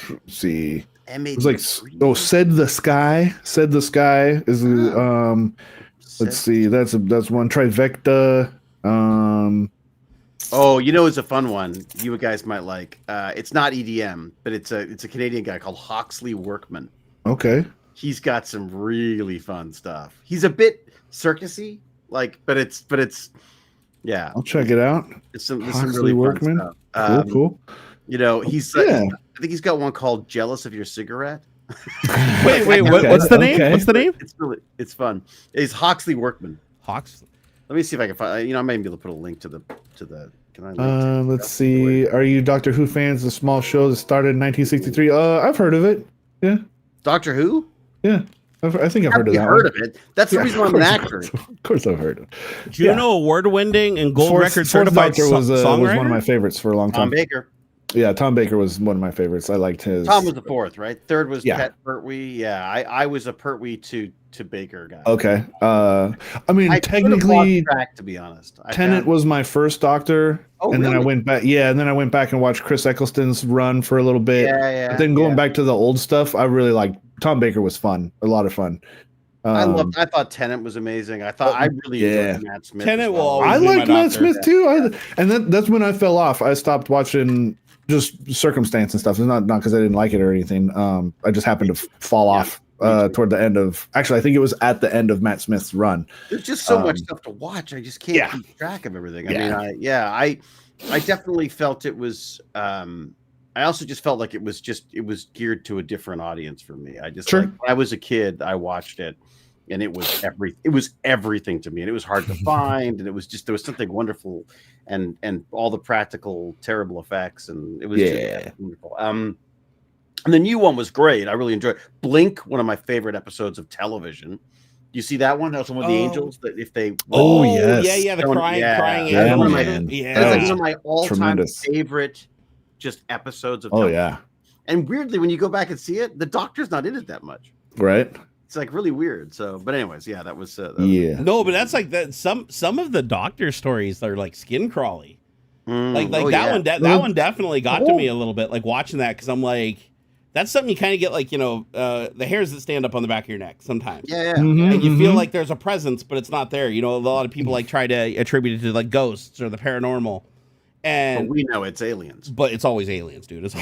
Let's see. It's like Said the Sky. Said the Sky is let's see. That's one. Trifecta. It's a fun one. You guys might like. It's not EDM, but it's a Canadian guy called Hawksley Workman. Okay. He's got some really fun stuff. He's a bit circusy, but it's yeah. I'll check it out. It's some Hawksley really Workman. fun stuff. Cool. He's I think he's got one called "Jealous of Your Cigarette." wait, what's the name? Okay. What's the name? It's fun. It's Hawksley Workman. Hawks. Let me see if I can find. I might be able to put a link to the. Can I? Let's see. Are you Doctor Who fans? The small show that started in 1963. I've heard of it. Yeah. Doctor Who? Yeah, I think I've heard of that. Heard of it? That's the reason I'm an actor. Of course, I've heard of it. Juno award-winning and gold record Fourth certified Doctor was songwriter. one of my favorites for a long time. Tom Baker. Yeah, Tom Baker was one of my favorites. I liked his. Tom was the fourth, right? Third was Pet Pertwee. Yeah, I was a Pertwee to Baker guy. Okay. I mean, technically, track, to be honest, Tennant was my first Doctor. Then I went back. Yeah, and then I went back and watched Chris Eccleston's run for a little bit. Yeah. But then going back to the old stuff, I really liked Tom Baker. Was fun, a lot of fun. I thought Tennant was Amazing. I really enjoyed Matt Smith. Tennant will well. always I liked Matt Smith too. That's when I fell off. I stopped watching just Circumstance and stuff. It's not because I didn't like it or anything. I just happened to fall off toward the end of. Actually, I think it was at the end of Matt Smith's run. There's just so much stuff to watch. I just can't keep track of everything. I definitely felt it was. I also just felt like it was geared to a different audience for me. I just when I was a kid, I watched it, and it was everything to me, and it was hard to just there was something wonderful, and all the practical terrible effects, and it was just wonderful. And the new one was great. I really enjoyed Blink, one of my favorite episodes of television. You see that one? That's one with the angels. That if they the crying angels. That's one of my all-time favorite just episodes of television. And weirdly, when you go back and see it, the Doctor's not in it that much. Right. It's like really weird. So, but anyways, that was no, but that's like that. Some of the Doctor stories are like skin crawly. That one definitely got to me a little bit. Like watching that because I'm like, that's something you kind of get like the hairs that stand up on the back of your neck sometimes. And you feel like there's a presence, but it's not there. A lot of people like try to attribute it to like ghosts or the paranormal. And but we know it's aliens. But it's always aliens, dude. It's the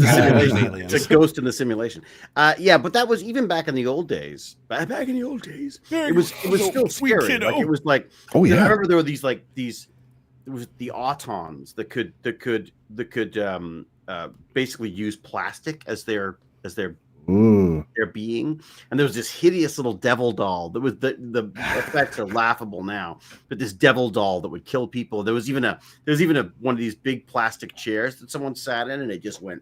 simulation. It's a ghost in the simulation. But that was even back in the old days. Back in the old days, it was still scary. Like, it was like I remember there were these there was the autons that could basically use plastic as their being, and there was this hideous little devil doll that was the effects are laughable now, but this devil doll that would kill people. There was even a one of these big plastic chairs that someone sat in, and it just went.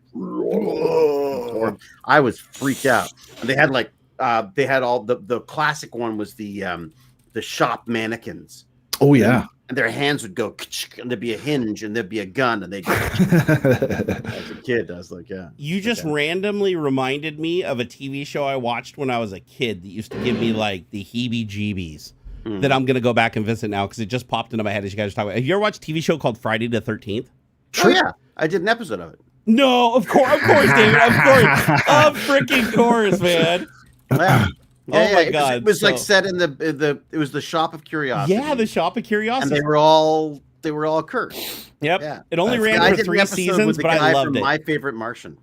I was freaked out. And they had all the classic one was the shop mannequins. Oh yeah. And their hands would go, and there'd be a hinge, and there'd be a gun, and they'd go. As a kid, I was like, You just randomly reminded me of a TV show I watched when I was a kid that used to give me like the heebie-jeebies that I'm going to go back and visit now because it just popped into my head as you guys were talking about. Have you ever watched a TV show called Friday the 13th? Oh, yeah. I did an episode of it. No, of course, David. Of freaking course, man. Yeah. My God! It was like set in it was the Shop of Curiosity. Yeah, the Shop of Curiosity. And they were all cursed. Yep. Yeah. It only ran for 3 seasons, but I loved it. My Favorite Martian.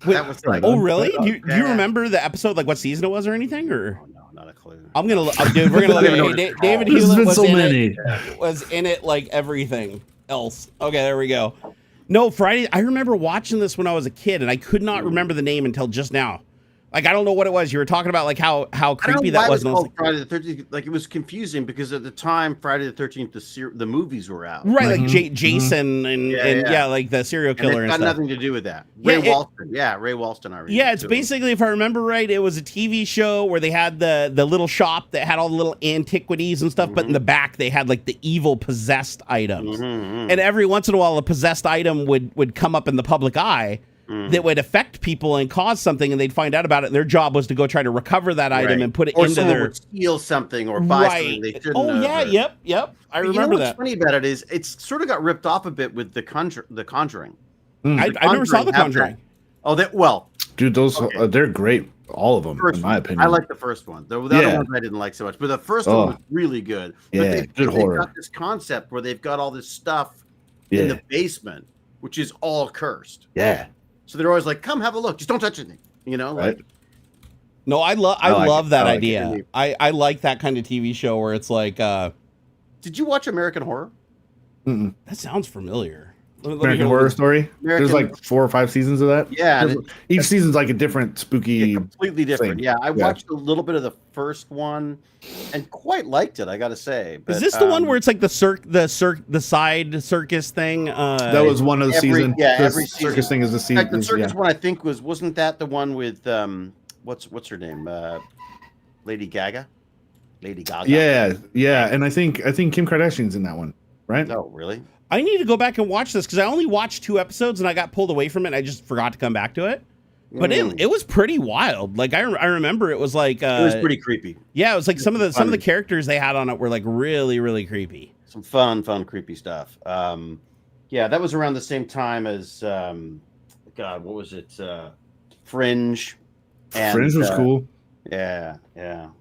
Wait, that was like, oh really? Do you remember the episode, like what season it was or anything? Or no, not a clue. I'm gonna dude. We're gonna look at it. David Hewlett was in it like everything else. Okay, there we go. No, Friday. I remember watching this when I was a kid, and I could not remember the name until just now. Like, I don't know what it was. You were talking about like how creepy that was. It was called Friday the 13th. Like, it was confusing because at the time, Friday the 13th, the movies were out. Right, like Jason and like the serial killer and got stuff. Nothing to do with that. Ray Walston. Ray Walston. It's basically, if I remember right, it was a TV show where they had the little shop that had all the little antiquities and stuff, but in the back they had like the evil possessed items. And every once in a while, a possessed item would come up in the public eye. That would affect people and cause something, and they'd find out about it. And their job was to go try to recover that item and put it into their. Would steal something or buy something they shouldn't. Oh yeah, yep. I remember that. What's funny about it is it's sort of got ripped off a bit with the Conjuring. I never saw the Conjuring. Dude, those they're great. All of them, in my opinion. I like the first one. The other ones I didn't like so much, but the first one was really good. Yeah, good horror. They've got this concept where they've got all this stuff in the basement, which is all cursed. Yeah. So they're always like, "Come have a look. Just don't touch anything." You know, right? No, I love that idea. I like that kind of TV show where it's like. Did you watch American Horror? Mm-mm. That sounds familiar. American Horror Story. There's like 4 or 5 seasons of that. Yeah, each season's like a different spooky, completely different. thing. Yeah, I watched a little bit of the first one and quite liked it. I got to say. But, is this the one where it's like the side circus thing? That was one of the seasons. Yeah, every circus thing is the season. The circus one I think wasn't that the one with what's her name? Lady Gaga. Yeah, and I think Kim Kardashian's in that one, right? Oh, really? I need to go back and watch this because I only watched 2 episodes and I got pulled away from it. And I just forgot to come back to it. But it was pretty wild. Like I remember it was like it was pretty creepy. Yeah, it was like some of the characters they had on it were like really, really creepy. Some fun creepy stuff. Yeah, that was around the same time as God, what was it? Fringe. Fringe was cool. Yeah.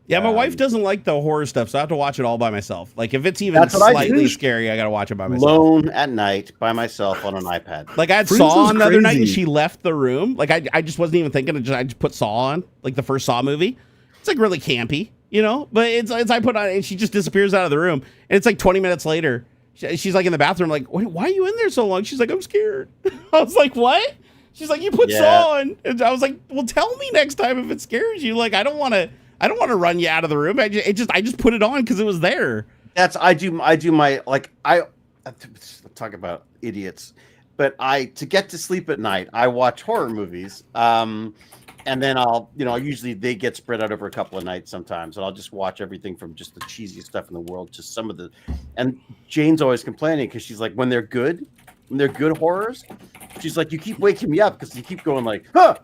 My wife doesn't like the horror stuff, so I have to watch it all by myself. Like if it's even slightly scary, I gotta watch it by myself. Alone at night by myself on an iPad. Like I had Saw on the other night, and she left the room. Like I just wasn't even thinking. I just put Saw on, like the first Saw movie. It's like really campy, you know. But it's I put on, and she just disappears out of the room. And it's like 20 minutes later, she's like in the bathroom, like, why are you in there so long? She's like, I'm scared. I was like, what? She's like, you put Saw on, and I was like, well, tell me next time if it scares you. Like, I don't want to run you out of the room. I just put it on because it was there. I do my I talk about idiots, but to get to sleep at night, I watch horror movies. And then usually they get spread out over a couple of nights sometimes, and I'll just watch everything from just the cheesiest stuff in the world to some of the. And Jane's always complaining because she's like, when they're good horrors, she's like, you keep waking me up because you keep going like, huh,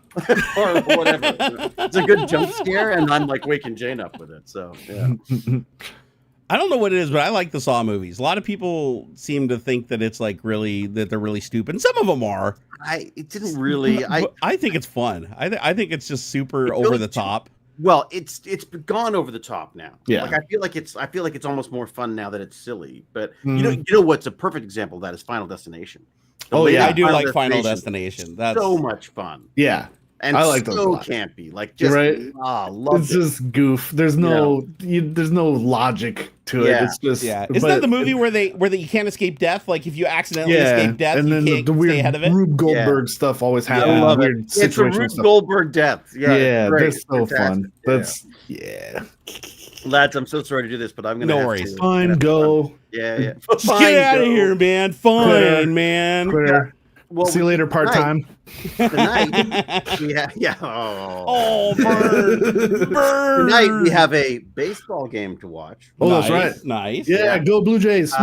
or whatever. It's a good jump scare, and I'm like waking Jane up with it. So yeah. I don't know what it is, but I like the Saw movies. A lot of people seem to think that it's like that they're really stupid. And some of them are. It didn't really. I think it's fun. I think it's just super over the top. Well, it's gone over the top now. Yeah. Like I feel like it's almost more fun now that it's silly. But you know what's a perfect example of that is Final Destination. I do like Final Destination. That's so much fun. Yeah. And I like those so campy, like just love it's just goof. There's no logic to it. It's just Isn't that the movie where you can't escape death? Like if you accidentally escape death, and then you can't stay ahead of it. Rube Goldberg stuff always happens. I love it. It's a Rube Goldberg death. Yeah, they're so fun. That's Lads, I'm so sorry to do this, but I'm gonna. No worries. Fine, go. Yeah. Just get out of here, man. Fine, man. Clear. Well, see you later, part-time. Tonight, burn. Tonight we have a baseball game to watch. Oh, that's right. Nice. Yeah, go Blue Jays.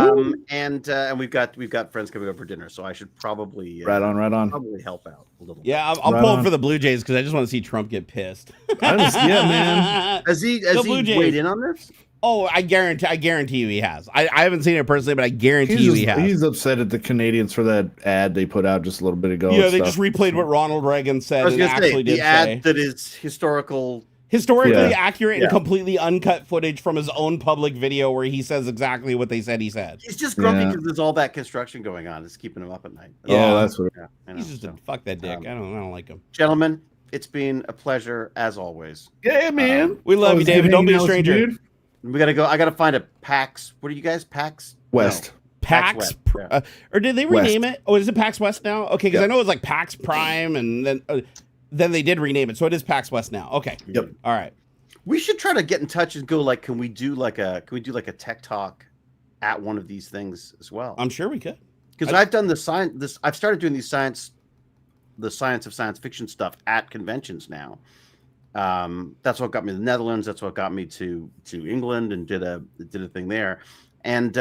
And we've got friends coming over for dinner, so I should probably right on. Probably help out a little. Yeah, I'll pull up for the Blue Jays because I just want to see Trump get pissed. Man. Has he weighed in on this? Oh, I guarantee you he has. I haven't seen it personally, but I guarantee he has. He's upset at the Canadians for that ad they put out just a little bit ago. Yeah, they just replayed what Ronald Reagan said and actually did the ad that is historically accurate and completely uncut footage from his own public video where he says exactly what they said he said. He's just grumpy because there's all that construction going on. It's keeping him up at night. Yeah, that's what. He's just fuck that dick. I don't like him. Gentlemen, it's been a pleasure as always. Yeah, man. We love you, David. Don't be a stranger. We gotta go. I gotta find a PAX. What are you guys? PAX West. No. PAX. Or did they rename it? Oh, is it PAX West now? Okay, because I know it was like PAX Prime, and then Then they did rename it, so it is PAX West now. Okay. Yep. All right. We should try to get in touch and go like, can we do like a tech talk at one of these things as well? I'm sure we could. Because I've done I've started doing the science of science fiction stuff at conventions now. That's what got me to the Netherlands. That's what got me to England and did a thing there. And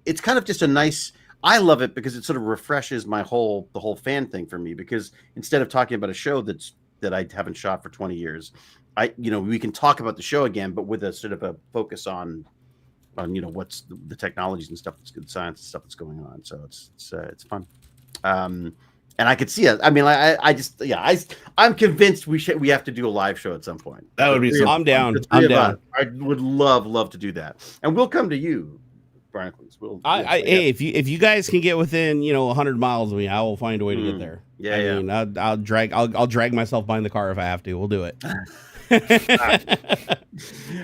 it's kind of just a nice. I love it because it sort of refreshes the whole fan thing for me. Because instead of talking about a show that I haven't shot for 20 years, we can talk about the show again, but with a sort of a focus on what's the technologies and stuff that's good, science and stuff that's going on. So it's fun. And I could see it. I mean, I'm convinced we have to do a live show at some point. That would be. I'm down. I'm down. I would love to do that, and we'll come to you, Brian. Hey, if you guys can get within 100 miles of me, I will find a way to get there. Yeah, I mean, I'll drag myself behind the car if I have to. We'll do it. All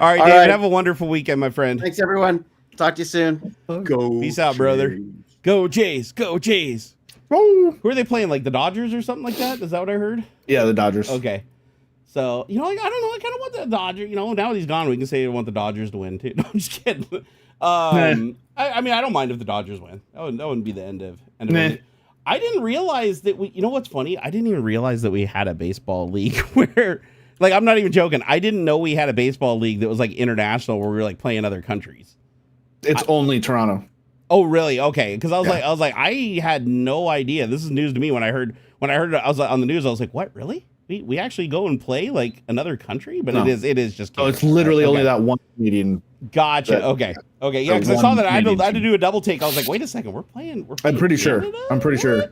right, David. Have a wonderful weekend, my friend. Thanks, everyone. Talk to you soon. Go. Peace out, brother. Go Jays. Go Jays. Who are they playing? Like the Dodgers or something like that? Is that what I heard? Yeah, the Dodgers. Okay. So, I don't know. I kind of want the Dodgers. Now that he's gone, we can say we want the Dodgers to win, too. No, I'm just kidding. I mean, I don't mind if the Dodgers win. That wouldn't be the end of it. I didn't realize that what's funny? I didn't even realize that we had a baseball league where, like, I'm not even joking. I didn't know we had a baseball league that was, like, international where we were, like, playing other countries. It's only Toronto. Oh, really? Okay. Because I was like, I had no idea. This is news to me when I heard it. I was on the news. I was like, what? Really? We actually go and play like another country? But it is just. Canada. It's literally only that one Canadian. Gotcha. Okay. Yeah. Because I saw that I had to do a double take. I was like, wait a second. We're playing. I'm pretty Canada? sure. I'm pretty sure.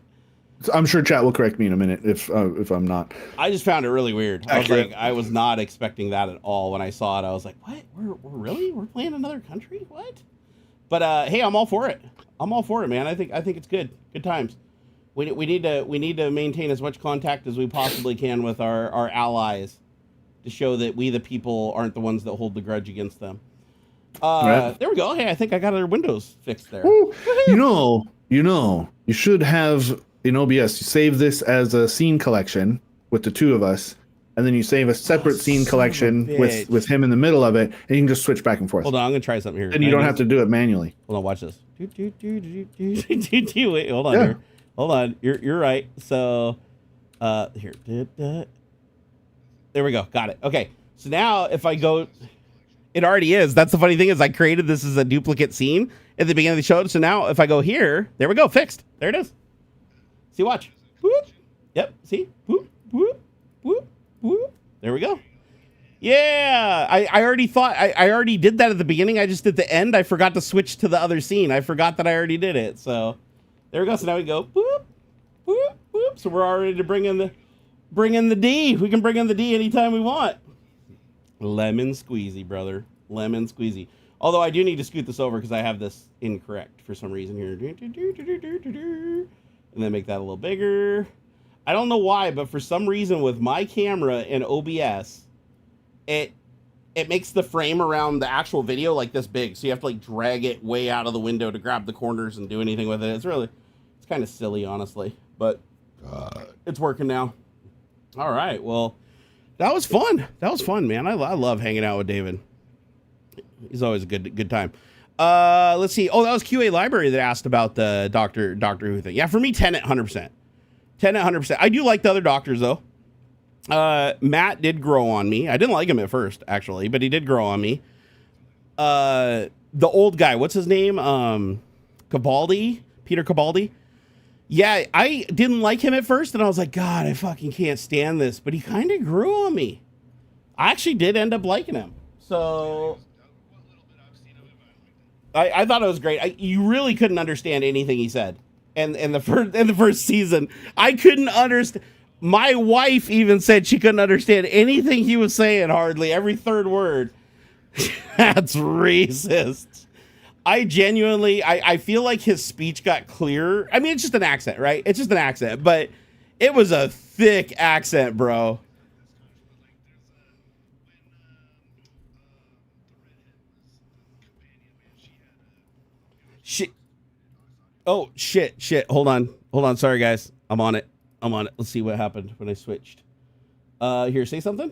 I'm sure chat will correct me in a minute if I'm not. I just found it really weird. I was not expecting that at all when I saw it. I was like, what? We're playing another country? What? But hey, I'm all for it. I'm all for it, man. I think it's good. Good times. We need to maintain as much contact as we possibly can with our allies to show that we the people aren't the ones that hold the grudge against them. Right. There we go. Hey, I think I got our windows fixed there. You should have in OBS. You save this as a scene collection with the two of us. And then you save a separate scene collection with him in the middle of it, and you can just switch back and forth. Hold on, I'm gonna try something here. And you don't have to do it manually. Hold on, watch this. Wait, hold on here. Hold on. You're right. So, here. There we go. Got it. Okay. So now if I go, it already is. That's the funny thing is I created this as a duplicate scene at the beginning of the show. So now if I go here, there we go. Fixed. There it is. See, watch. Whoop. Yep. See. Whoop. Whoop. Whoop. Whoop. There we go. Yeah, I already thought I already did that at the beginning. I just at the end I forgot to switch to the other scene. I forgot that I already did it. So there we go. So now we go boop, boop, boop. So we're already to bring in the D. We can bring in the D anytime we want. Lemon squeezy, brother. Lemon squeezy. Although I do need to scoot this over because I have this incorrect for some reason here. And then make that a little bigger. I don't know why, but for some reason with my camera and OBS, it makes the frame around the actual video like this big. So you have to like drag it way out of the window to grab the corners and do anything with it. It's kind of silly, honestly, but it's working now. All right. Well, that was fun. That was fun, man. I love hanging out with David. He's always a good time. Let's see. Oh, that was QA Library that asked about the Doctor Who thing. Yeah, for me, Tenet, 100%. 100%. I do like the other doctors though. Matt did grow on me. I didn't like him at first, actually, but he did grow on me. The old guy, what's his name? Capaldi, Peter Capaldi. Yeah, I didn't like him at first, and I was like, God, I fucking can't stand this. But he kind of grew on me. I actually did end up liking him. So I thought it was great. You really couldn't understand anything he said. And in the first season, I couldn't understand. My wife even said she couldn't understand anything he was saying, hardly every third word. That's racist. I genuinely, I feel like his speech got clearer. I mean, it's just an accent, right? It's just an accent, but it was a thick accent, bro. Shit. Oh, shit. Hold on. Sorry, guys. I'm on it. Let's see what happened when I switched. Here, say something.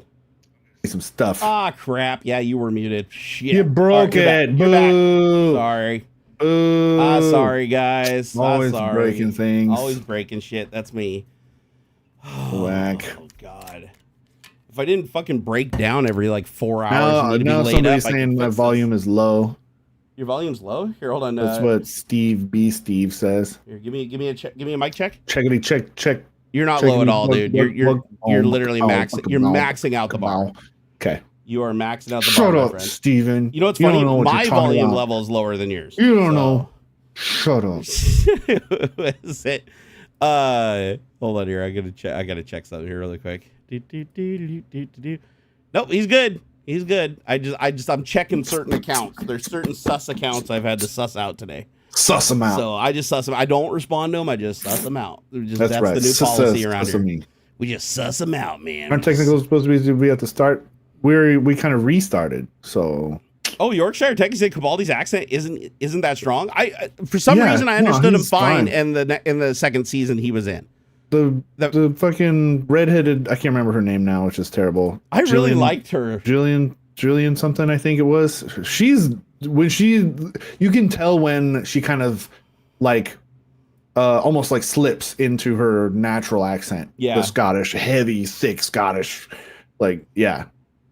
Some stuff. Ah, crap. Yeah, you were muted. Shit. You broke it. You're back. Boo. Sorry. Boo. Sorry, guys. Always sorry. breaking things. Always breaking shit. That's me. Whack. Oh, God. If I didn't fucking break down every like 4 hours, Now somebody's saying my volume is low. Your volume's low? Here, hold on. That's what Steve says. Here, give me a check. Give me a mic check. Check. You're not low at all, dude. You're literally maxing. You're maxing out the bar. Okay. You are maxing out the bar. Shut up, Steven. You know what's funny? My volume level is lower than yours. You don't know. Shut up. What is it? Hold on here. I gotta check something here really quick. Nope, he's good. He's good. I'm checking certain accounts. There's certain sus accounts I've had to suss out today. Suss them out. So I just suss them. I don't respond to them. I just suss them out. That's right. The new policy around here. We just suss them out, man. Aren't technicals supposed to be at the start? We kind of restarted. So. Oh, Yorkshire technically Cabaldi's accent isn't that strong. I for some reason I understood him fine in the second season he was in. The fucking redheaded, I can't remember her name now, which is terrible. I really liked her. Julian something, I think it was. You can tell when she kind of like almost like slips into her natural accent. Yeah. The Scottish, heavy, thick Scottish. Like, yeah.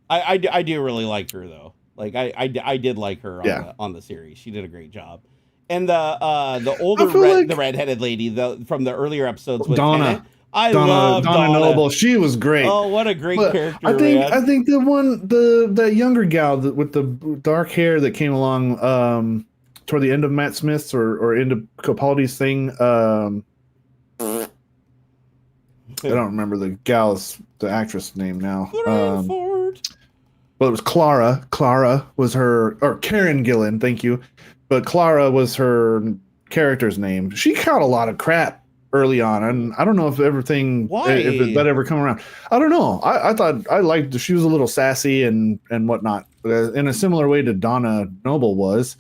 I do really like her though. Like I did like her on the series. She did a great job. And the older the redheaded lady from the earlier episodes with Donna. I love Donna Noble. She was great. Oh, what a great character! I think the younger gal with the dark hair that came along toward the end of Matt Smith's or into Capaldi's thing. I don't remember the actress name now. Well, it was Clara. Clara was her, or Karen Gillan, thank you. But Clara was her character's name. She caught a lot of crap early on, and I don't know if that ever come around. I don't know. I thought I liked. She was a little sassy and whatnot, in a similar way to Donna Noble was.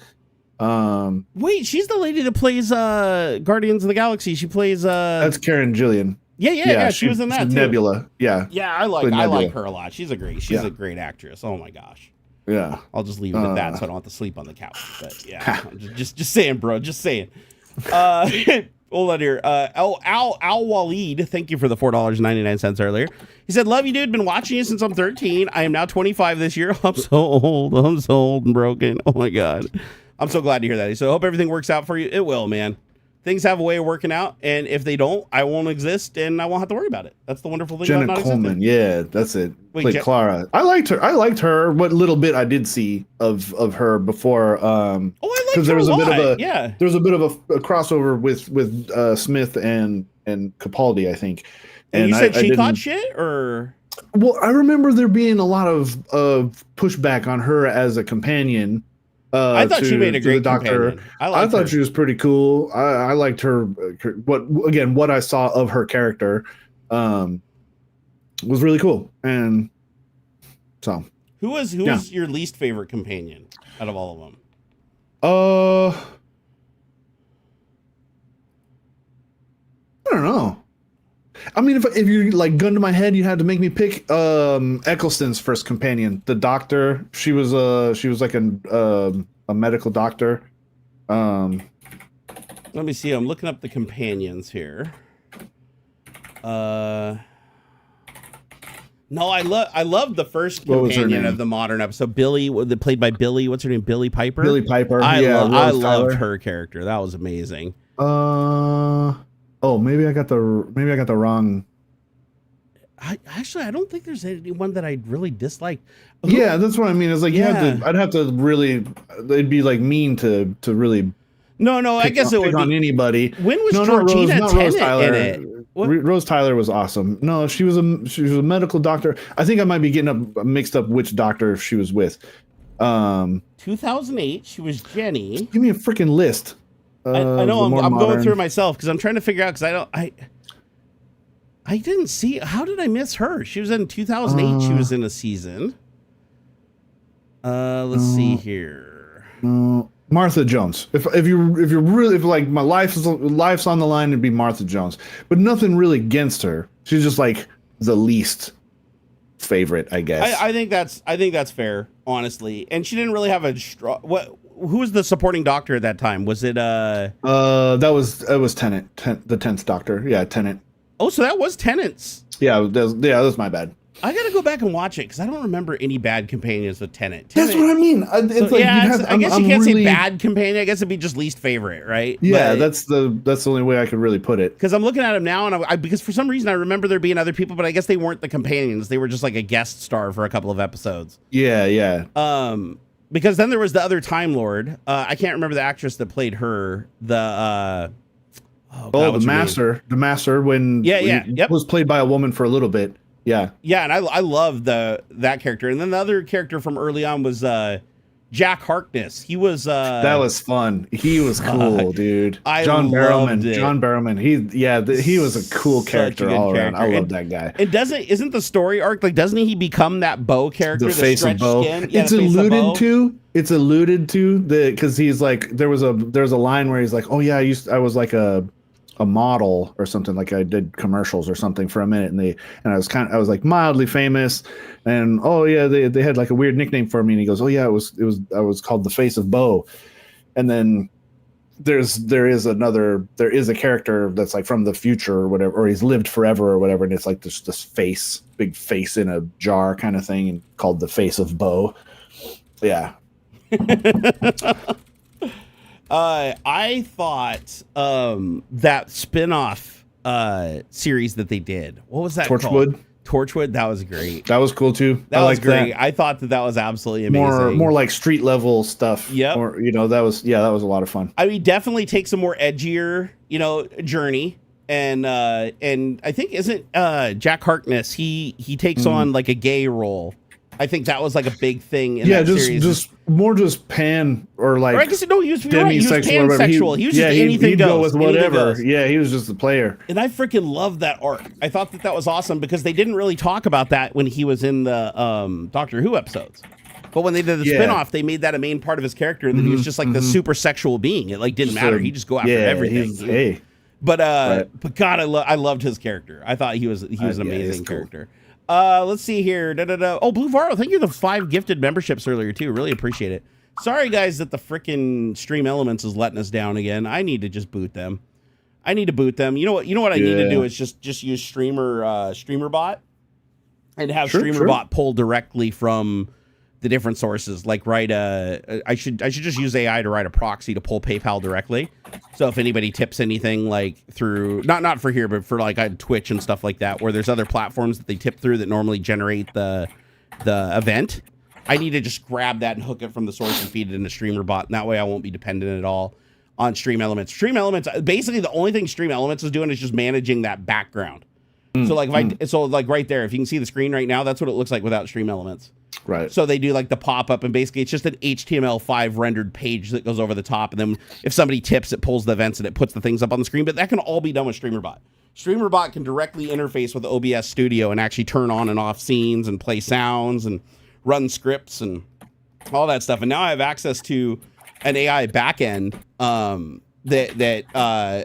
Wait, she's the lady that plays Guardians of the Galaxy. She plays that's Karen Gillan. Yeah. She was in that too. Nebula. Yeah. Yeah, I like her a lot. She's a great actress. Oh my gosh. Yeah. I'll just leave it at that so I don't have to sleep on the couch. But yeah. just saying, bro. Just saying. Hold on here. Al Walid, thank you for the $4.99 earlier. He said, "Love you, dude. Been watching you since I'm 13. I am now 25 this year. I'm so old. I'm so old and broken. Oh my God. I'm so glad to hear that." He said, "Hope everything works out for you." It will, man. Things have a way of working out, and if they don't, I won't exist, and I won't have to worry about it. That's the wonderful thing Jenna about not Coleman, existing. yeah, that's it. Like Clara. I liked her. What little bit I did see of her before. I liked her there was a bit lot. of there was a bit of a crossover with Smith and Capaldi, I think. And you said she thought shit, or? Well, I remember there being a lot of pushback on her as a companion. I thought she made a great doctor. I thought she was pretty cool. I liked her. What I saw of her character was really cool. And so, who was your least favorite companion out of all of them? I don't know. I mean, if you like gun to my head, you had to make me pick Eccleston's first companion, the doctor. She was like a medical doctor. Let me see. I'm looking up the companions here. No, I love the first companion of the modern episode. Billy, played by Billy. What's her name? Billy Piper. Billy Piper. I loved her character. That was amazing. Oh, maybe I got the wrong. I don't think there's anyone that I really disliked. Yeah, that's what I mean. It's like I'd have to really. They'd be like mean to really. No, I guess it would be on anybody. When was Georgina Tennant in it? What? Rose Tyler was awesome. No, she was a medical doctor. I think I might be getting mixed up which doctor she was with. 2008, she was Jenny. Give me a freaking list. I know I'm going through it myself because I'm trying to figure out because I didn't see. How did I miss her? She was in 2008. She was in a season. Let's see here. Martha Jones. If like my life's on the line, it'd be Martha Jones. But nothing really against her. She's just like the least favorite, I guess. I think that's fair, honestly. And she didn't really have a who was the supporting doctor at that time? Was it that was Tennant, the 10th Doctor. Yeah, Tennant. Oh, so that was Tennant's. Yeah, that was my bad. I gotta go back and watch it because I don't remember any bad companions with Tennant. That's what I mean. It's like I guess you can't say bad companion. I guess it'd be just least favorite, right? Yeah, that's the only way I could really put it. Because I'm looking at him now, and because for some reason I remember there being other people, but I guess they weren't the companions. They were just like a guest star for a couple of episodes. Yeah. Because then there was the other Time Lord. I can't remember the actress that played her. The Master when was played by a woman for a little bit. Yeah, and I love that character. And then the other character from early on was Jack Harkness. He was that was fun. He was cool, dude. John Barrowman. He was a cool character all around. I love that guy. And isn't the story arc like doesn't he become that Bo character? The face of Bo. It's alluded to because he's like there's a line where he's like, oh yeah, I was like a model or something, like I did commercials or something for a minute, and I was like mildly famous, and oh yeah, they had like a weird nickname for me, and he goes, oh yeah, I was called the face of Bo. And then there is a character that's like from the future or whatever, or he's lived forever or whatever, and it's like this big face in a jar kind of thing, and called the face of Bo. Yeah. I thought that spin-off series that they did, what was that called? Torchwood. That was great. That was cool too. That was great. I thought that was absolutely amazing. More like street level stuff. Yeah. Or that was a lot of fun. I mean, definitely take some more edgier, journey. And I think isn't Jack Harkness, he takes on like a gay role. I think that was like a big thing in that series. just pan or like. Or I guess no, he was demisexual. Pansexual. He was just anything he'd goes. Go with whatever. Yeah, he was just the player. And I freaking loved that arc. I thought that was awesome because they didn't really talk about that when he was in the Doctor Who episodes. But when they did the spinoff, they made that a main part of his character, and then he was just like the super sexual being. It like didn't matter. He'd just go after everything. But God, I loved his character. I thought he was an amazing character. Let's see here. Oh, Blue Varro, thank you for the 5 gifted memberships earlier too. Really appreciate it. Sorry guys that the frickin' Stream Elements is letting us down again. I need to just boot them. You know what I need to do is just use StreamerBot and have StreamerBot pull directly from the different sources. Like I should just use AI to write a proxy to pull PayPal directly. So if anybody tips anything like through not for here, but for like Twitch and stuff like that, where there's other platforms that they tip through that normally generate the event, I need to just grab that and hook it from the source and feed it into StreamerBot. And that way I won't be dependent at all on Stream Elements. Stream Elements, basically the only thing Stream Elements is doing is just managing that background. So like like right there, if you can see the screen right now, that's what it looks like without Stream Elements. Right. So they do like the pop-up, and basically it's just an HTML5 rendered page that goes over the top, and then if somebody tips, it pulls the events and it puts the things up on the screen. But that can all be done with StreamerBot. StreamerBot can directly interface with OBS Studio and actually turn on and off scenes and play sounds and run scripts and all that stuff. And now I have access to an AI backend that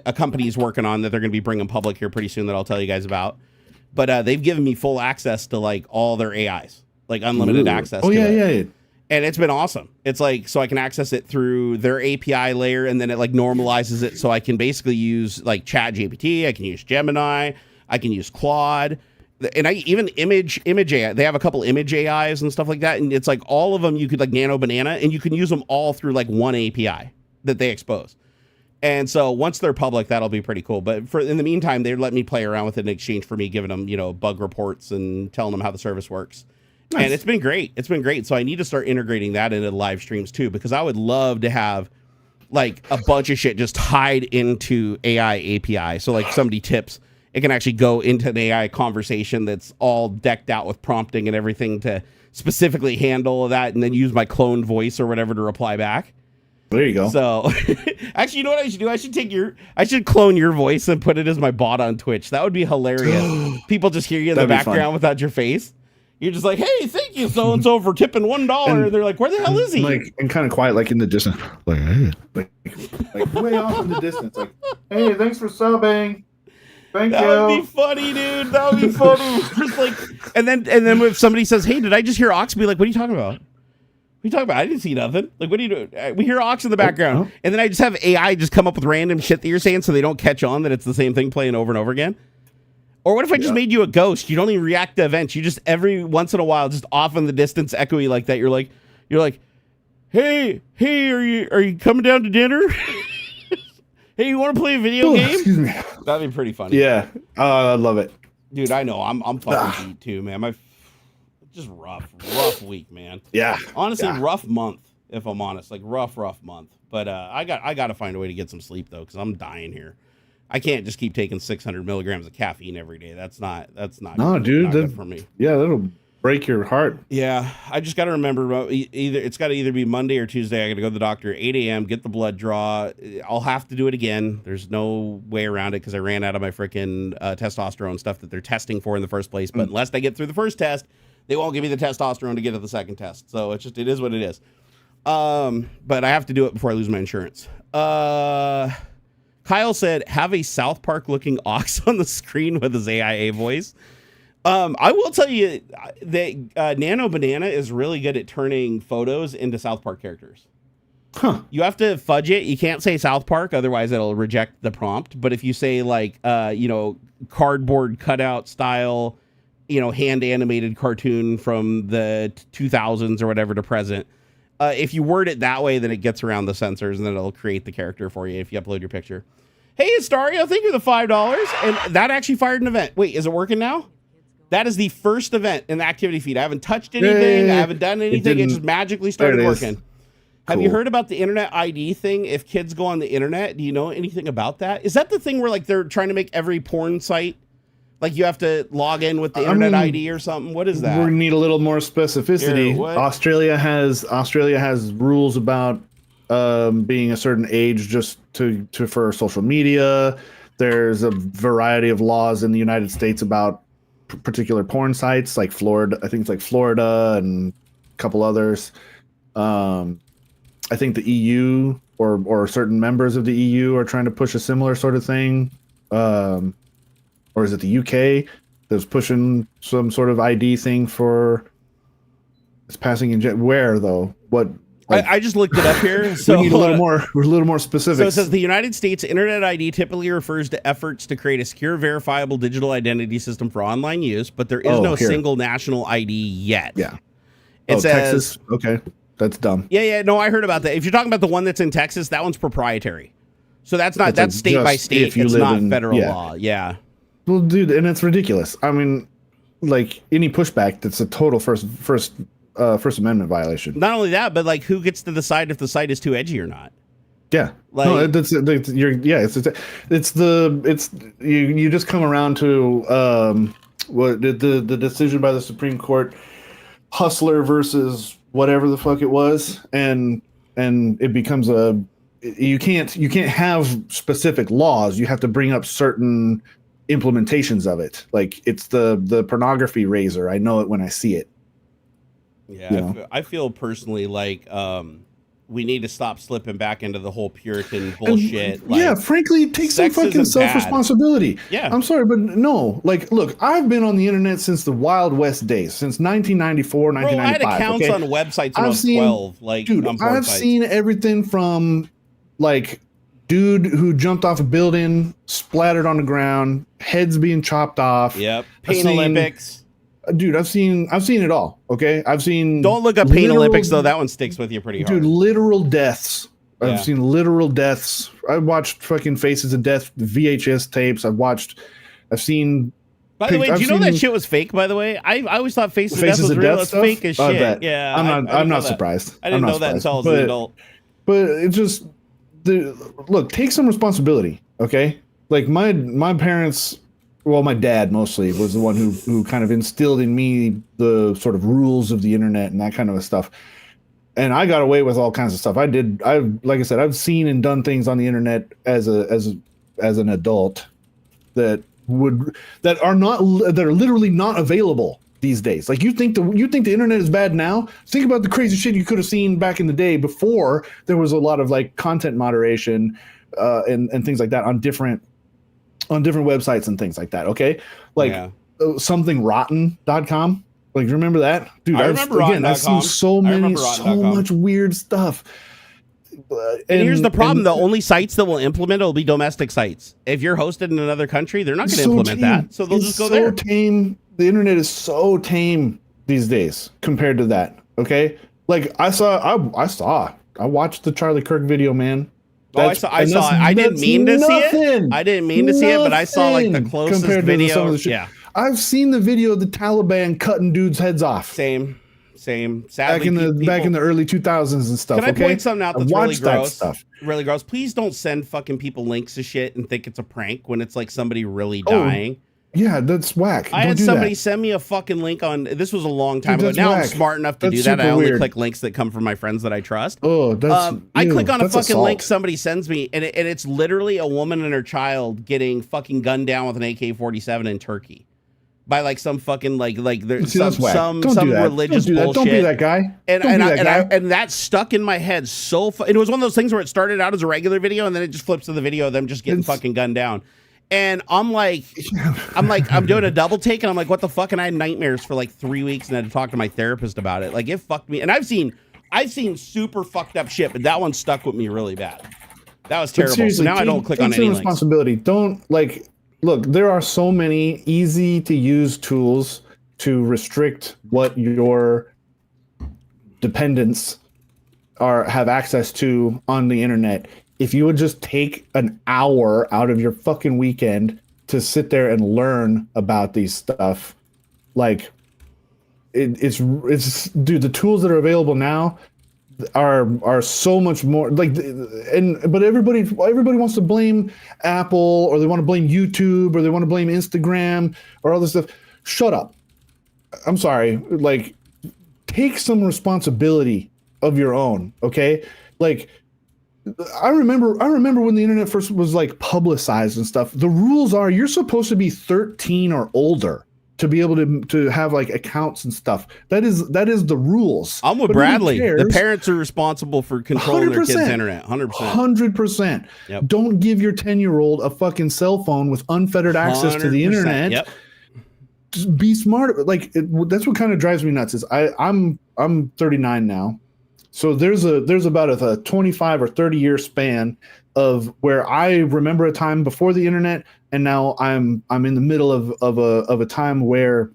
a company is working on that they're going to be bringing public here pretty soon that I'll tell you guys about. But they've given me full access to like all their AIs. Like unlimited access to it. And it's been awesome. It's like, so I can access it through their API layer, and then it like normalizes it so I can basically use like ChatGPT, I can use Gemini, I can use Claude, and I even image AI. They have a couple image AIs and stuff like that, and it's like all of them you could like nano banana, and you can use them all through like one API that they expose. And so once they're public, that'll be pretty cool. But in the meantime, they let me play around with it in exchange for me giving them, bug reports and telling them how the service works. Nice. And it's been great. So I need to start integrating that into live streams too, because I would love to have like a bunch of shit just tied into AI API. So like somebody tips, it can actually go into an AI conversation that's all decked out with prompting and everything to specifically handle that, and then use my cloned voice or whatever to reply back. There you go. So actually, you know what I should do? I should clone your voice and put it as my bot on Twitch. That would be hilarious. People just hear you in the background without your face. You're just like, hey, thank you, so and so, for tipping $1. And they're like, where the hell is he? Like, and kind of quiet, like in the distance, like way off in the distance, like, hey, thanks for subbing. Thank that you. would be funny, dude. That would be funny. Just like, and then if somebody says, "Hey, did I just hear Ox?" Be like, "What are you talking about? What are you talking about? I didn't see nothing. Like, what are you doing?" We hear Ox in the background, and then I just have AI just come up with random shit that you're saying, so they don't catch on that it's the same thing playing over and over again. Or what if I just made you a ghost? You don't even react to events. You just every once in a while, just off in the distance, echoey like that. You're like, hey, are you coming down to dinner? Hey, you want to play a video game? Excuse me. That'd be pretty funny. Yeah, I love it, dude. I know. I'm fucking beat too, man. Just rough week, man. Yeah, honestly, rough month. If I'm honest, like rough month. But I got to find a way to get some sleep though, because I'm dying here. I can't just keep taking 600 milligrams of caffeine every day. That's not. No, dude, not good for me. Yeah, that'll break your heart. Yeah, I just got to remember it's got to either be Monday or Tuesday. I got to go to the doctor at 8 a.m. get the blood draw. I'll have to do it again. There's no way around it because I ran out of my freaking testosterone stuff that they're testing for in the first place. But unless I get through the first test, they won't give me the testosterone to get to the second test. So it is what it is. But I have to do it before I lose my insurance. Kyle said, have a South Park looking Ox on the screen with his AIA voice. I will tell you that Nano Banana is really good at turning photos into South Park characters. Huh. You have to fudge it. You can't say South Park, otherwise it'll reject the prompt. But if you say like, cardboard cutout style, hand animated cartoon from the 2000s or whatever to present, if you word it that way, then it gets around the censors and then it'll create the character for you if you upload your picture. Hey, Astario, thank you for the $5. And that actually fired an event. Wait, is it working now? That is the first event in the activity feed. I haven't touched anything. I haven't done anything. It just magically started working. Cool. Have you heard about the internet ID thing? If kids go on the internet, do you know anything about that? Is that the thing where like they're trying to make every porn site, like you have to log in with the internet ID or something? What is that? We need a little more specificity. Here, Australia has rules about being a certain age just for social media. There's a variety of laws in the United States about particular porn sites, like Florida. I think it's like Florida and a couple others. I think the EU or certain members of the EU are trying to push a similar sort of thing. Or is it the UK that's pushing some sort of ID thing for it's passing in where though? What? Like, I just looked it up here. So we need a little more specific. So it says the United States Internet ID typically refers to efforts to create a secure, verifiable digital identity system for online use, but there is no single national ID yet. Yeah. It says Texas. Okay, that's dumb. Yeah. No, I heard about that. If you're talking about the one that's in Texas, that one's proprietary. So that's state by state. It's not federal law. Yeah. Well, dude, and it's ridiculous. I mean, like any pushback, that's a total First Amendment violation. Not only that, but like, who gets to decide if the site is too edgy or not? Yeah, like, no, you just come around to what the decision by the Supreme Court, Hustler versus whatever the fuck it was, and it becomes you can't have specific laws. You have to bring up certain implementations of it. Like it's the pornography razor. I know it when I see it. Yeah, I feel personally like we need to stop slipping back into the whole Puritan bullshit. Frankly, take some fucking self-responsibility. Yeah. I'm sorry, but no. Like, look, I've been on the internet since the Wild West days, since 1994, 1995. I had accounts on websites when I was 12. Like, dude, I've seen everything from, like, dude who jumped off a building, splattered on the ground, heads being chopped off. Yep. Pain Olympics. Dude, I've seen it all. Okay, I've seen. Don't look up Pain Olympics though. That one sticks with you pretty hard. Dude, literal deaths. I've seen literal deaths. I watched fucking Faces of Death VHS tapes. I've seen. By the way, do you know that shit was fake? By the way, I always thought Faces of Death was real. It's fake as shit. Yeah, I'm not surprised. I didn't know that until I was an adult. But it just look, take some responsibility. Okay, like my parents. Well, my dad mostly was the one who kind of instilled in me the sort of rules of the internet and that kind of stuff. And I got away with all kinds of stuff. Like I said, I've seen and done things on the internet as an adult that are literally not available these days. Like you think the internet is bad now? Think about the crazy shit you could have seen back in the day before there was a lot of like content moderation and things like that on different on different websites and things like that. Okay, like somethingrotten.com. Like, remember that, dude? I remember I've seen so much weird stuff. And here's the problem: the only sites that will implement it will be domestic sites. If you're hosted in another country, they're not going to implement that, so they'll just go there. Tame. The internet is so tame these days compared to that. Okay, like I watched the Charlie Kirk video, man. I saw it. I didn't mean to see it. I didn't mean to see it, but I saw like the closest video. Yeah, I've seen the video of the Taliban cutting dudes' heads off. Same. Sadly, back in the early 2000s and stuff. Can I point something out that's really gross? Stuff. Really gross. Please don't send fucking people links to shit and think it's a prank when it's like somebody really dying. Yeah, that's whack. I had somebody send me a fucking link on. This was a long time ago. Now I'm smart enough to do that. I only click links that come from my friends that I trust. Oh, that's. I click on a fucking link somebody sends me, and it's literally a woman and her child getting fucking gunned down with an AK-47 in Turkey. By like some fucking there's some religious bullshit. Don't be that guy. And that stuck in my head so. It was one of those things where it started out as a regular video and then it just flips to the video of them just getting fucking gunned down. And I'm doing a double take and I'm like, what the fuck? And I had nightmares for like 3 weeks and I had to talk to my therapist about it. Like, it fucked me. And I've seen super fucked up shit, but that one stuck with me really bad. That was terrible. So now I don't click on any links. Responsibility. Don't Look, there are so many easy to use tools to restrict what your dependents have access to on the internet. If you would just take an hour out of your fucking weekend to sit there and learn about these stuff, like it's dude, the tools that are available now are so much more but everybody wants to blame Apple, or they want to blame YouTube, or they want to blame Instagram, or all this stuff. Shut up. I'm sorry. Like, take some responsibility of your own. Okay. Like, I remember when the internet first was like publicized and stuff. The rules are you're supposed to be 13 or older to be able to have like accounts and stuff. That is the rules. I'm with Bradley. The parents are responsible for controlling their kids' internet. 100%. 100%. Yep. Don't give your 10-year-old a fucking cell phone with unfettered access to the internet. Yep. Just be smart. Like, that's what kind of drives me nuts. Is I'm 39 now, so there's about a 25 or 30 year span of where I remember a time before the internet, and now I'm in the middle of a time where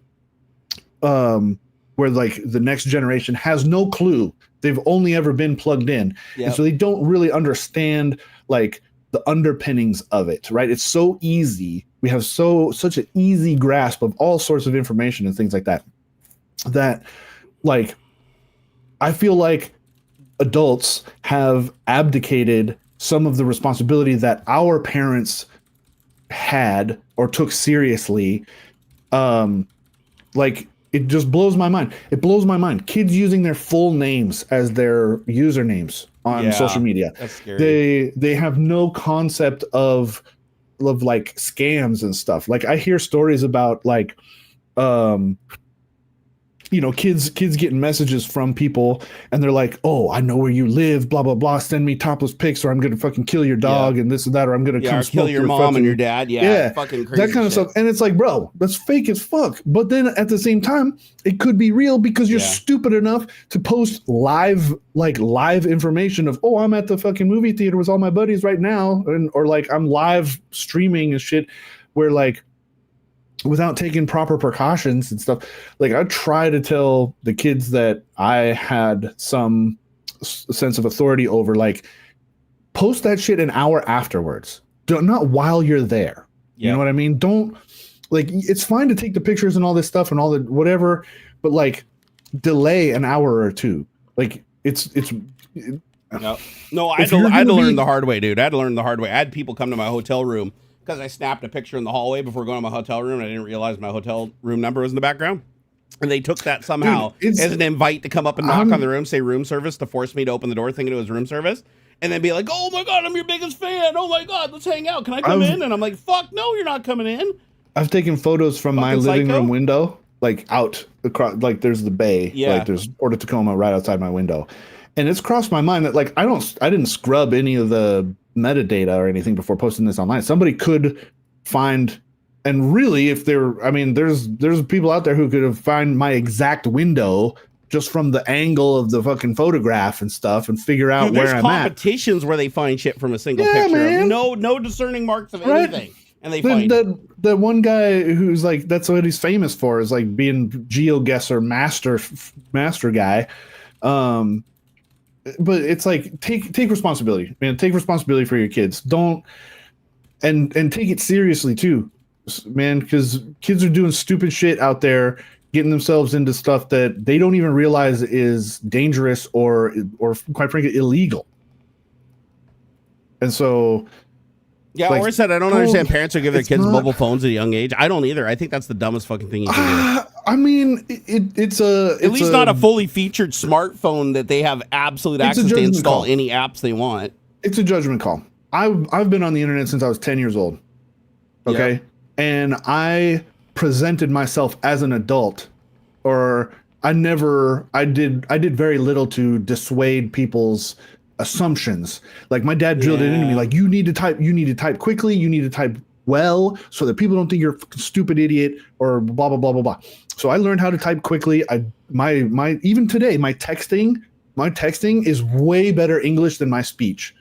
like the next generation has no clue. They've only ever been plugged in, and so they don't really understand like the underpinnings of it. Right? It's so easy. We have such an easy grasp of all sorts of information and things like that. That, like, I feel like adults have abdicated some of the responsibility that our parents had or took seriously. Like, it just blows my mind. It blows my mind. Kids using their full names as their usernames on social media. That's scary. They have no concept of like scams and stuff. Like, I hear stories about like kids getting messages from people, and they're like, "Oh, I know where you live, blah blah blah. Send me topless pics, or I'm gonna fucking kill your dog and this and that, or I'm gonna come kill your mom and your dad." Fucking crazy. That kind of stuff. And it's like, bro, that's fake as fuck. But then at the same time, it could be real because you're stupid enough to post live information of, "Oh, I'm at the fucking movie theater with all my buddies right now," or like I'm live streaming and shit, where like, without taking proper precautions and stuff. Like, I try to tell the kids that I had some sense of authority over, like, post that shit an hour afterwards. Not while you're there. You know what I mean? Don't, like, it's fine to take the pictures and all this stuff and all the whatever, but like, delay an hour or two. Like, No, I had to learn the hard way, dude. I had to learn the hard way. I had people come to my hotel room because I snapped a picture in the hallway before going to my hotel room, and I didn't realize my hotel room number was in the background. And they took that somehow as an invite to come up and knock on the room, say room service, to force me to open the door thinking it was room service, and then be like, "Oh my God, I'm your biggest fan. Oh my God, let's hang out. Can I come in?" And I'm like, "Fuck, no, you're not coming in." I've taken photos from my living room window, like out across, like there's the bay, like there's Port of Tacoma right outside my window. And it's crossed my mind that, like, I didn't scrub any of the metadata or anything before posting this online. Somebody could find, and really, if there's people out there who could have find my exact window just from the angle of the fucking photograph and stuff and figure out where I'm at. There's competitions where they find shit from a single picture. Man. No discerning marks of anything. And they find that one guy who's like, that's what he's famous for, is like being GeoGuessr master guy. But it's like, take responsibility, man. Take responsibility for your kids. Don't and take it seriously too, man, because kids are doing stupid shit out there, getting themselves into stuff that they don't even realize is dangerous or quite frankly illegal. And so, yeah, like, or said, I don't understand parents who give their kids mobile phones at a young age. I don't either. I think that's the dumbest fucking thing you can do. I mean, it's at least not a fully featured smartphone that they have absolute access to install any apps they want. It's a judgment call. I've been on the internet since I was 10 years old. Okay, yep. And I presented myself as an adult, or I did very little to dissuade people's assumptions. Like my dad drilled it into me, like you need to type quickly, you need to type well, so that people don't think you're a stupid idiot or blah blah blah blah blah. So I learned how to type quickly. My even today, my texting is way better English than my speech.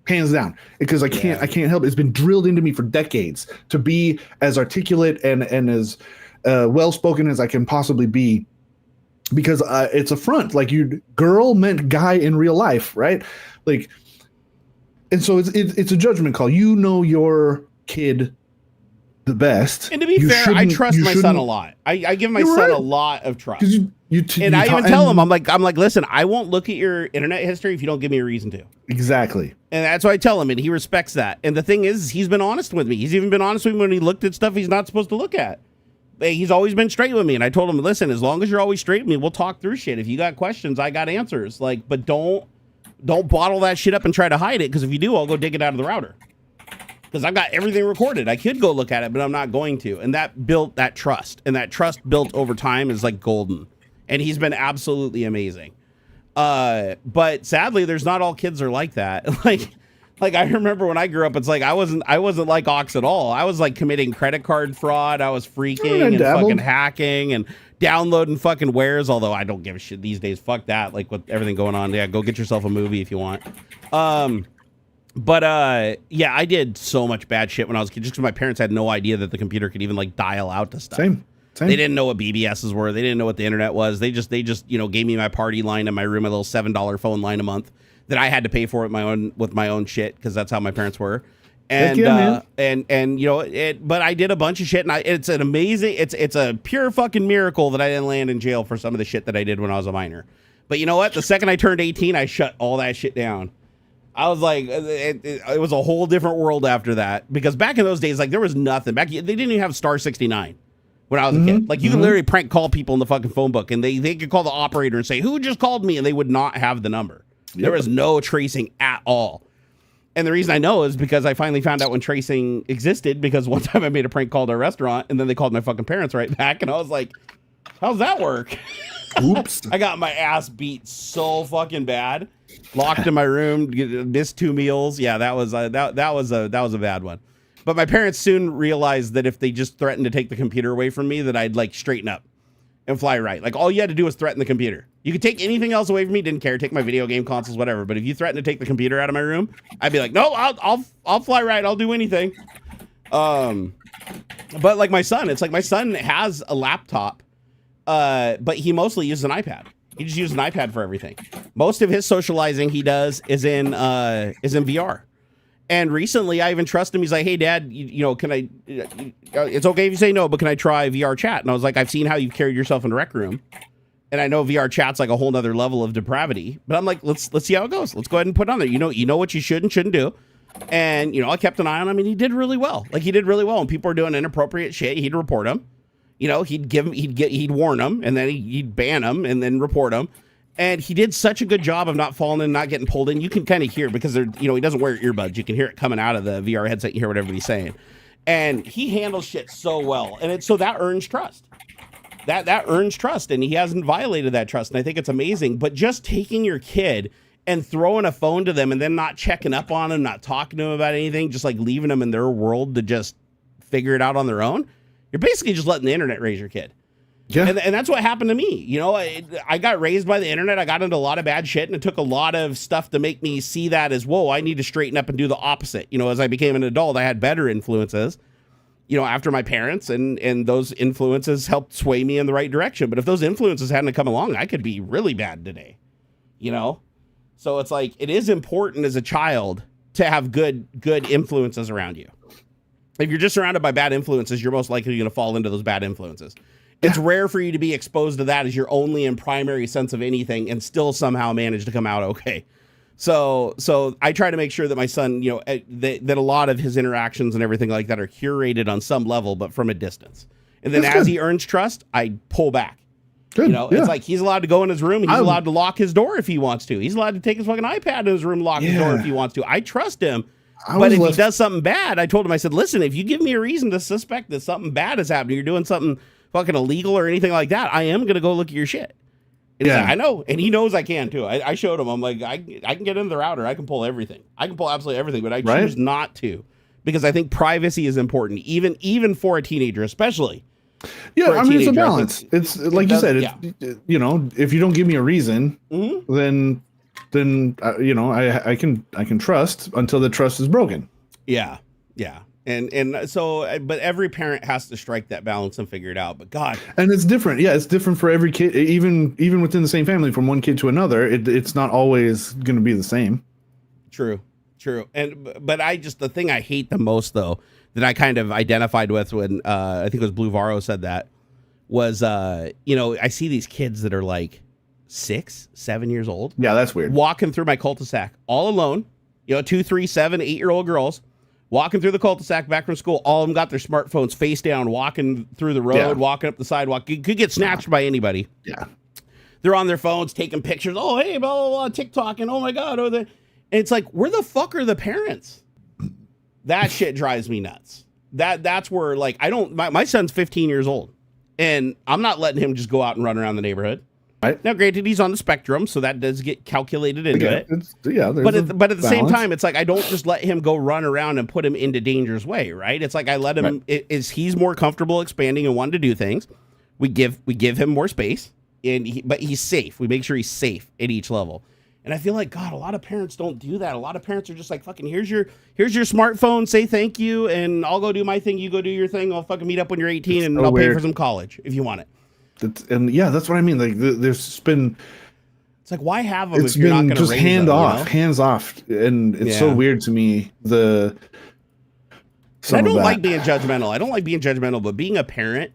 Hands down, because I can't help it. It's been drilled into me for decades to be as articulate and as well spoken as I can possibly be, because it's a front. Like, girl meant guy in real life, right? Like, and so it's a judgment call. You know your kid the best. And to be fair, I trust my son a lot. I give my son a lot of trust. And I even tell him, I'm like, listen, I won't look at your internet history if you don't give me a reason to. Exactly. And that's what I tell him, and he respects that. And the thing is, he's been honest with me. He's even been honest with me when he looked at stuff he's not supposed to look at. He's always been straight with me. And I told him, listen, as long as you're always straight with me, we'll talk through shit. If you got questions, I got answers. Like, but don't bottle that shit up and try to hide it, because if you do, I'll go dig it out of the router. Because I've got everything recorded. I could go look at it, but I'm not going to. And that built that trust. And that trust built over time is like golden. And he's been absolutely amazing. But sadly, there's not all kids are like that. Like I remember when I grew up, it's like I wasn't like Ox at all. I was like committing credit card fraud. I was freaking and fucking hacking and downloading fucking wares. Although I don't give a shit these days. Fuck that. Like, with everything going on, yeah, go get yourself a movie if you want. But yeah, I did so much bad shit when I was a kid, just because my parents had no idea that the computer could even like dial out to stuff. Same. They didn't know what BBSs were. They didn't know what the internet was. They just gave me my party line in my room, a little $7 phone line a month that I had to pay for with my own shit, because that's how my parents were. And but I did a bunch of shit, and it's an amazing, it's a pure fucking miracle that I didn't land in jail for some of the shit that I did when I was a minor. But you know what? The second I turned 18, I shut all that shit down. I was like, it was a whole different world after that, because back in those days, like, there was nothing. They didn't even have star 69 when I was a kid. Like, you could literally prank call people in the fucking phone book, and they could call the operator and say, who just called me? And they would not have the number. Yep. There was no tracing at all. And the reason I know is because I finally found out when tracing existed, because one time I made a prank call to a restaurant, and then they called my fucking parents right back, and I was like, how's that work? Oops. I got my ass beat so fucking bad. Locked in my room, missed 2 meals. Yeah, that was a bad one. But my parents soon realized that if they just threatened to take the computer away from me, that I'd like straighten up and fly right. Like, all you had to do was threaten the computer. You could take anything else away from me, didn't care. Take my video game consoles, whatever. But if you threaten to take the computer out of my room, I'd be like, no, I'll fly right. I'll do anything. But like my son, it's like my son has a laptop, but he mostly uses an iPad. He just uses an iPad for everything. Most of his socializing he does is in VR. And recently, I even trust him. He's like, hey, Dad, can I, it's okay if you say no, but can I try VR chat? And I was like, I've seen how you've carried yourself in a rec room. And I know VR chat's like a whole nother level of depravity. But I'm like, let's see how it goes. Let's go ahead and put it on there. You know what you should and shouldn't do. And, I kept an eye on him, and he did really well. Like, he did really well. When people are doing inappropriate shit, he'd report them. He'd warn them, and then he'd ban them, and then report them. And he did such a good job of not falling in, not getting pulled in. You can kind of hear, because he doesn't wear earbuds. You can hear it coming out of the VR headset. You hear what everybody's saying. And he handles shit so well. And so that earns trust. That earns trust, and he hasn't violated that trust. And I think it's amazing. But just taking your kid and throwing a phone to them and then not checking up on them, not talking to them about anything, just like leaving them in their world to just figure it out on their own, you're basically just letting the internet raise your kid. Yeah. And that's what happened to me. You know, I got raised by the internet. I got into a lot of bad shit, and it took a lot of stuff to make me see that as, whoa, I need to straighten up and do the opposite. You know, as I became an adult, I had better influences, you know, after my parents, and those influences helped sway me in the right direction. But if those influences hadn't come along, I could be really bad today, you know? So it's like, it is important as a child to have good influences around you. If you're just surrounded by bad influences, you're most likely going to fall into those bad influences. It's rare for you to be exposed to that as your only and primary sense of anything and still somehow manage to come out okay. So I try to make sure that my son, you know, that a lot of his interactions and everything like that are curated on some level, but from a distance. And then as he earns trust, I pull back. Good. You know, it's like he's allowed to go in his room. He's allowed to lock his door if he wants to. He's allowed to take his fucking iPad in his room, lock his door if he wants to. I trust him. But if he does something bad, I told him, I said, listen, if you give me a reason to suspect that something bad is happening, you're doing something fucking illegal or anything like that, I am going to go look at your shit. And he's like, I know. And he knows I can too. I showed him, I'm like, I can get into the router. I can pull everything. I can pull absolutely everything, but I choose not to because I think privacy is important, even for a teenager, especially. Yeah, I mean, it's a balance. It's like you said, you know, if you don't give me a reason, then you know, I can trust until the trust is broken. Yeah. And so, but every parent has to strike that balance and figure it out. But God, and it's different. Yeah, it's different for every kid, even within the same family, from one kid to another. It's not always going to be the same. True. But the thing I hate the most, though, that I kind of identified with when I think it was Blue Varro said that was, you know, I see these kids that are like 6, 7 years old. Yeah, that's weird. Walking through my cul-de-sac all alone. You know, 2, 3, 7, 8-year-old girls. Walking through the cul-de-sac back from school, all of them got their smartphones face down, walking through the road, walking up the sidewalk. You could get snatched by anybody. Yeah. They're on their phones taking pictures. Oh, hey, blah, blah, blah, TikTok, and oh my God. And it's like, where the fuck are the parents? That shit drives me nuts. That's where, like, my son's 15 years old, and I'm not letting him just go out and run around the neighborhood. Right. Now, granted, he's on the spectrum, so that does get calculated into it. But at the same time, it's like I don't just let him go run around and put him into danger's way, right? It's like I let him. He's more comfortable expanding and wanting to do things. We give him more space, but he's safe. We make sure he's safe at each level. And I feel like, God, a lot of parents don't do that. A lot of parents are just like, fucking, here's your smartphone, say thank you, and I'll go do my thing. You go do your thing. I'll fucking meet up when you're 18, and I'll pay for some college if you want it. That's what I mean. Like there's been, it's like, why have them if you're not going to just raise hands them, off, hands off, and it's so weird to me. I don't like being judgmental. But being a parent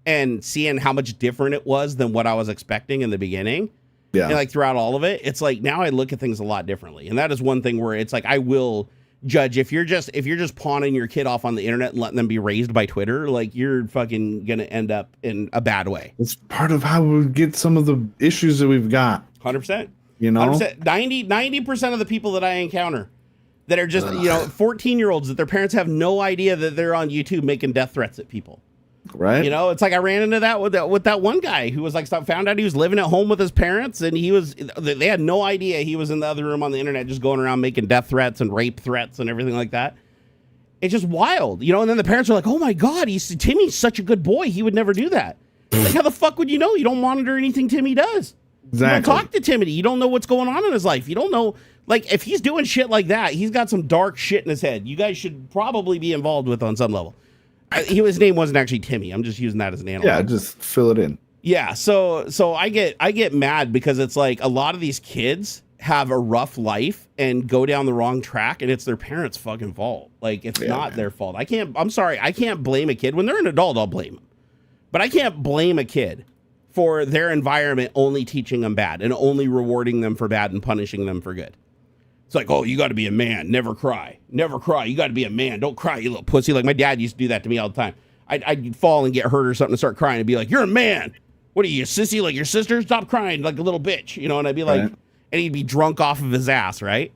and seeing how much different it was than what I was expecting in the beginning, and like throughout all of it, it's like now I look at things a lot differently, and that is one thing where it's like I will judge if you're just pawning your kid off on the internet and letting them be raised by Twitter, like you're fucking gonna end up in a bad way. It's part of how we get some of the issues that we've got. 100%. You know, 100%, 90% of the people that I encounter that are just 14-year-olds that their parents have no idea that they're on YouTube making death threats at people. Right. You know, it's like I ran into that with that one guy who was like, found out he was living at home with his parents, and they had no idea he was in the other room on the internet just going around making death threats and rape threats and everything like that. It's just wild, you know. And then the parents are like, "Oh my God, Timmy's such a good boy. He would never do that." Like, how the fuck would you know? You don't monitor anything Timmy does. Exactly. You don't talk to Timmy. You don't know what's going on in his life. You don't know, like, if he's doing shit like that, he's got some dark shit in his head. You guys should probably be involved with on some level. His name wasn't actually Timmy. I'm just using that as an analog. Yeah, just fill it in. Yeah, so I get mad because it's like a lot of these kids have a rough life and go down the wrong track, and it's their parents' fucking fault. Like, it's not their fault. I'm sorry, I can't blame a kid. When they're an adult, I'll blame them. But I can't blame a kid for their environment only teaching them bad and only rewarding them for bad and punishing them for good. It's like, oh, you got to be a man. Never cry. Never cry. You got to be a man. Don't cry, you little pussy. Like, my dad used to do that to me all the time. I'd fall and get hurt or something and start crying and be like, you're a man. What are you, sissy? Like your sister? Stop crying like a little bitch. You know, and I'd be like, and he'd be drunk off of his ass, right?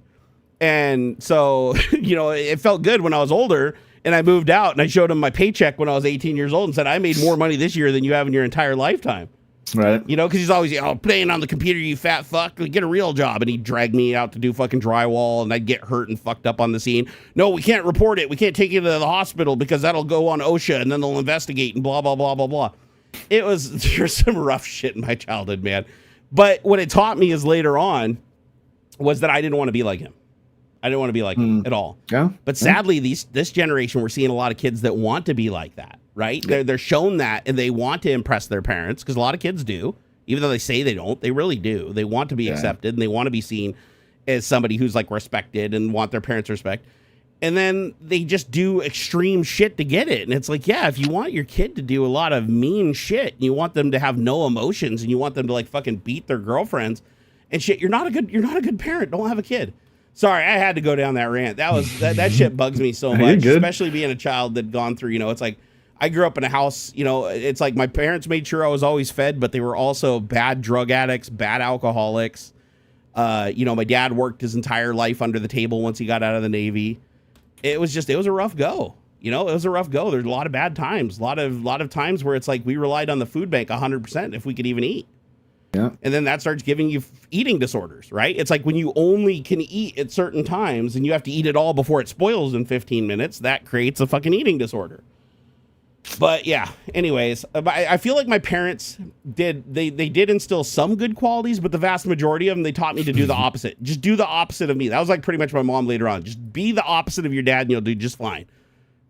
And so, you know, it felt good when I was older and I moved out and I showed him my paycheck when I was 18 years old and said, I made more money this year than you have in your entire lifetime. Right. You know, because he's always, playing on the computer, you fat fuck, get a real job. And he'd drag me out to do fucking drywall, and I'd get hurt and fucked up on the scene. No, we can't report it. We can't take you to the hospital because that'll go on OSHA, and then they'll investigate and blah, blah, blah, blah, blah. There's some rough shit in my childhood, man. But what it taught me is later on was that I didn't want to be like him. I didn't want to be like him at all. Yeah. But sadly, this generation, we're seeing a lot of kids that want to be like that, right? They're shown that, and they want to impress their parents, because a lot of kids do. Even though they say they don't, they really do. They want to be accepted, and they want to be seen as somebody who's like respected and want their parents' respect. And then they just do extreme shit to get it. And it's like, yeah, if you want your kid to do a lot of mean shit, you want them to have no emotions, and you want them to like fucking beat their girlfriends and shit, you're not a good parent. Don't have a kid. Sorry, I had to go down that rant. That shit bugs me so much, especially being a child that gone through, it's like, I grew up in a house, it's like my parents made sure I was always fed, but they were also bad drug addicts, bad alcoholics. My dad worked his entire life under the table once he got out of the Navy. It was a rough go. It was a rough go. There's a lot of bad times, a lot of times where it's like we relied on the food bank 100% if we could even eat. Yeah. And then that starts giving you eating disorders, right? It's like when you only can eat at certain times and you have to eat it all before it spoils in 15 minutes, that creates a fucking eating disorder. But yeah, anyways, I feel like my parents did instill some good qualities, but the vast majority of them, they taught me to do the opposite. Just do the opposite of me. That was like pretty much my mom later on. Just be the opposite of your dad and you'll do just fine.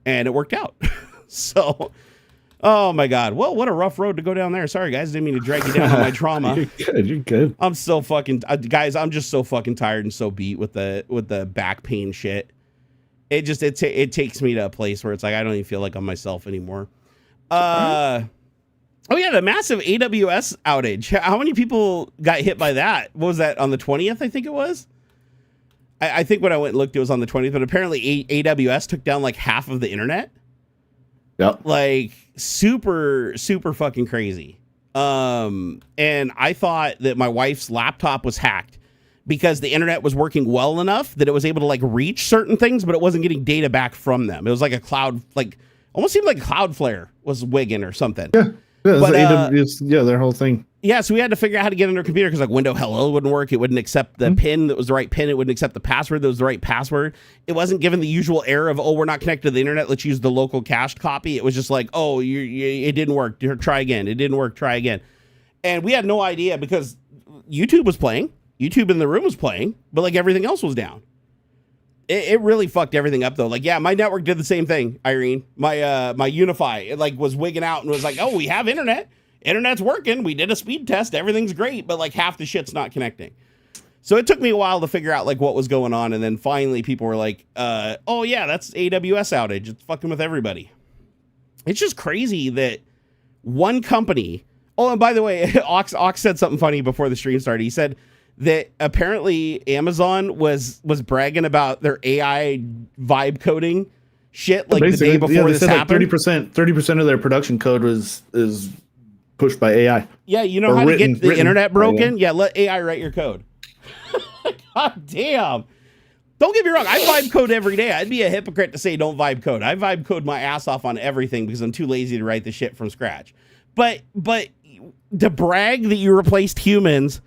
And it worked out. So, oh my God. Well, what a rough road to go down there. Sorry, guys. Didn't mean to drag you down on my trauma. You're good. I'm so fucking, guys, I'm just so fucking tired and so beat with the back pain shit. It takes me to a place where it's like I don't even feel like I'm myself anymore. Oh yeah, the massive AWS outage. How many people got hit by that? What was that, on the 20th? I think it was. I think when I went and looked, it was on the 20th. But apparently, AWS took down like half of the internet. Yep. Like super fucking crazy. And I thought that my wife's laptop was hacked, because the internet was working well enough that it was able to like reach certain things, but it wasn't getting data back from them. It was like a cloud, like almost seemed like Cloudflare was wigging or something. Yeah, but, their whole thing. Yeah, so we had to figure out how to get on their computer, because like window hello wouldn't work. It wouldn't accept the pin that was the right pin. It wouldn't accept the password that was the right password. It wasn't given the usual error of, we're not connected to the internet, let's use the local cached copy. It was just like, it didn't work. Try again. It didn't work. Try again. And we had no idea, because YouTube was playing. YouTube in the room was playing, but like everything else was down. It really fucked everything up though. Like, yeah, my network did the same thing, Irene. My Unify, it like was wigging out and was like, we have internet. Internet's working. We did a speed test. Everything's great, but like half the shit's not connecting. So it took me a while to figure out like what was going on. And then finally people were like, oh yeah, that's AWS outage. It's fucking with everybody. It's just crazy that one company. Oh, and by the way, Ox said something funny before the stream started. He said that apparently Amazon was bragging about their AI vibe coding shit like basically, the day before this happened. 30% of their production code is pushed by AI. Yeah, you know how to get the internet broken? Yeah, let AI write your code. God damn. Don't get me wrong, I vibe code every day. I'd be a hypocrite to say don't vibe code. I vibe code my ass off on everything because I'm too lazy to write the shit from scratch. But to brag that you replaced humans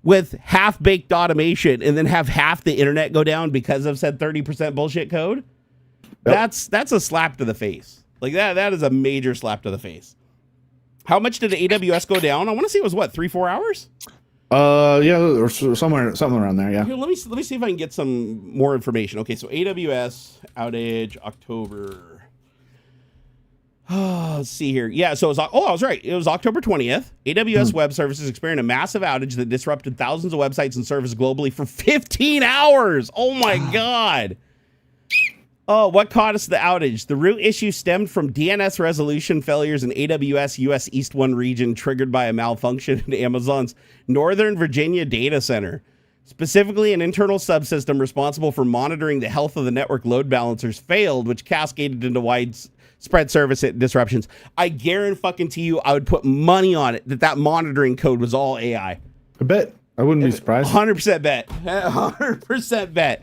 with half-baked automation and then have half the internet go down because of said 30% bullshit code, yep. That's a slap to the face. Like that is a major slap to the face. How much did the AWS go down? I want to see it was what, 3-4 hours? Yeah, or something around there. Yeah. Here, let me see if I can get some more information. Okay, so AWS outage October. Oh, let's see here. Yeah, so I was right. It was October 20th. AWS Web Services experienced a massive outage that disrupted thousands of websites and servers globally for 15 hours. Oh my God. Oh, what caused the outage? The root issue stemmed from DNS resolution failures in AWS US East 1 region triggered by a malfunction in Amazon's Northern Virginia data center. Specifically, an internal subsystem responsible for monitoring the health of the network load balancers failed, which cascaded into widespread service disruptions. I guarantee you, I would put money on it that monitoring code was all AI. I bet. I wouldn't be surprised. 100% bet. 100% bet.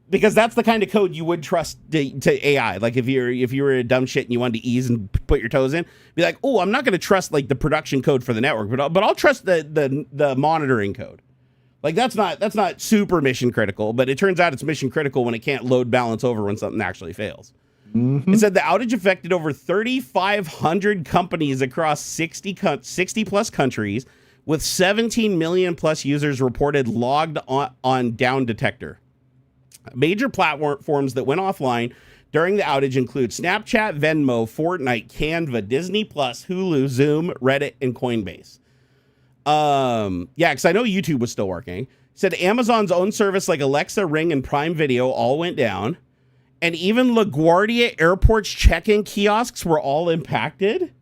Because that's the kind of code you would trust to AI. Like if you were a dumb shit and you wanted to ease and put your toes in, be like, oh, I'm not going to trust like the production code for the network, but I'll trust the monitoring code. Like that's not super mission critical, but it turns out it's mission critical when it can't load balance over when something actually fails. Mm-hmm. It said the outage affected over 3,500 companies across 60 plus countries, with 17 million plus users reported logged on Down Detector. Major platforms that went offline during the outage include Snapchat, Venmo, Fortnite, Canva, Disney Plus, Hulu, Zoom, Reddit, and Coinbase. Yeah, because I know YouTube was still working. It said Amazon's own service like Alexa, Ring, and Prime Video all went down. And even LaGuardia Airport's check-in kiosks were all impacted.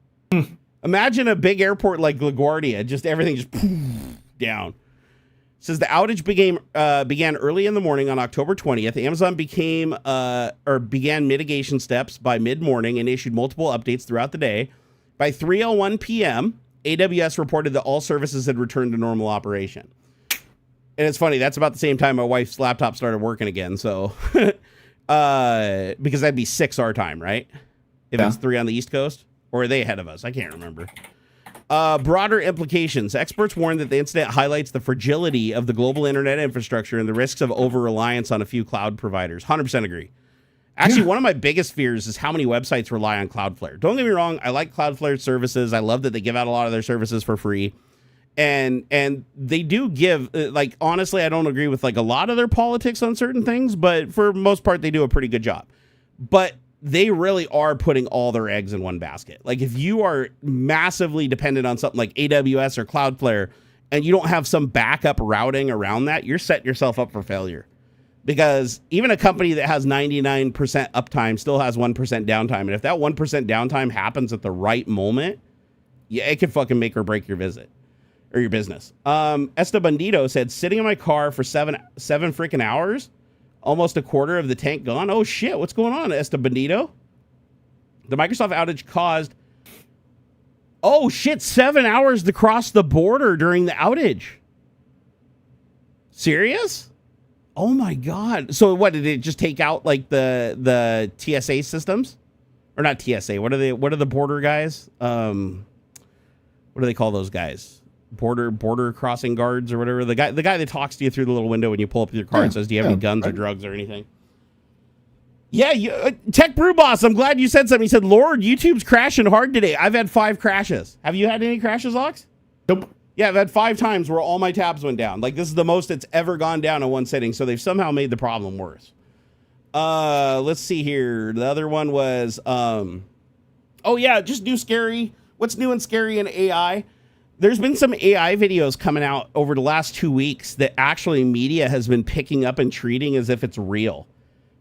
Imagine a big airport like LaGuardia, just everything just down. It says the outage began early in the morning on October 20th. Amazon began mitigation steps by mid-morning and issued multiple updates throughout the day. By 3:01 p.m., AWS reported that all services had returned to normal operation. And it's funny, that's about the same time my wife's laptop started working again, so... because that'd be 6 our time, right? If it's 3 on the East Coast, or are they ahead of us? I can't remember. Broader implications. Experts warn that the incident highlights the fragility of the global internet infrastructure and the risks of over-reliance on a few cloud providers. 100% agree. Actually, one of my biggest fears is how many websites rely on Cloudflare. Don't get me wrong. I like Cloudflare services. I love that they give out a lot of their services for free. And they do give, like, honestly, I don't agree with like a lot of their politics on certain things, but for most part, they do a pretty good job. But they really are putting all their eggs in one basket. Like if you are massively dependent on something like AWS or Cloudflare and you don't have some backup routing around that, you're setting yourself up for failure. Because even a company that has 99% uptime still has 1% downtime. And if that 1% downtime happens at the right moment, yeah, it could fucking make or break your visit. Or your business. Esta Bandito said, sitting in my car for seven freaking hours, almost a quarter of the tank gone. Oh shit, what's going on, Esta Bandito? The Microsoft outage caused, oh shit, 7 hours to cross the border during the outage. Serious? Oh my God. So what, did it just take out like the TSA systems? Or not TSA, what are the border guys? What do they call those guys? Border crossing guards or whatever, the guy that talks to you through the little window when you pull up your car and says, do you have any guns or drugs or anything? Yeah, Tech Brew Boss, I'm glad you said something. He said, Lord, YouTube's crashing hard today. I've had 5 crashes. Have you had any crashes, Ox? Nope. Yeah, I've had 5 times where all my tabs went down. Like this is the most it's ever gone down in one sitting, so they've somehow made the problem worse. Let's see here. The other one was oh yeah, just new scary. What's new and scary in AI? There's been some AI videos coming out over the last 2 weeks that actually media has been picking up and treating as if it's real.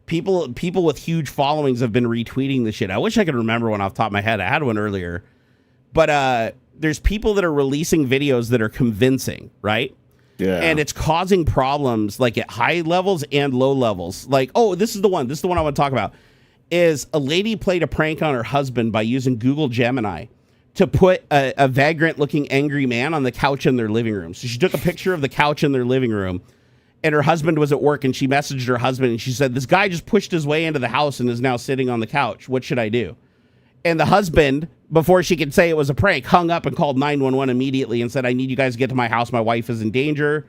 People with huge followings have been retweeting the shit. I wish I could remember one off the top of my head. I had one earlier. But there's people that are releasing videos that are convincing, right? Yeah. And it's causing problems like at high levels and low levels. Like, oh, this is the one I want to talk about. Is a lady played a prank on her husband by using Google Gemini to put a vagrant-looking angry man on the couch in their living room. So she took a picture of the couch in their living room, and her husband was at work, and she messaged her husband, and she said, this guy just pushed his way into the house and is now sitting on the couch. What should I do? And the husband, before she could say it was a prank, hung up and called 911 immediately and said, I need you guys to get to my house. My wife is in danger.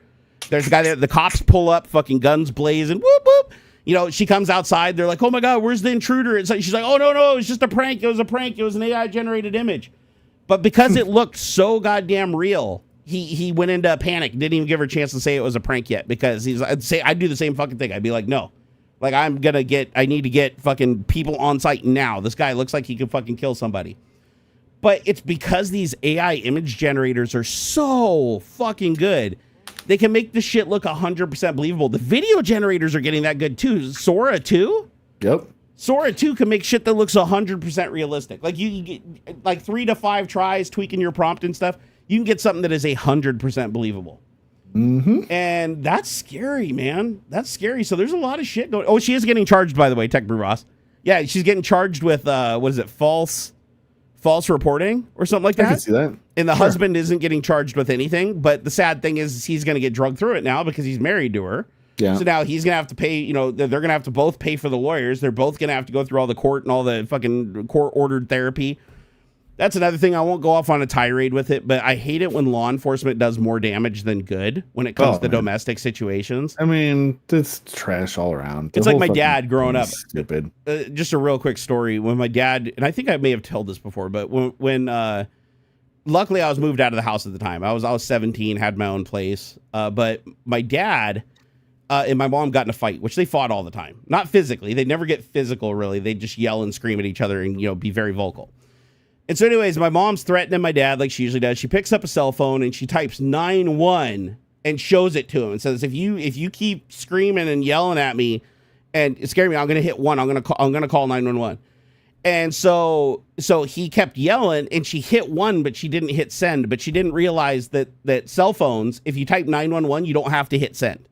There's a guy there. The cops pull up, fucking guns blazing, whoop, whoop. You know, she comes outside. They're like, oh, my God, where's the intruder? And so she's like, oh, no, it was just a prank. It was a prank. It was an AI-generated image. But because it looked so goddamn real, he went into a panic. Didn't even give her a chance to say it was a prank yet, because I'd do the same fucking thing. I'd be like, no, like I need to get fucking people on site now. This guy looks like he could fucking kill somebody. But it's because these AI image generators are so fucking good. They can make this shit look 100% believable. The video generators are getting that good too. Sora 2? Yep. Sora 2 can make shit that looks 100% realistic. Like you can get like 3 to 5 tries tweaking your prompt and stuff. You can get something that is 100% believable. Mm-hmm. And that's scary, man. That's scary. So there's a lot of shit going. Oh, she is getting charged, by the way, Tech Brew Ross. Yeah, she's getting charged with what is it? False reporting or something like that. I can see that. And the husband isn't getting charged with anything. But the sad thing is he's going to get drugged through it now because he's married to her. Yeah. So now he's going to have to pay, you know, they're going to have to both pay for the lawyers. They're both going to have to go through all the court and all the fucking court-ordered therapy. That's another thing. I won't go off on a tirade with it, but I hate it when law enforcement does more damage than good when it comes to domestic situations. I mean, it's trash all around. It's like my dad growing up. Stupid. Just a real quick story. When my dad, and I think I may have told this before, but when luckily I was moved out of the house at the time. I was 17, had my own place. But my dad and my mom got in a fight, which they fought all the time. Not physically. They never get physical, really. They just yell and scream at each other and, you know, be very vocal. And so anyways, my mom's threatening my dad like she usually does. She picks up a cell phone and she types 911 and shows it to him and says, if you keep screaming and yelling at me and scaring me, I'm going to hit 1. I'm going to call 911. And so he kept yelling and she hit 1, but she didn't hit send. But she didn't realize that cell phones, if you type 911, you don't have to hit send.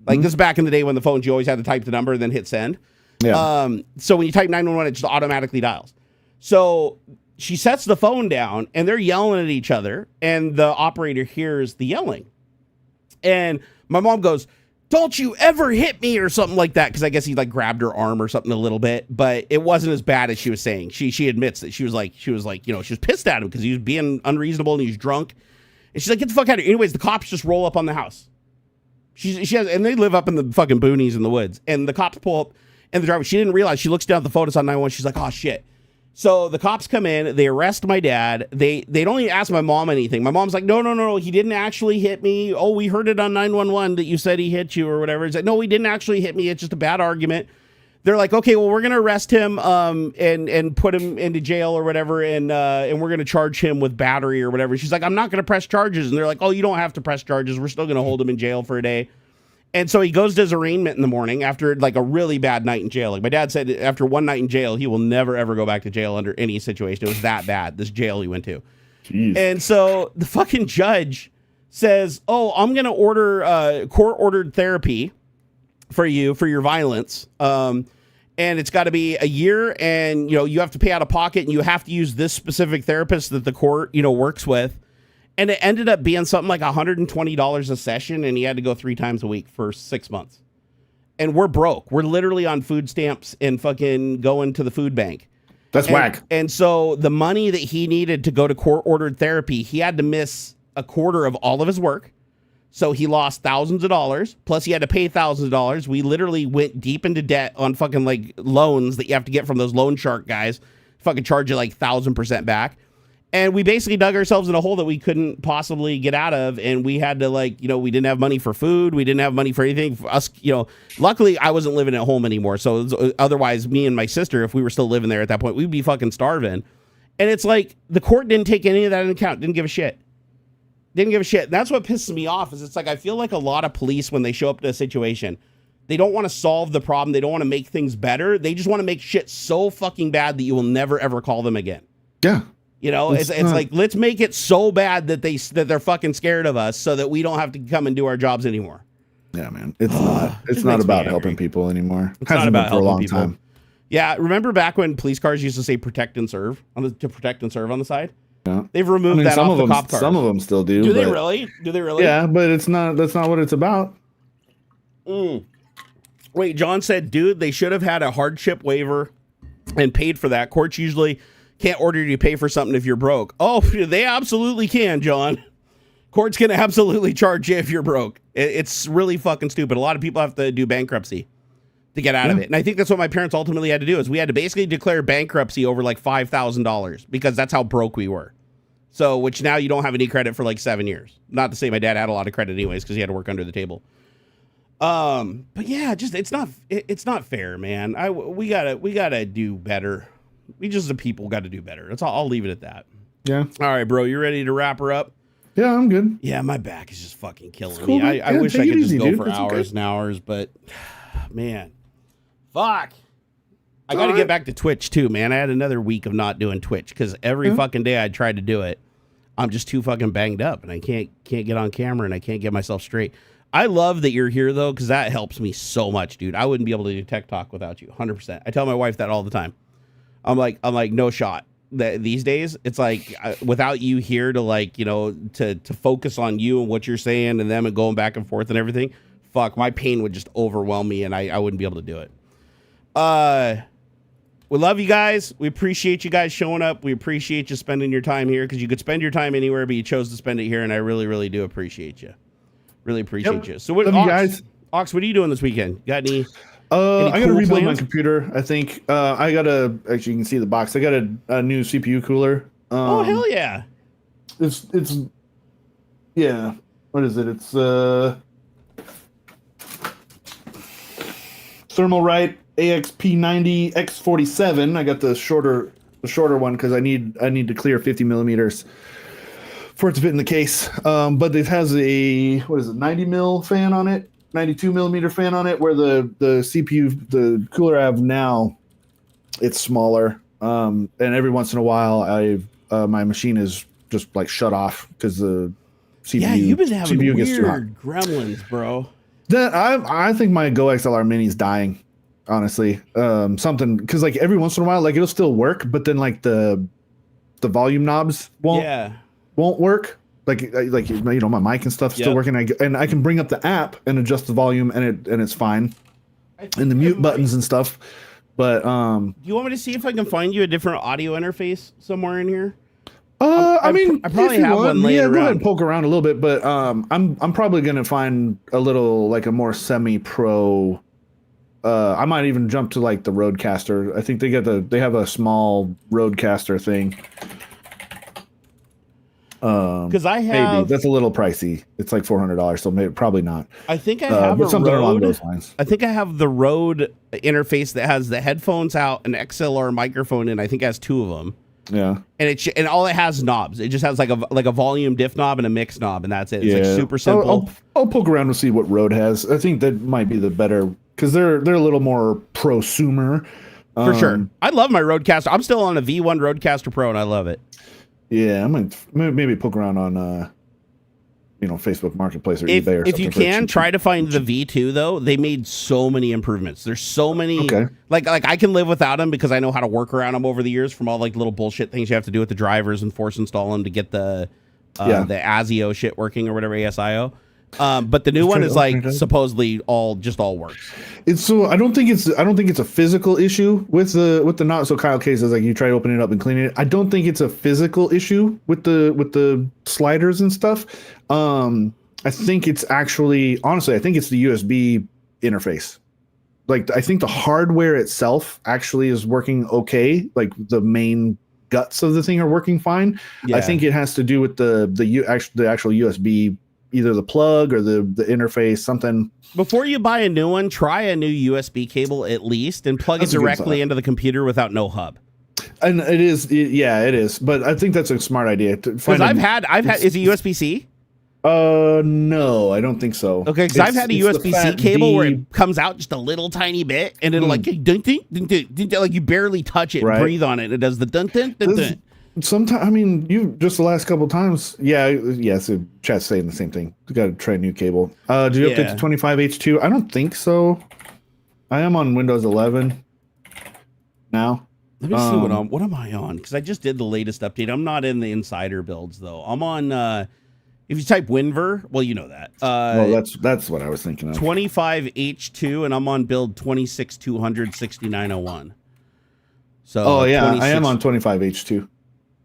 Like this is back in the day when the phones, you always had to type the number and then hit send. Yeah. So when you type 911, it just automatically dials. So she sets the phone down and they're yelling at each other and the operator hears the yelling. And my mom goes, "Don't you ever hit me," or something like that. Cause I guess he like grabbed her arm or something a little bit, but it wasn't as bad as she was saying. She admits that she was like, you know, she was pissed at him because he was being unreasonable and he was drunk. And she's like, "Get the fuck out of here." Anyways, the cops just roll up on the house. She has, and they live up in the fucking boonies in the woods. And the cops pull up and the driver, she didn't realize, she looks down at the photos on 911. She's like, "Oh shit." So the cops come in, they arrest my dad. They don't even ask my mom anything. My mom's like, no, he didn't actually hit me. Oh, we heard it on 911 that you said he hit you or whatever. It's like, no, he didn't actually hit me. It's just a bad argument. They're like, okay, well, we're going to arrest him and put him into jail or whatever, and we're going to charge him with battery or whatever. She's like, "I'm not going to press charges." And they're like, "Oh, you don't have to press charges. We're still going to hold him in jail for a day." And so he goes to his arraignment in the morning after like a really bad night in jail. Like my dad said, after one night in jail, he will never, ever go back to jail under any situation. It was that bad, this jail he went to. Jeez. And so the fucking judge says, "Oh, I'm going to order court-ordered therapy for you for your violence. And it's got to be a year, and, you know, you have to pay out of pocket, and you have to use this specific therapist that the court, you know, works with." And it ended up being something like $120 a session, and he had to go 3 times a week for 6 months. And we're broke. We're literally on food stamps and fucking going to the food bank. That's whack. And so the money that he needed to go to court-ordered therapy, he had to miss a quarter of all of his work. So he lost thousands of dollars. Plus he had to pay thousands of dollars. We literally went deep into debt on fucking like loans that you have to get from those loan shark guys. Fucking charge you like 1,000% back. And we basically dug ourselves in a hole that we couldn't possibly get out of. And we had to, like, you know, we didn't have money for food. We didn't have money for anything. For us, you know, luckily I wasn't living at home anymore. So otherwise, me and my sister, if we were still living there at that point, we'd be fucking starving. And it's like the court didn't take any of that into account. Didn't give a shit. Didn't give a shit. And that's what pisses me off is it's like I feel like a lot of police, when they show up to a situation, they don't want to solve the problem. They don't want to make things better. They just want to make shit so fucking bad that you will never, ever call them again. Yeah. You know, it's like, let's make it so bad that they're fucking scared of us so that we don't have to come and do our jobs anymore. Yeah, man. It's not about helping people anymore. It's not about helping people. Time. Yeah, remember back when police cars used to say protect and serve to protect and serve on the side? Yeah. They've removed that off the cop cars. Some of them still do. Do they really? Yeah, but that's not what it's about. Wait, John said, "Dude, they should have had a hardship waiver and paid for that. Courts usually can't order you to pay for something if you're broke." Oh, they absolutely can, John. Court's going to absolutely charge you if you're broke. It's really fucking stupid. A lot of people have to do bankruptcy to get out of it. And I think that's what my parents ultimately had to do is we had to basically declare bankruptcy over like $5,000 because that's how broke we were. So, which now you don't have any credit for like 7 years. Not to say my dad had a lot of credit anyways because he had to work under the table. But yeah, just it's not fair, man. We gotta do better. We just the people got to do better. That's all. I'll leave it at that. Yeah. All right, bro. You ready to wrap her up? Yeah, I'm good. Yeah, my back is just fucking killing me. I wish I could just go for hours and hours, but man, fuck. I got to get back to Twitch too, man. I had another week of not doing Twitch because every fucking day I tried to do it, I'm just too fucking banged up and I can't get on camera and I can't get myself straight. I love that you're here though because that helps me so much, dude. I wouldn't be able to do Tech Talk without you, 100%. I tell my wife that all the time. I'm like, no shot. These days, it's like without you here to like, you know, to focus on you and what you're saying and them and going back and forth and everything. fuck, my pain would just overwhelm me and I wouldn't be able to do it. We love you guys. We appreciate you guys showing up. We appreciate you spending your time here because you could spend your time anywhere, but you chose to spend it here, and I really, really do appreciate you. Really appreciate you. So, what, love you guys. Ox, what are you doing this weekend? Got any? I got to cool rebuild my plans? computer. I think I got actually, you can see the box. I got a new CPU cooler. Oh hell yeah! It's yeah. What is it? It's Thermalright AXP90 X47. I got the shorter one because I need to clear 50 millimeters for it to fit in the case. But it has a 90 mil fan on it, 92 millimeter fan on it. Where the CPU, the cooler I have now, it's smaller. And every once in a while, my machine is just like shut off because the CPU. Yeah, you've been having CPU gets too hot. weird gremlins, bro. That I think my Go XLR Mini's dying. Honestly, something because like every once in a while, like it'll still work, but then like the volume knobs won't work. Like my mic and stuff still working. And I can bring up the app and adjust the volume, and it's fine, and the mute buttons and stuff. But do you want me to see if I can find you a different audio interface somewhere in here? I mean, I probably have one laying around. Go ahead and poke around a little bit, but I'm probably gonna find a little like a more semi-pro. I might even jump to like the Rodecaster. I think they have a small Rodecaster thing. Because I have maybe that's a little pricey. It's like $400, so maybe probably not. I think I have but something along those lines. I think I have the Rode interface that has the headphones out, an XLR microphone, and I think it has two of them. Yeah, and all it has knobs. It just has like a volume diff knob and a mix knob, and that's it. It's like super simple. I'll poke around and see what Rode has. I think that might be the better because they're a little more prosumer. For sure. I love my Rodecaster. I'm still on a V1 Rodecaster Pro, and I love it. Yeah, I might maybe poke around on Facebook Marketplace or eBay or something. If you can, try to find the V2 though. They made so many improvements. There's so many. Okay. Like I can live without them because I know how to work around them over the years from all like little bullshit things you have to do with the drivers and force install them to get the ASIO shit working or whatever, ASIO. But the new one is like supposedly all works. It's so I don't think it's a physical issue with the not so Kyle K says like you try to open it up and clean it. I don't think it's a physical issue with the sliders and stuff. I think it's actually honestly I think it's the USB interface. Like I think the hardware itself actually is working okay. Like the main guts of the thing are working fine. Yeah. I think it has to do with the actual USB. Either the plug or the interface, something. Before you buy a new one, try a new USB cable at least and plug it directly into the computer without no hub. And it is. But I think that's a smart idea. Because I've had. Is it USB-C? No, I don't think so. Okay, because I've had a USB-C cable where it comes out just a little tiny bit and it'll like dun, dun, dun, dun, dun, dun, like you barely touch it, and breathe on it, and it does the dun dun dun dun. Sometimes, I mean, you just the last couple of times, so chat's saying the same thing. You got to try a new cable. Do you update to 25H2? I don't think so. I am on Windows 11 now. Let me see what am I on? Because I just did the latest update. I'm not in the insider builds though. I'm on. If you type WinVer, well, you know that. Well, that's what I was thinking of. 25H2, and I'm on build 26200 6901. So. Oh yeah, I am on 25H2.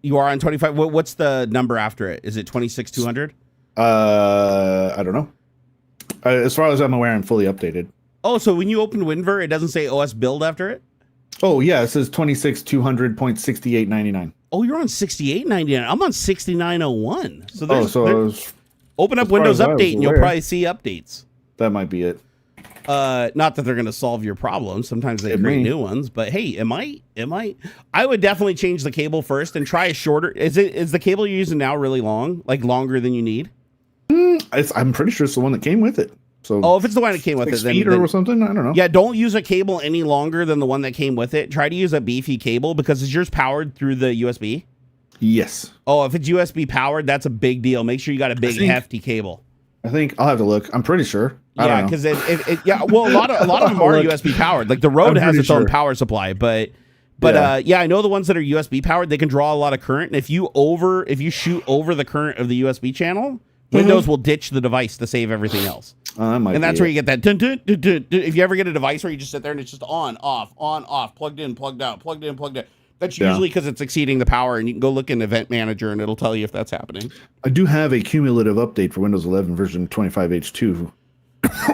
You are on 25. What's the number after it? Is it 26200? I don't know. As far as I'm aware, I'm fully updated. Oh, so when you open WinVer, it doesn't say OS build after it? Oh yeah, it says 26200.6899. Oh, you're on 6899. I'm on 6901. So open up as Windows far as Update and you'll probably see updates. That might be it. Not that they're going to solve your problems. Sometimes they create new ones, but hey, it might. I would definitely change the cable first and try a shorter. Is the cable you're using now really long? Like longer than you need? I'm pretty sure it's the one that came with it. So if it's the one that came with it, then or something. I don't know. Yeah, don't use a cable any longer than the one that came with it. Try to use a beefy cable because is yours powered through the USB? Yes. Oh, if it's USB powered, that's a big deal. Make sure you got a big hefty cable. I think I'll have to look. I'm pretty sure. Yeah, because a lot of them are USB powered. Like the Rode has its own power supply, but I know the ones that are USB powered, they can draw a lot of current. And if you shoot over the current of the USB channel Windows will ditch the device to save everything else. And that's where you get that. If you ever get a device where you just sit there and it's just on, off, plugged in, plugged out, plugged in, plugged out. That's usually because it's exceeding the power, and you can go look in Event Manager and it'll tell you if that's happening. I do have a cumulative update for Windows 11 version 25H2,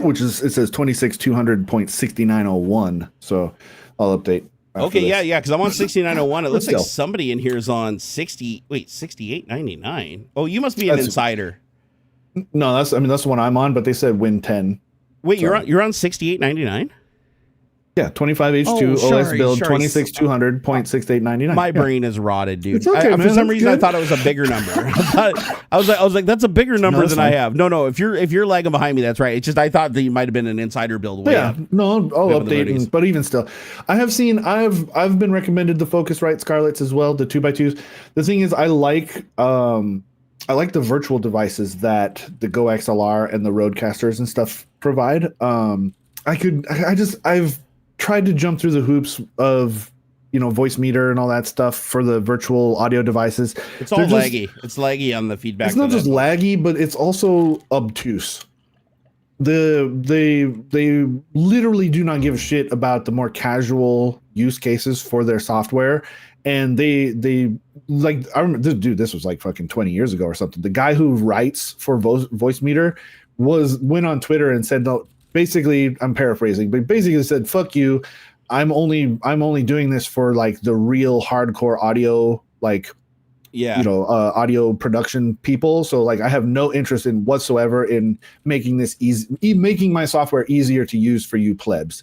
which is, it says 26200.6901. So I'll update. Okay, yeah, because I'm on 6901. It looks like somebody in here is on 6899. Oh, you must be an insider. No, that's the one I'm on, but they said Win 10. Wait, you're on 6899? Yeah, 25H2 OS build 26200.6899. My brain is rotted, dude. Okay, for some reason, I thought it was a bigger number. I was like, that's a bigger number than I have. No, if you're lagging behind me, that's right. It's just I thought that you might have been an insider build. No, I'll update. But even still, I've been recommended the Focusrite Scarletts as well, the 2x2s. The thing is, I like the virtual devices that the Go XLR and the Roadcasters and stuff provide. I've tried to jump through the hoops of, voice meter and all that stuff for the virtual audio devices. It's all laggy. It's laggy on the feedback. It's not just laggy, but it's also obtuse. They literally do not give a shit about the more casual use cases for their software. And they like, I remember, this was like fucking 20 years ago or something. The guy who writes for voice meter went on Twitter and said, no, basically, I'm paraphrasing, but basically said, fuck you. I'm only doing this for like the real hardcore audio, audio production people. So like, I have no interest in whatsoever in making this making my software easier to use for you plebs.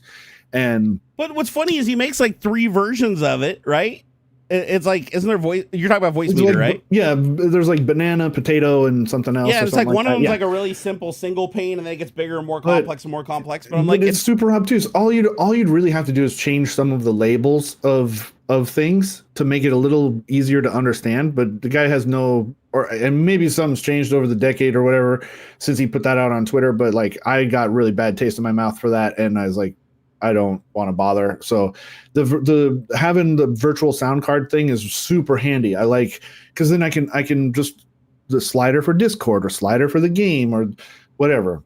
But what's funny is he makes like 3 versions of it, right? It's like, isn't there voice? You're talking about voice meter, right? Yeah, there's like banana, potato, and something else. Yeah, it's like one of them's like a really simple single pane, and then it gets bigger and more complex and more complex. But I'm like, it's super obtuse. All you'd really have to do is change some of the labels of things to make it a little easier to understand. But the guy has and maybe something's changed over the decade or whatever since he put that out on Twitter. But like, I got really bad taste in my mouth for that, and I was like, I don't want to bother. So the having the virtual sound card thing is super handy. I like, because then I can just the slider for Discord or slider for the game or whatever.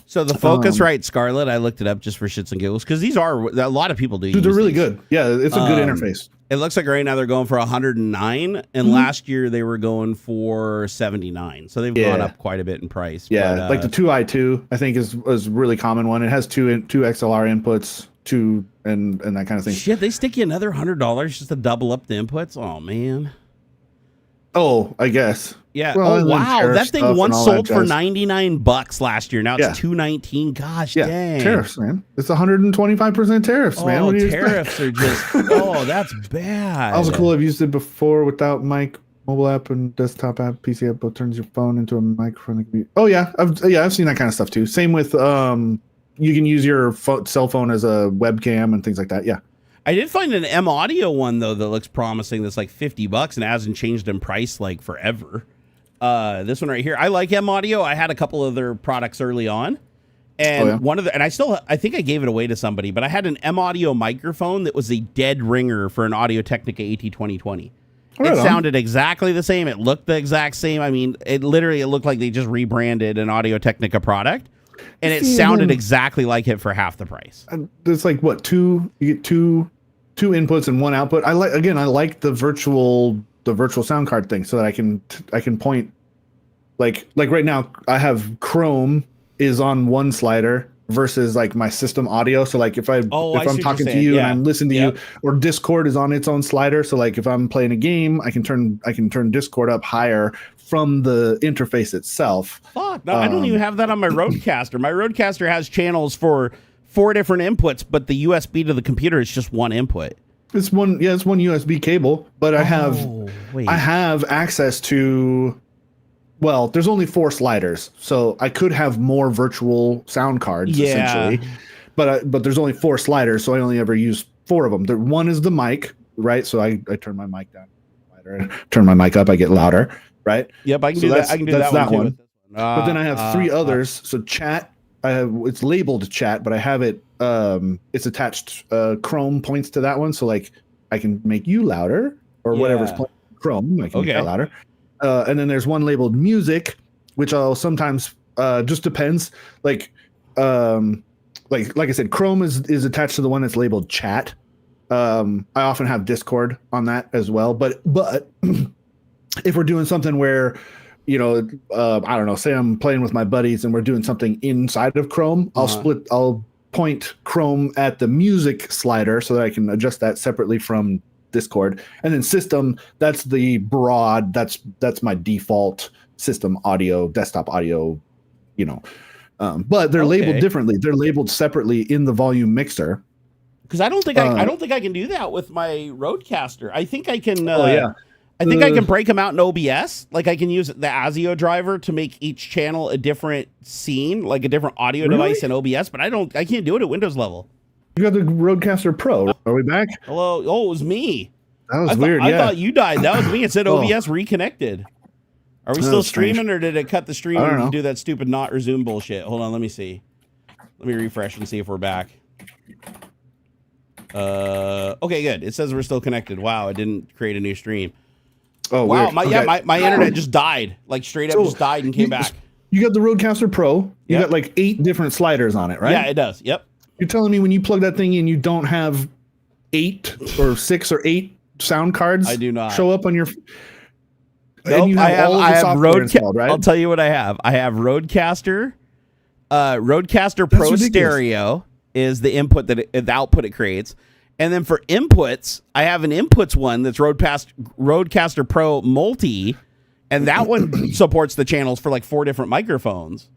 So the Focusrite Scarlett, I looked it up just for shits and giggles because these are a lot of people do. Dude, they're really good. Yeah, it's a good interface. It looks like right now they're going for 109, and last year they were going for 79. So they've gone up quite a bit in price. Yeah, but, like the 2i2, I think is a really common one. It has two XLR inputs, and that kind of thing. Shit, they stick you another $100 just to double up the inputs. Oh man. Oh, I guess. Yeah. Well, wow. That thing once sold for $99 last year. Now it's $219. Gosh dang. Tariffs, man. It's 125% tariffs, man. What do you tariffs expect? Are just that's bad. Also cool. I've used it before without mic, mobile app and desktop app, PC app, both turns your phone into a microphone. Oh yeah. I've seen that kind of stuff too. Same with you can use your cell phone as a webcam and things like that. Yeah. I did find an M Audio one though that looks promising. That's like $50 and hasn't changed in price like forever. This one right here, I like M Audio. I had a couple of their products early on, and I think I gave it away to somebody. But I had an M Audio microphone that was a dead ringer for an Audio Technica AT2020. It sounded exactly the same. It looked the exact same. I mean, it looked like they just rebranded an Audio Technica product. And it sounded exactly like it for half the price. It's like what, you get two inputs and one output. I like the virtual sound card thing so that I can point like right now I have Chrome is on one slider versus like my system audio. So like if I'm talking to you and I'm listening to you, or Discord is on its own slider. So like if I'm playing a game, I can turn Discord up higher from the interface itself. Fuck, no, I don't even have that on my Roadcaster. My Roadcaster has channels for 4 different inputs, but the USB to the computer is just one input. It's one USB cable, but I have access to, well, there's only 4 sliders, so I could have more virtual sound cards essentially. But there's only 4 sliders, so I only ever use 4 of them. One is the mic, right? So I turn my mic down, turn my mic up, I get louder. Right. Yep, I can do that. I can do that one. But then I have 3 others. So chat, it's labeled chat, but I have it. It's attached. Chrome points to that one, so like I can make you louder or whatever's playing Chrome. I can make that louder. And then there's one labeled music, which I'll sometimes just depends. Like I said, Chrome is attached to the one that's labeled chat. I often have Discord on that as well. But if we're doing something where, I don't know, say I'm playing with my buddies and we're doing something inside of Chrome, I'll point Chrome at the music slider so that I can adjust that separately from Discord. And then system, that's the broad, that's my default system audio, desktop audio, but they're labeled differently. They're labeled separately in the volume mixer. Because I don't think I can do that with my Rodecaster. I think I can. I think I can break them out in OBS. Like I can use the ASIO driver to make each channel a different scene, like a different audio device in OBS. But I can't do it at Windows level. You got the Rodecaster Pro. Are we back? Hello. Oh, it was me. That was weird. I thought you died. That was me. It said OBS reconnected. Are we still streaming, or did it cut the stream and do that stupid not resume bullshit? Hold on, let me see. Let me refresh and see if we're back. Okay, good. It says we're still connected. Wow, it didn't create a new stream. Oh, wow. Weird. My internet just died. Like straight up just died and came back. You got the Rodecaster Pro. You got like 8 different sliders on it, right? Yeah, it does. Yep. You're telling me when you plug that thing in, you don't have 8 or 6 or 8 sound cards? I do not show up on your. Nope, and you have all of the software installed, right? I'll tell you what I have. I have Rodecaster. Rodecaster Pro Stereo is the input the output it creates. And then for inputs, I have an inputs one that's Rodecaster Pro Multi, and that one supports the channels for like 4 different microphones,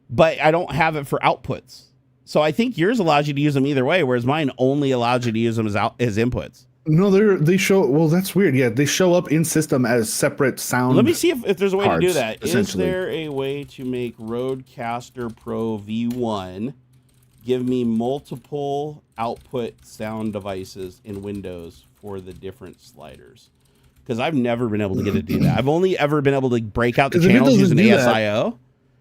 but I don't have it for outputs. So I think yours allows you to use them either way, whereas mine only allows you to use them as inputs. No, they show. Well, that's weird. Yeah, they show up in system as separate sound. Let me see if there's a way to do that. Is there a way to make Rodecaster Pro V1 give me multiple output sound devices in Windows for the different sliders? Because I've never been able to get it to do that. I've only ever been able to break out the channels using ASIO.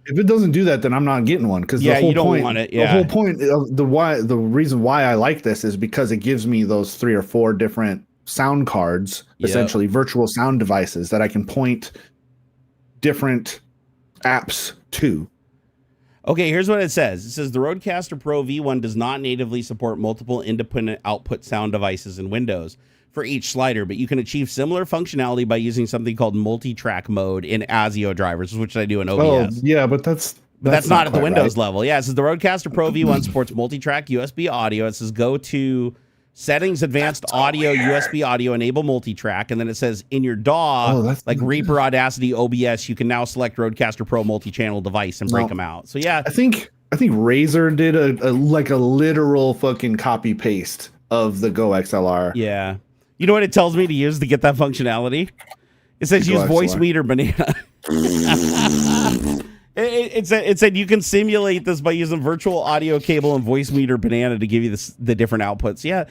If it doesn't do that, then I'm not getting one. Because the whole point, want it. The whole point of the reason why I like this is because it gives me those 3 or 4 different sound cards, essentially virtual sound devices that I can point different apps to. Okay, here's what it says. It says the Rodecaster Pro V1 does not natively support multiple independent output sound devices in Windows for each slider, but you can achieve similar functionality by using something called multi-track mode in ASIO drivers, which I do in OBS. Oh, yeah, but that's not at the Windows level. Yeah, it says the Rodecaster Pro V1 supports multi-track USB audio. It says go to settings, advanced audio, USB audio, enable multi-track, and then it says in your DAW, like Reaper, Audacity, OBS, you can now select Rodecaster Pro multi-channel device and break them out. So yeah, I think Razer did a literal fucking copy paste of the Go XLR. Yeah. You know what it tells me to use to get that functionality? It says use voice meter banana. It said you can simulate this by using virtual audio cable and voice meter banana to give you the different outputs. Yeah.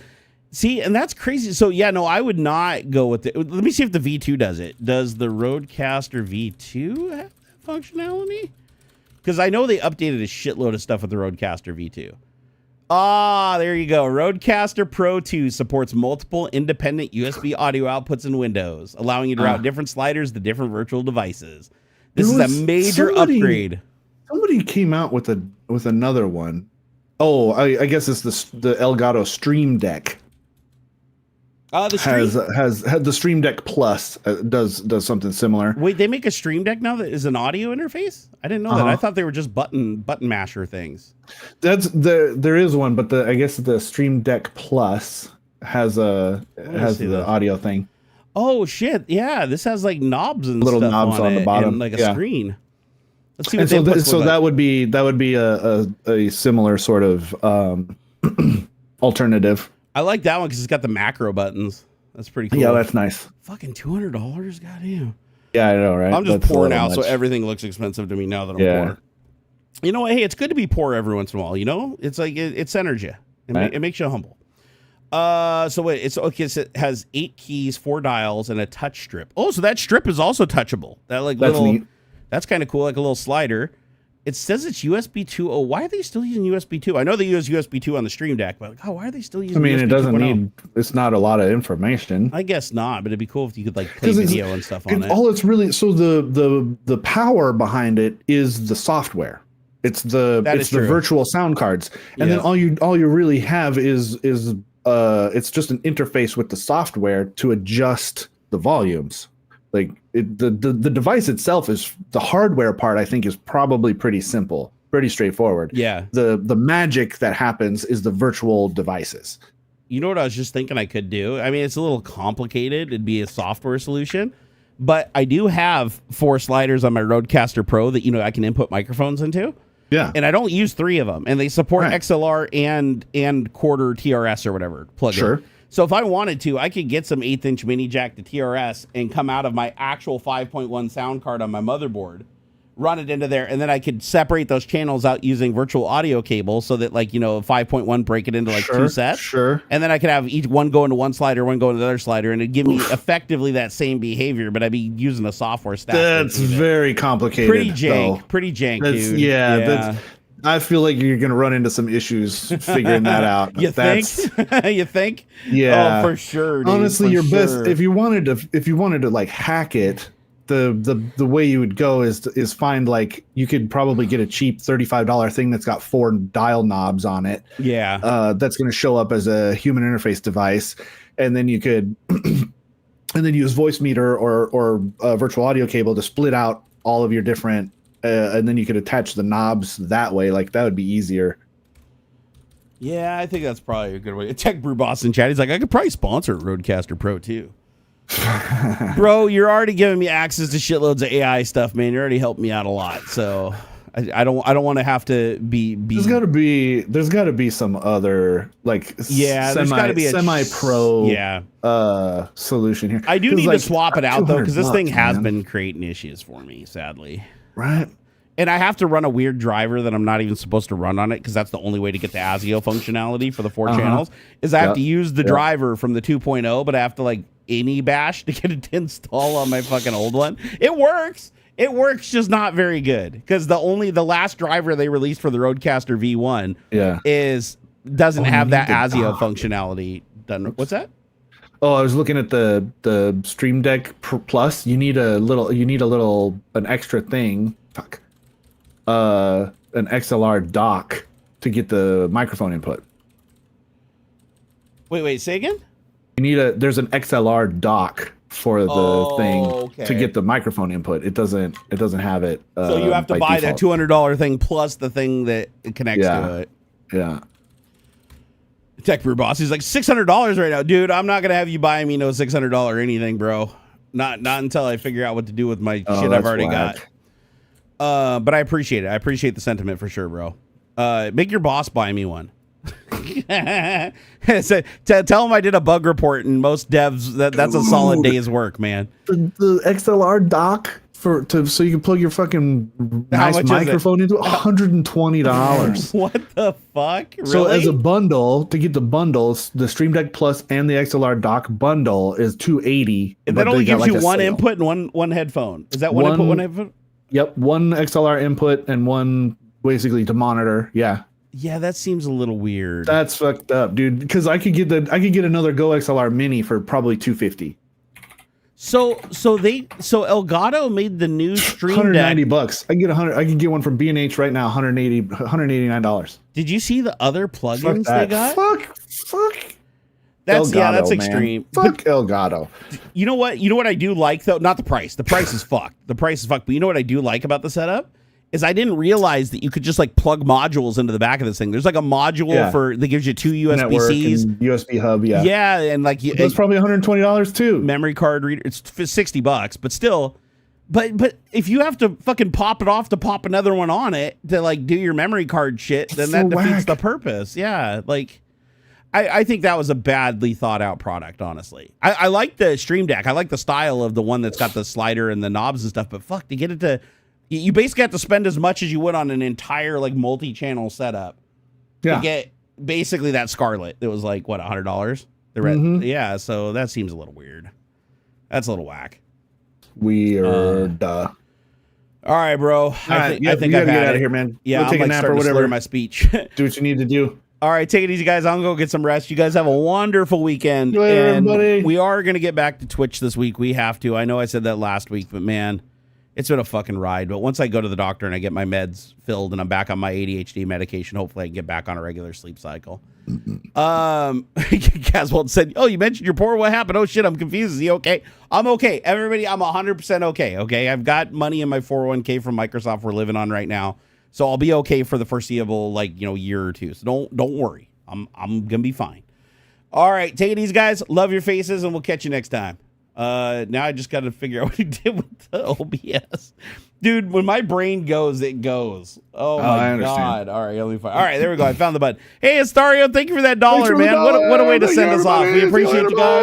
See, and that's crazy. So yeah, no, I would not go with it. Let me see if the V2 does it. Does the Rodecaster V2 have that functionality? Because I know they updated a shitload of stuff with the Rodecaster V2. Ah, there you go. Rodecaster Pro 2 supports multiple independent USB audio outputs in Windows, allowing you to route different sliders to different virtual devices. This is a major upgrade. Somebody came out with another one. Oh, I guess it's the Elgato Stream Deck. Has had the Stream Deck Plus does something similar. Wait, they make a Stream Deck now that is an audio interface? I didn't know that. I thought they were just button masher things. There is one, but I guess the Stream Deck Plus has the audio thing. Oh shit! Yeah, this has like knobs and little stuff knobs on the bottom, and like a screen. Let's see what they put. So that would be a similar sort of alternative. I like that one because it's got the macro buttons. That's pretty cool. Yeah, that's nice. Fucking $200, goddamn. Yeah, I know, right? I'm just poor now, so everything looks expensive to me now that I'm poor. You know what? Hey, it's good to be poor every once in a while. You know, it's like it centers you. It makes you humble. So wait, it's okay. So it has 8 keys, 4 dials, and a touch strip. Oh, so that strip is also touchable. That's neat. That's kind of cool, like a little slider. It says it's USB 2.0. Why are they still using USB 2? I know they use USB 2 on the Stream Deck, but why are they still using? I mean, USB it doesn't 2.0? need. It's not a lot of information. I guess not, but it'd be cool if you could like play video and stuff on it. All it's really the power behind it is the software. It's the virtual sound cards, and then all you really have is it's just an interface with the software to adjust the volumes. Like the device itself is the hardware part. I think is probably pretty simple, pretty straightforward. Yeah. The magic that happens is the virtual devices. You know what I was just thinking I could do? I mean, it's a little complicated. It'd be a software solution, but I do have 4 sliders on my Rodecaster Pro that I can input microphones into. Yeah. And I don't use 3 of them, and they support XLR and quarter TRS or whatever plug-in. Sure. So if I wanted to, I could get some 1/8-inch mini jack to TRS and come out of my actual 5.1 sound card on my motherboard, run it into there, and then I could separate those channels out using virtual audio cable so that 5.1 break it into 2 sets. Sure. And then I could have each one go into one slider, one go into the other slider, and it'd give me effectively that same behavior, but I'd be using a software stack. That's very complicated. Pretty jank, dude. Yeah. I feel like you're going to run into some issues figuring that out. You think? You think? Yeah. Oh, for sure. Dude, honestly, best if you wanted to hack it, the way you would go is find you could probably get a cheap $35 thing that's got 4 dial knobs on it. Yeah. That's going to show up as a human interface device, and then you could and then use voice meter or virtual audio cable to split out all of your different. And then you could attach the knobs that way. That would be easier. Yeah, I think that's probably a good way. Tech Brew Boss in chat, he's like, I could probably sponsor a Rodecaster Pro too. Bro, you're already giving me access to shitloads of AI stuff, man. You're already helping me out a lot. So I don't want to have to be. There's got to be some other there's got to be a semi-pro solution here. I do need to swap it out though, because this thing has been creating issues for me, sadly. Right. And I have to run a weird driver that I'm not even supposed to run on it, because that's the only way to get the ASIO functionality for the 4 channels, is I have to use the driver from the 2.0, but I have to any bash to get it to install on my fucking old one. It works. It works, just not very good, because the last driver they released for the Rodecaster V1 doesn't have that ASIO functionality done. Oops. What's that? Oh, I was looking at the Stream Deck Plus. You need an extra thing. Fuck. An XLR dock to get the microphone input. Wait, say again? There's an XLR dock for the thing to get the microphone input. It doesn't have it. So you have to buy that $200 thing plus the thing that connects to it. Yeah. Tech Brew Boss, he's like, $600 right now, dude. I'm not gonna have you buy me no $600 anything, bro. Not until I figure out what to do with my shit I've already got. But I appreciate it. I appreciate the sentiment for sure, bro. Make your boss buy me one. So, tell him I did a bug report, and most devs that's a solid day's work, man. The XLR dock so you can plug your fucking nice microphone into $120. What the fuck? Really? So as a bundle, to get the bundles, the Stream Deck Plus and the XLR dock bundle is $280. And that only gives you one input and one headphone. Is that one input, one headphone? Yep, one XLR input and one basically to monitor. Yeah. Yeah, that seems a little weird. That's fucked up, dude. Because I could get another Go XLR Mini for probably $250. So Elgato made the new Stream Deck. $190. I can get one from B&H right now, $189. Did you see the other plugins they got? Fuck. That's Elgato, that's extreme. Fuck Elgato. You know what I do like though? Not the price. The price is fucked. But you know what I do like about the setup? Is I didn't realize that you could just plug modules into the back of this thing. There's a module that gives you 2 USB-Cs, USB hub, yeah, and that's probably $120 too. Memory card reader, it's $60, but still, but if you have to fucking pop it off to pop another one on it to do your memory card shit, then that defeats the purpose. Yeah, I think that was a badly thought out product. Honestly, I like the Stream Deck. I like the style of the one that's got the slider and the knobs and stuff. But fuck, to get it to you basically have to spend as much as you would on an entire multi-channel setup to get basically that Scarlett. It was what, $100? Yeah, so that seems a little weird. That's a little whack. Weird. All All right, bro. I think we gotta get out of here, man. Yeah, take a nap or whatever. My speech. Do what you need to do. All right, take it easy, guys. I'm gonna go get some rest. You guys have a wonderful weekend. Later, and everybody. we are gonna get back to Twitch this week. We have to. I know I said that last week, but man, it's been a fucking ride. But once I go to the doctor and I get my meds filled and I'm back on my ADHD medication, hopefully I can get back on a regular sleep cycle. Caswell said, "Oh, you mentioned your poor. What happened? Oh shit, I'm confused. Is he okay? I'm okay. Everybody, I'm 100% okay. Okay, I've got money in my 401k from Microsoft we're living on right now, so I'll be okay for the foreseeable year or two. So don't worry. I'm gonna be fine. All right, take it easy, guys. Love your faces, and we'll catch you next time. Now I just got to figure out what he did with the OBS. Dude, when my brain goes, it goes. Oh my God. All right, let me find. All right, there we go. I found the button. Hey, Astario, thank you for that $1, man. What a way to send us off. We appreciate you guys.